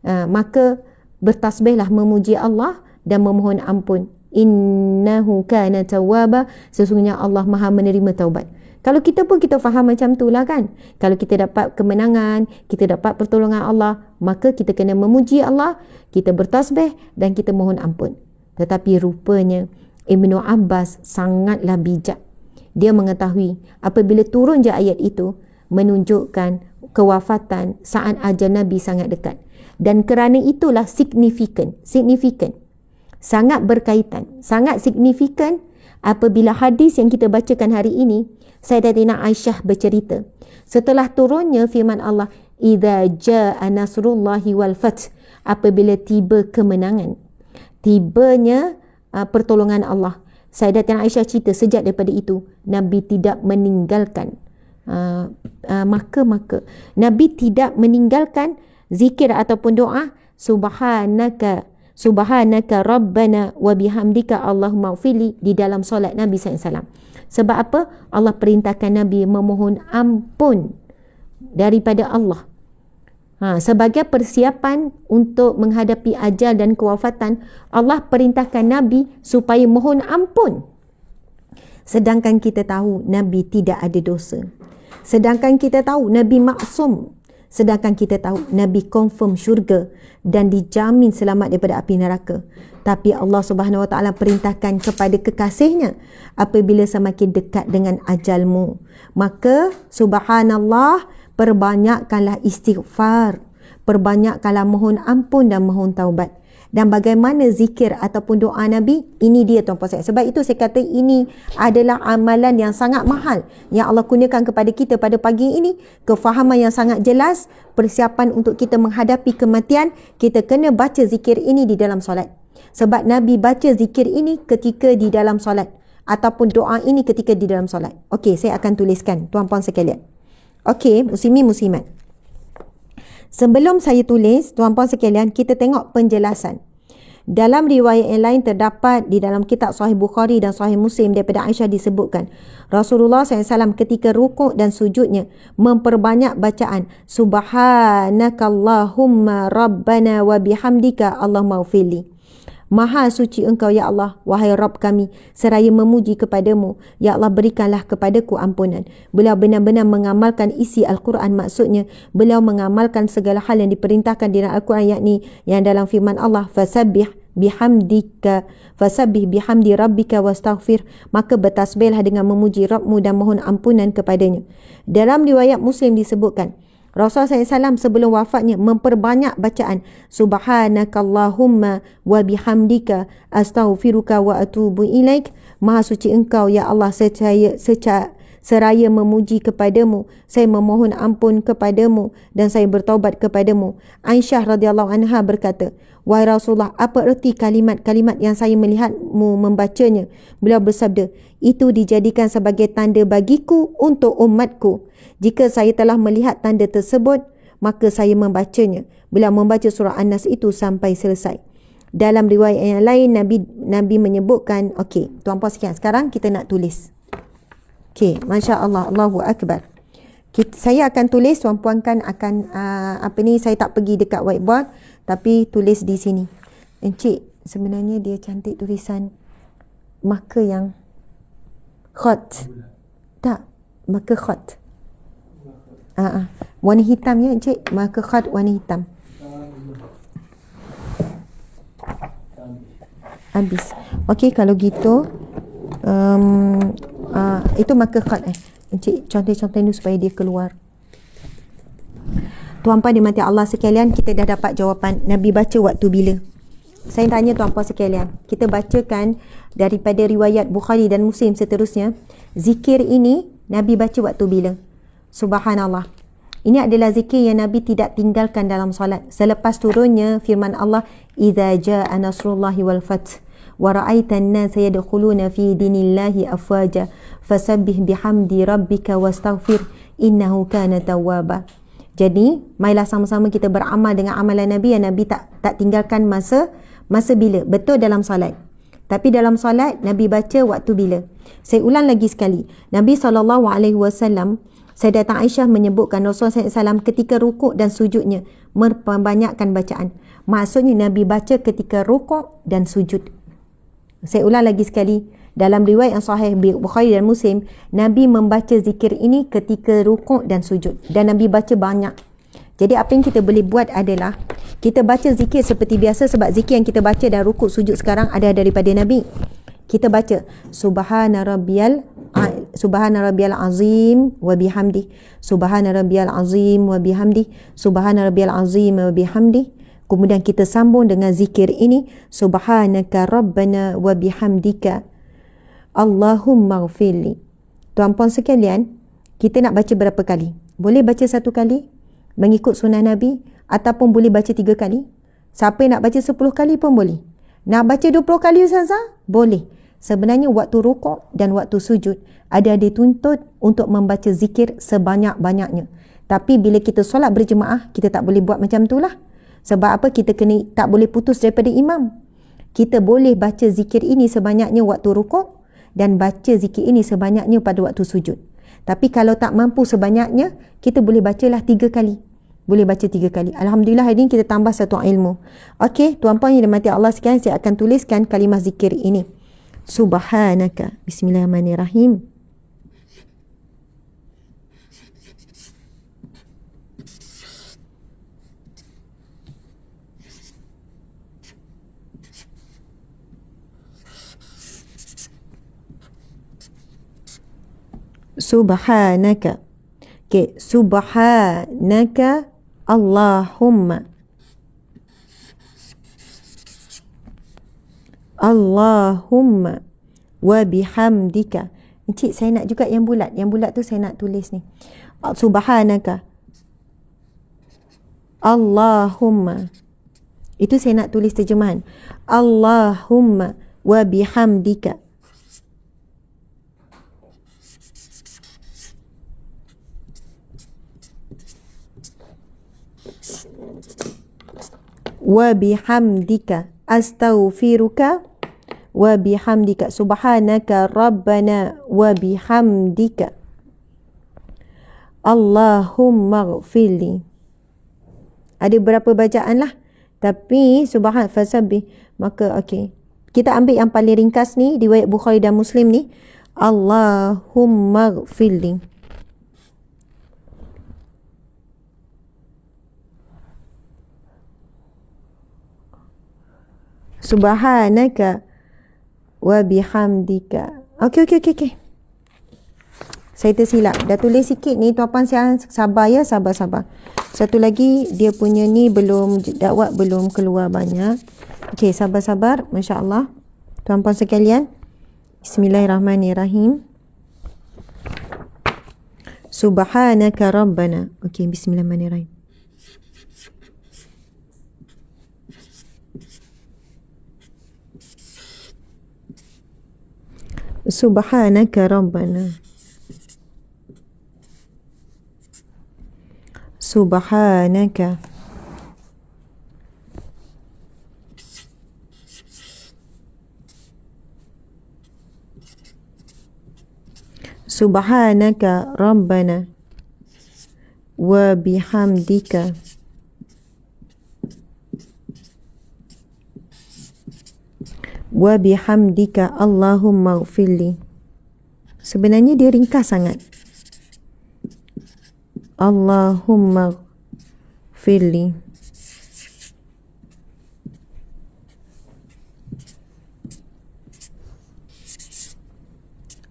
Maka bertasbihlah memuji Allah dan memohon ampun. Innahu kana tawwaba, sesungguhnya Allah Maha menerima taubat. Kalau kita pun kita faham macam tu lah kan. Kalau kita dapat kemenangan, kita dapat pertolongan Allah, maka kita kena memuji Allah, kita bertasbih dan kita mohon ampun. Tetapi rupanya Ibnu Abbas sangatlah bijak. Dia mengetahui apabila turun je ayat itu menunjukkan kewafatan saat ajal Nabi sangat dekat. Dan kerana itulah signifikan. Sangat berkaitan, sangat signifikan apabila hadis yang kita bacakan hari ini, Sayyidatina Aisyah bercerita, setelah turunnya firman Allah, idza jaa nasrullahi wal fath, apabila tiba kemenangan, tibanya pertolongan Allah. Sayyidatina Aisyah cerita sejak daripada itu Nabi tidak meninggalkan maka Nabi tidak meninggalkan zikir ataupun doa subhanaka rabbana wa bihamdika Allahumma ghfirli di dalam solat Nabi SAW. Sebab apa? Allah perintahkan Nabi memohon ampun daripada Allah. Sebagai persiapan untuk menghadapi ajal dan kewafatan, Allah perintahkan Nabi supaya mohon ampun. Sedangkan kita tahu Nabi tidak ada dosa. Sedangkan kita tahu Nabi maksum. Sedangkan kita tahu Nabi confirm syurga dan dijamin selamat daripada api neraka. Tapi Allah Subhanahu Wa Taala perintahkan kepada kekasihnya, apabila semakin dekat dengan ajalmu, maka subhanallah, perbanyakkanlah istighfar, perbanyakkanlah mohon ampun dan mohon taubat. Dan bagaimana zikir ataupun doa Nabi, ini dia tuan-puan saya. Sebab itu saya kata ini adalah amalan yang sangat mahal yang Allah kurniakan kepada kita pada pagi ini. Kefahaman yang sangat jelas, persiapan untuk kita menghadapi kematian, kita kena baca zikir ini di dalam solat. Sebab Nabi baca zikir ini ketika di dalam solat, ataupun doa ini ketika di dalam solat. Okey, saya akan tuliskan tuan-puan sekalian. Okey, muslimin muslimat. Sebelum saya tulis, tuan-puan sekalian, kita tengok penjelasan. Dalam riwayat yang lain terdapat di dalam kitab Sahih Bukhari dan Sahih Muslim daripada Aisyah disebutkan, Rasulullah SAW ketika rukuk dan sujudnya memperbanyak bacaan Subhanakallahumma rabbana wa bihamdika Allahumma ghfirli. Maha suci engkau ya Allah, wahai Rabb kami, seraya memuji kepadamu, ya Allah berikanlah kepadaku ampunan. Beliau benar-benar mengamalkan isi Al-Quran, maksudnya beliau mengamalkan segala hal yang diperintahkan di dalam Al-Quran, yakni yang dalam firman Allah, fasabbih bihamdi rabbika wastaghfir, maka bertasbihlah dengan memuji Rabbmu dan mohon ampunan kepadanya. Dalam riwayat Muslim disebutkan, Rasulullah SAW sebelum wafatnya memperbanyak bacaan Subhanakallahumma wa bihamdika astaghfiruka wa atubu ilaik. Maha suci engkau ya Allah, seraya memuji kepadamu, saya memohon ampun kepadamu dan saya bertaubat kepadamu. Aisyah radhiyallahu anha berkata, wahai Rasulullah, apa erti kalimat-kalimat yang saya melihatmu membacanya? Beliau bersabda, itu dijadikan sebagai tanda bagiku untuk umatku. Jika saya telah melihat tanda tersebut, maka saya membacanya. Beliau membaca surah An-Nas itu sampai selesai. Dalam riwayat yang lain, Nabi menyebutkan, okey, tuan-puan sekalian, sekarang kita nak tulis. Okey, Masya Allah, Allahu Akbar. Saya akan tulis, tuan-puan kan akan, saya tak pergi dekat whiteboard, tapi tulis di sini. Encik, sebenarnya dia cantik tulisan marker yang khat. Tak, marker khat. Warna hitam ya encik, marker khat warna hitam. Habis. Okey, kalau gitu itu marker khat encik contoh-contoh ni supaya dia keluar. Tuan-puan dimati Allah sekalian, kita dah dapat jawapan Nabi baca waktu bila. Saya tanya tuan-puan sekalian, kita bacakan daripada riwayat Bukhari dan Muslim seterusnya, zikir ini Nabi baca waktu bila? Subhanallah. Ini adalah zikir yang Nabi tidak tinggalkan dalam solat. Selepas turunnya firman Allah, "Idza jaa nasrullahi wal fath wa ra'aitan nasa yadkhuluna fi dinillahi afwaja fasabbih bihamdi rabbika wastaghfir innahu kana tawwaba." Jadi, marilah sama-sama kita beramal dengan amalan Nabi yang Nabi tak tinggalkan masa bila? Betul dalam solat. Tapi dalam solat Nabi baca waktu bila? Saya ulang lagi sekali. Nabi SAW, Sayyidatuna Aisyah menyebutkan Rasulullah SAW ketika rukuk dan sujudnya memperbanyakkan bacaan. Maksudnya Nabi baca ketika rukuk dan sujud. Saya ulang lagi sekali. Dalam riwayat yang sahih Bukhari dan Muslim, Nabi membaca zikir ini ketika rukuk dan sujud. Dan Nabi baca banyak. Jadi apa yang kita boleh buat adalah kita baca zikir seperti biasa, sebab zikir yang kita baca dan rukuk sujud sekarang ada daripada Nabi. Kita baca Subhana rabbiyal azim wa bihamdi. Subhana rabbiyal azim wa bihamdi. Subhana rabbiyal azim wa bihamdi. Kemudian kita sambung dengan zikir ini, Subhanaka rabbana wa bihamdika Allahumma ghafirli. Tuan-puan sekalian, kita nak baca berapa kali? Boleh baca 1 kali mengikut sunnah Nabi, ataupun boleh baca 3 kali. Siapa yang nak baca 10 kali pun boleh. Nak baca 20 kali Ustazah? Boleh. Sebenarnya waktu rukuk dan waktu sujud ada dituntut untuk membaca zikir sebanyak-banyaknya. Tapi bila kita solat berjemaah, kita tak boleh buat macam tu lah. Sebab apa? Kita tak boleh putus daripada imam. Kita boleh baca zikir ini sebanyaknya waktu rukuk dan baca zikir ini sebanyaknya pada waktu sujud. Tapi kalau tak mampu sebanyaknya, kita boleh bacalah 3 kali. Boleh baca 3 kali. Alhamdulillah hari ini kita tambah 1 ilmu. Okey, tuan-puan yang dirahmati Allah sekalian, saya akan tuliskan kalimah zikir ini. Subhanaka. Bismillahirrahmanirrahim. Subhanaka. Okay, Subhanaka Allahumma. Allahumma wa bihamdika. Encik, saya nak juga yang bulat. Yang bulat tu saya nak tulis ni. Subhanaka Allahumma. Itu saya nak tulis terjemahan. Allahumma wa bihamdika. Wa bihamdika astaghfiruka wa bihamdika subhanaka rabbana wa bihamdika Allahumma ghfirli. Ada berapa bacaan lah, tapi subhan fasabbih. Maka okey, kita ambil yang paling ringkas ni, riwayat Bukhari dan Muslim ni, Allahumma ghfirli. Subhanaka wa bihamdika. Okey. Saya tersilap. Dah tulis sikit ni, tuan-puan sabar ya, sabar. Satu lagi, dia punya ni belum, dakwat belum keluar banyak. Okey, sabar. Masya-Allah. Tuan-puan sekalian, Bismillahirrahmanirrahim. Subhanaka rabbana. Okey, bismillahirrahmanirrahim. Subhanaka rabbana. Subhanaka. Subhanaka rabbana wa bihamdika wa bihamdika Allahumma ighfirli. Sebenarnya dia ringkas sangat. Allahumma ighfirli.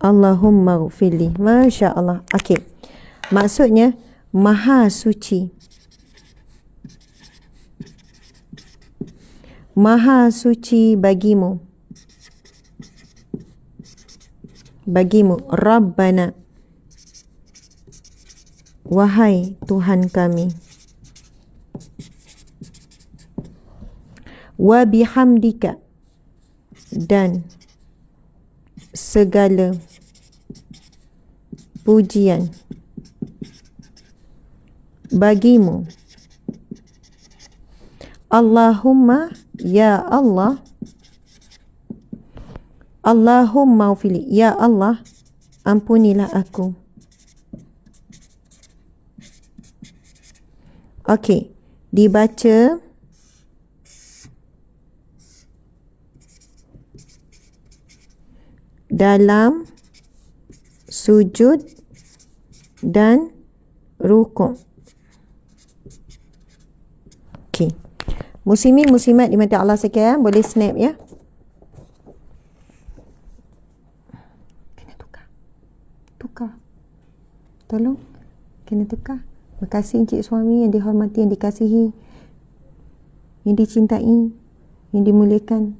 Allahumma ighfirli. Masya Allah. Okey. Maksudnya Maha Suci. Maha suci bagimu. Bagimu. Rabbana. Wahai Tuhan kami. Wa bihamdika. Dan segala pujian bagimu. Allahumma, ya Allah. Allahumma ufili, ya Allah, ampunilah aku. Okey, dibaca dalam sujud dan rukuk. Okey. Muslimin muslimat dimati Allah sekalian, boleh snap ya. Kena tukar. Tolong. Kena tukar. Terima kasih encik suami yang dihormati, yang dikasihi, yang dicintai, yang dimuliakan.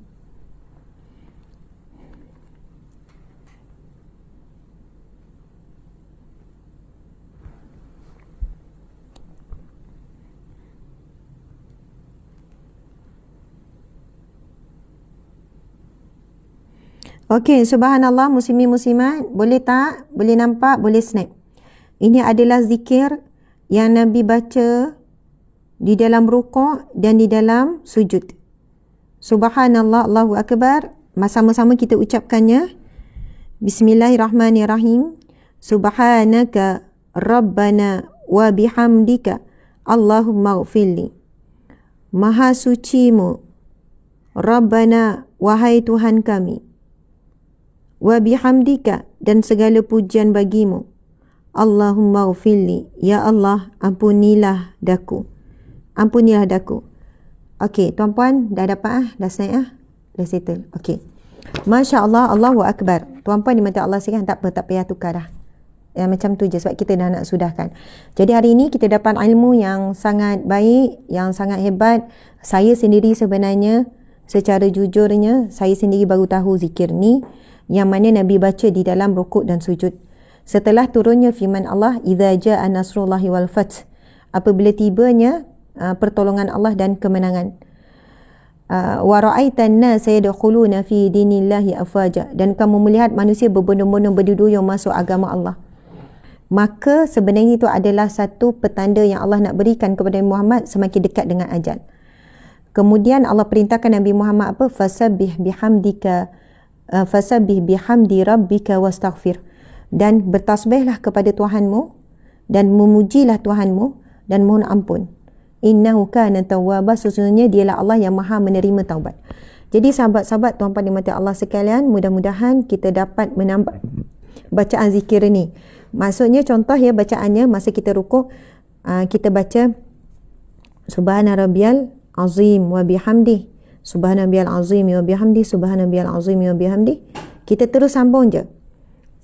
Okey, subhanallah muslimin muslimat, boleh tak? Boleh nampak? Boleh snap. Ini adalah zikir yang Nabi baca di dalam rukuk dan di dalam sujud. Subhanallah, Allahu Akbar. Sama-sama kita ucapkannya. Bismillahirrahmanirrahim. Subhanaka Rabbana wa bihamdika Allahumma ighfirli. Maha sucimu Rabbana, wahai Tuhan kami. Wa bihamdika, dan segala pujian bagimu. Allahumma ighfirli, ya Allah, ampunilah daku. Ampunilah daku. Okey, tuan-puan dah dapat dah snap dah settle. Okey. Masya-Allah, Allahu Akbar. Tuan-puan dimati Allah sekalian, tak payah tukar dah. Macam tu je sebab kita dah nak sudahkan. Jadi hari ini kita dapat ilmu yang sangat baik, yang sangat hebat. Saya sendiri sebenarnya secara jujurnya saya sendiri baru tahu zikir ni yang mana Nabi baca di dalam rukuk dan sujud. Setelah turunnya firman Allah, "Idza jaa nasrullahi wal fath." Apabila tibanya pertolongan Allah dan kemenangan. Wa ra'aitan nas yadkhuluna fi dinillahi afwaja, dan kamu melihat manusia berbondong-bondong berduyun masuk agama Allah. Maka sebenarnya itu adalah satu petanda yang Allah nak berikan kepada Muhammad semakin dekat dengan ajal. Kemudian Allah perintahkan Nabi Muhammad apa? Fasabbih bihamdi rabbika wastaghfir. Dan bertasbihlah kepada Tuhanmu dan memujilah Tuhanmu dan mohon ampun. Innahu kana tawwaba, sesungguhnya dialah Allah yang Maha menerima taubat. Jadi sahabat-sahabat, tuan-puan dimati Allah sekalian, mudah-mudahan kita dapat menambah bacaan zikir ni. Maksudnya contoh ya bacaannya masa kita rukuk, kita baca Subhana rabbiyal azim wa bihamdi, Subhana rabbiyal azim wa bihamdi, Subhana rabbiyal azim wa bihamdi. Kita terus sambung je.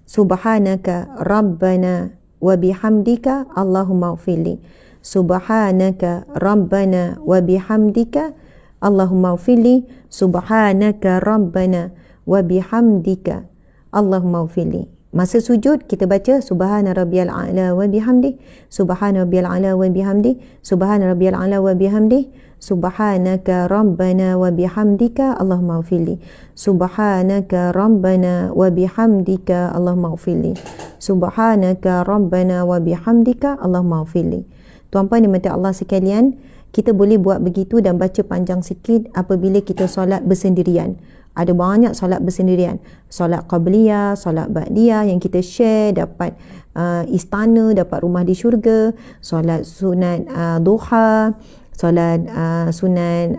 Subhanaka rabbana wa bihamdika Allahumma ighfirli. Subhanaka rabbana wa bihamdika Allahumma ighfirli. Subhanaka rabbana wa bihamdika Allahumma ighfirli. Masa sujud kita baca Subhana rabbiyal a'la wa bihamdi, Subhana rabbiyal a'la wa bihamdi, Subhana rabbiyal a'la wa bihamdi, Subhanaka rabbana wa bihamdika Allahumma ighfirli. Subhanaka rabbana wa bihamdika Allahumma ighfirli. Subhanaka rabbana wa bihamdika Allahumma ighfirli. Tuan-puan dimati Allah sekalian, kita boleh buat begitu dan baca panjang sikit apabila kita solat bersendirian. Ada banyak solat bersendirian. Solat qabliyah, solat ba'diyah yang kita share, dapat istana, dapat rumah di syurga. Solat sunat duha, solat sunat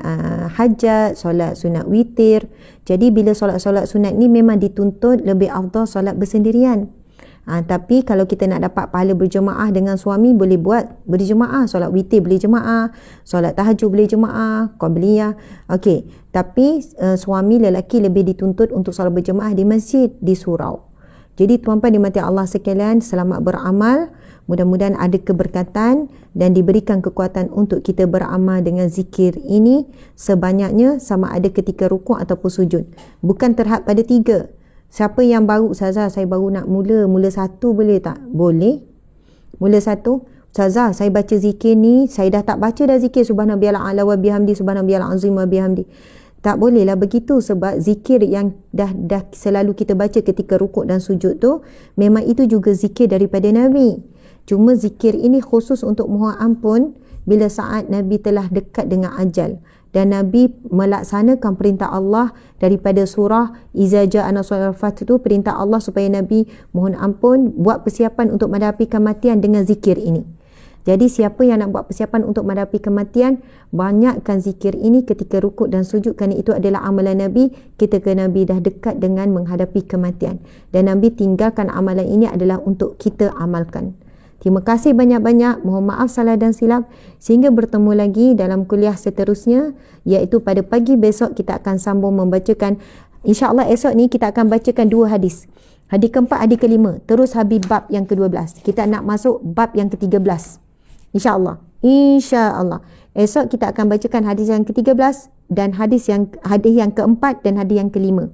hajat, solat sunat witir. Jadi bila solat-solat sunat ni memang dituntut lebih afdal solat bersendirian. Tapi kalau kita nak dapat pahala berjemaah dengan suami, boleh buat berjemaah. Solat witir boleh jemaah, solat tahajud boleh jemaah, qabliyah. Okey, tapi suami lelaki lebih dituntut untuk solat berjemaah di masjid, di surau. Jadi tuan-tuan dimati Allah sekalian, selamat beramal. Mudah-mudahan ada keberkatan dan diberikan kekuatan untuk kita beramal dengan zikir ini sebanyaknya, sama ada ketika rukuk ataupun sujud. Bukan terhad pada 3. Siapa yang baru, Ustazah saya baru nak mula 1 boleh tak? Boleh. Mula 1, Ustazah saya baca zikir ni, saya dah tak baca dah zikir subhanallahil a'la wa bihamdi, subhanallahil azim wa bihamdi. Tak bolehlah begitu, sebab zikir yang dah selalu kita baca ketika rukuk dan sujud tu, memang itu juga zikir daripada Nabi. Cuma zikir ini khusus untuk mohon ampun bila saat Nabi telah dekat dengan ajal. Dan Nabi melaksanakan perintah Allah daripada surah Iza Ja'a Nasrul Fath itu, perintah Allah supaya Nabi mohon ampun, buat persiapan untuk menghadapi kematian dengan zikir ini. Jadi siapa yang nak buat persiapan untuk menghadapi kematian, banyakkan zikir ini ketika rukuk dan sujud, kerana itu adalah amalan Nabi ketika Nabi dah dekat dengan menghadapi kematian. Dan Nabi tinggalkan amalan ini adalah untuk kita amalkan. Terima kasih banyak-banyak. Mohon maaf salah dan silap. Sehingga bertemu lagi dalam kuliah seterusnya, iaitu pada pagi besok kita akan sambung membacakan, insya-Allah esok ni kita akan bacakan 2 hadis. Hadis keempat, hadis kelima. Terus habis bab yang ke-12. Kita nak masuk bab yang ke-13. Insya-Allah. Insya-Allah. Esok kita akan bacakan hadis yang ke-13 dan hadis yang keempat dan hadis yang kelima.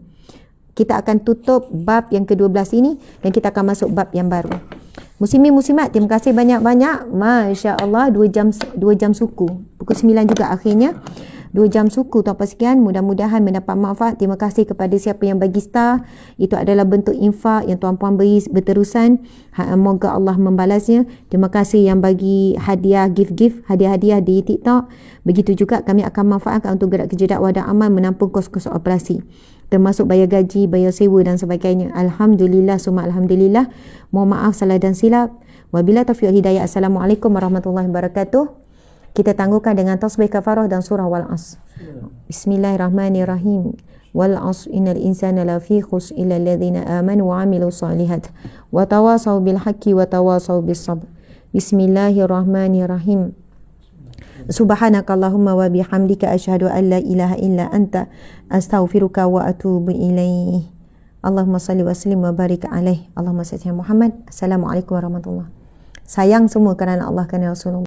Kita akan tutup bab yang ke-12 ini dan kita akan masuk bab yang baru. Muslimin muslimat, terima kasih banyak-banyak. Masya-Allah, 2 jam suku. Pukul 9 juga akhirnya. 2 jam suku tuan-tuan sekian. Mudah-mudahan mendapat manfaat. Terima kasih kepada siapa yang bagi star. Itu adalah bentuk infak yang tuan-puan beri berterusan. Moga Allah membalasnya. Terima kasih yang bagi hadiah, gift-gift, hadiah-hadiah di TikTok. Begitu juga kami akan manfaatkan untuk gerak kerja dakwah dan amal menampung kos-kos operasi, termasuk bayar gaji, bayar sewa dan sebagainya. Alhamdulillah, summa alhamdulillah. Mohon maaf salah dan silap. Wabila taufiq hidayah. Assalamualaikum warahmatullahi wabarakatuh. Kita tangguhkan dengan tasbih kafarah dan surah wal asr. Bismillahirrahmanirrahim. Wal asr innal insana lafi khusr illa alladhina amanu wa amilu salihat wa tawasaw bil haqqi wa tawasaw bis sabr. Bismillahirrahmanirrahim. Subhanakallahumma wa bihamdika asyhadu an la ilaha illa anta astaghfiruka wa atubu ilaih. Allahumma salli wa sallim wa barik alaih. Allahumma salli Muhammad. Assalamualaikum warahmatullahi. Sayang semua kerana Allah, kerana Rasulullah.